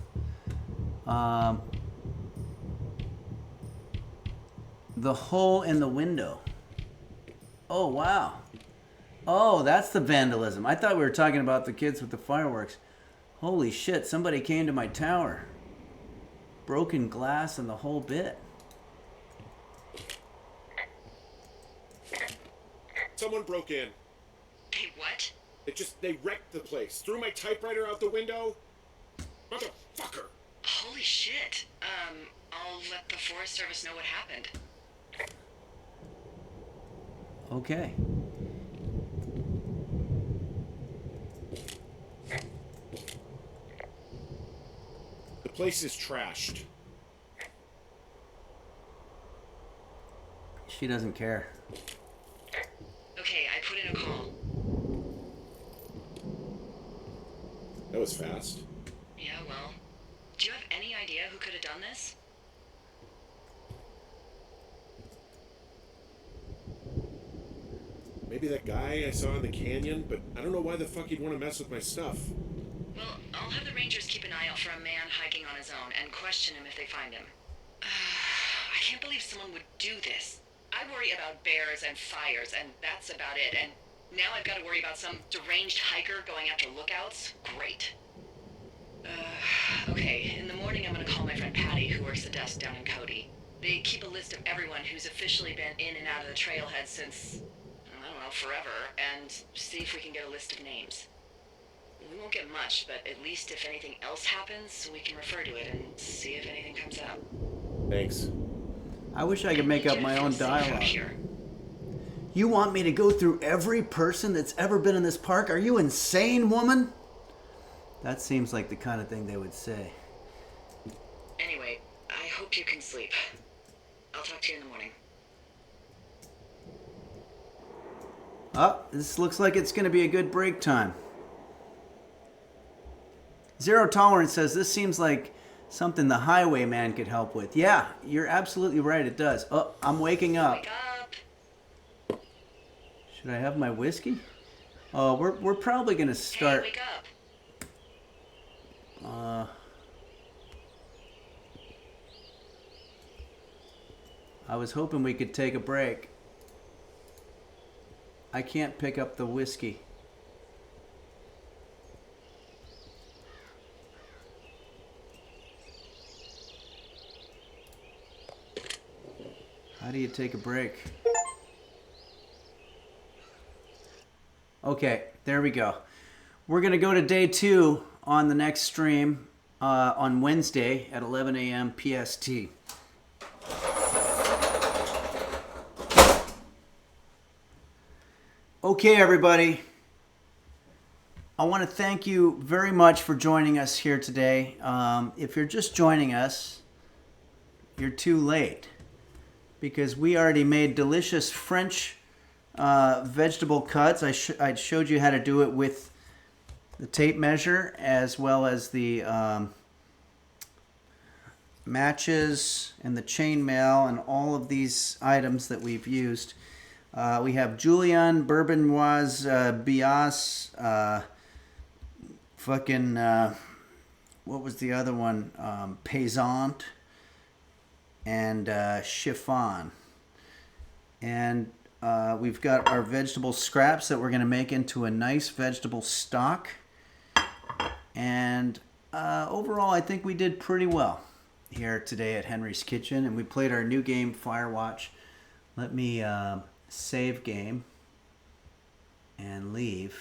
C: The hole in the window. Oh, wow. Oh, that's the vandalism. I thought we were talking about the kids with the fireworks. Holy shit, somebody came to my tower. Broken glass and the whole bit.
G: Someone broke in.
H: Hey, what?
G: They wrecked the place. Threw my typewriter out the window. Motherfucker.
H: Holy shit. I'll let the Forest Service know what happened.
C: Okay.
G: The place is trashed.
C: She doesn't care.
H: Okay, I put in a call.
G: That was fast.
H: Yeah, well, do you have any idea who could have done this?
G: Maybe that guy I saw in the canyon, but I don't know why the fuck he'd want to mess with my stuff.
H: Well, I'll have the Rangers keep an eye out for a man hiking on his own and question him if they find him. I can't believe someone would do this. I worry about bears and fires, and that's about it, and now I've got to worry about some deranged hiker going after lookouts? Great. Okay, in the morning I'm gonna call my friend Patty, who works the desk down in Cody. They keep a list of everyone who's officially been in and out of the trailhead since, I don't know, forever, and see if we can get a list of names. We won't get much, but at least if anything else happens, we can refer to it and see if anything comes out.
G: Thanks.
C: I wish I could make up my own
H: Feel safe out
C: dialogue.
H: here.
C: You want me to go through every person that's ever been in this park? Are you insane, woman? That seems like the kind of thing they would say.
H: Anyway, I hope you can sleep. I'll talk to you in the morning.
C: Oh, this looks like it's going to be a good break time. Zero Tolerance says this seems like something the Highwayman could help with. Yeah, you're absolutely right, it does. Oh, I'm waking up.
H: Wake up!
C: Should I have my whiskey? Oh, we're probably gonna
H: Hey,
C: start.
H: wake up.
C: I was hoping we could take a break. I can't pick up the whiskey. How do you take a break? Okay, there we go. We're going to go to day 2 on the next stream on Wednesday at 11 a.m. PST. Okay, everybody. I want to thank you very much for joining us here today. If you're just joining us, you're too late, because we already made delicious French vegetable cuts. I showed you how to do it with the tape measure as well as the matches and the chainmail and all of these items that we've used. We have Julienne, Bourbonnoise, Bias, what was the other one? Paysan and chiffon. And we've got our vegetable scraps that we're going to make into a nice vegetable stock. And overall, I think we did pretty well here today at Henry's Kitchen. And we played our new game, Firewatch. Let me save game and leave.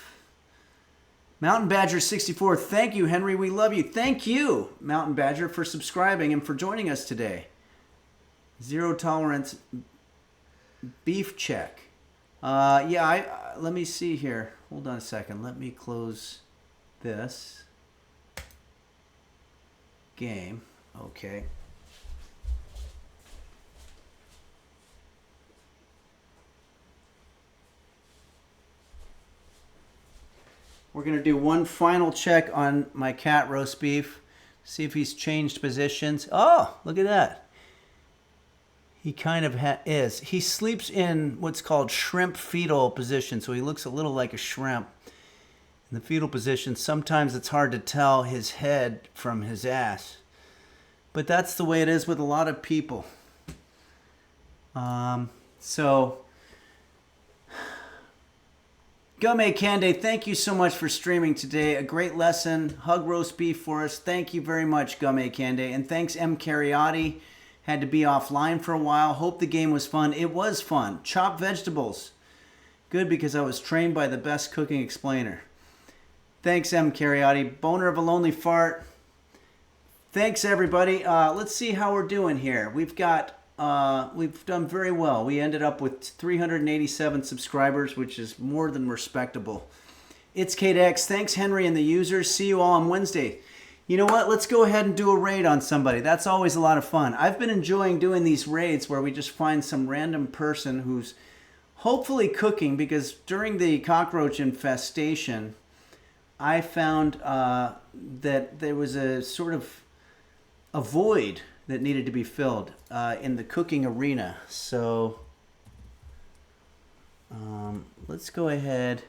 C: Mountain Badger 64, thank you, Henry. We love you. Thank you, Mountain Badger, for subscribing and for joining us today. Zero tolerance beef check. Let me see here. Hold on a second. Let me close this game. Okay. We're going to do one final check on my cat roast beef. See if he's changed positions. Oh, look at that. He kind of is. He sleeps in what's called shrimp fetal position, so he looks a little like a shrimp. In the fetal position, sometimes it's hard to tell his head from his ass. But that's the way it is with a lot of people. Gumme Cande, thank you so much for streaming today. A great lesson. Hug roast beef for us. Thank you very much, Gumme Cande. And thanks, M. Cariotti. Had to be offline for a while. Hope the game was fun. It was fun. Chopped vegetables. Good, because I was trained by the best cooking explainer. Thanks, M. Cariotti. Boner of a lonely fart. Thanks, everybody. Let's see how we're doing here. We've done very well. We ended up with 387 subscribers, which is more than respectable. It's Kate X. Thanks, Henry and the users. See you all on Wednesday. You know what? Let's go ahead and do a raid on somebody. That's always a lot of fun. I've been enjoying doing these raids where we just find some random person who's hopefully cooking, because during the cockroach infestation, I found that there was a sort of a void that needed to be filled in the cooking arena. So let's go ahead.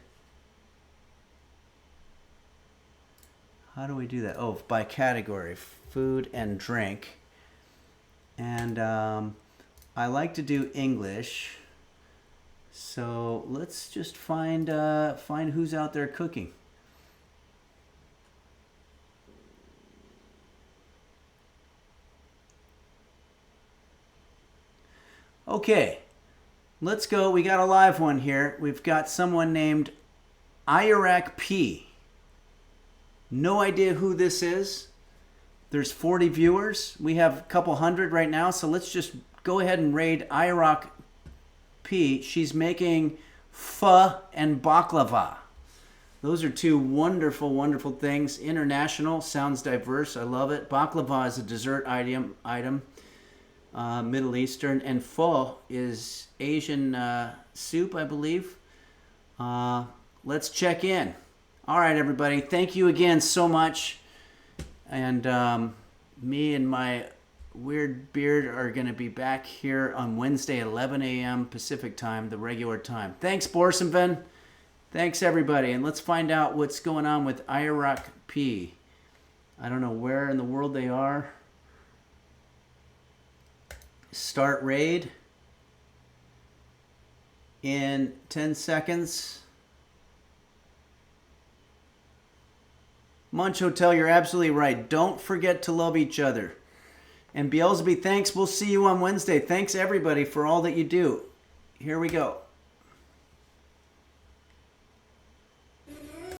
C: How do we do that? Oh, by category, food and drink. And I like to do English. So let's just find who's out there cooking. Okay, let's go. We got a live one here. We've got someone named Irac P. No idea who this is. There's 40 viewers. We have a couple hundred right now, so let's just go ahead and raid Irac P. She's making pho and baklava. Those are two wonderful, wonderful things. International, sounds diverse. I love it. Baklava is a dessert item. Middle Eastern, and pho is Asian soup, I believe. Let's check in. All right, everybody. Thank you again so much. And me and my weird beard are going to be back here on Wednesday at 11 a.m. Pacific time, the regular time. Thanks, Borsenven. Thanks, everybody. And let's find out what's going on with IROC P. I don't know where in the world they are. Start raid in 10 seconds. Munch Hotel, you're absolutely right. Don't forget to love each other. And Beelzebub, thanks. We'll see you on Wednesday. Thanks, everybody, for all that you do. Here we go.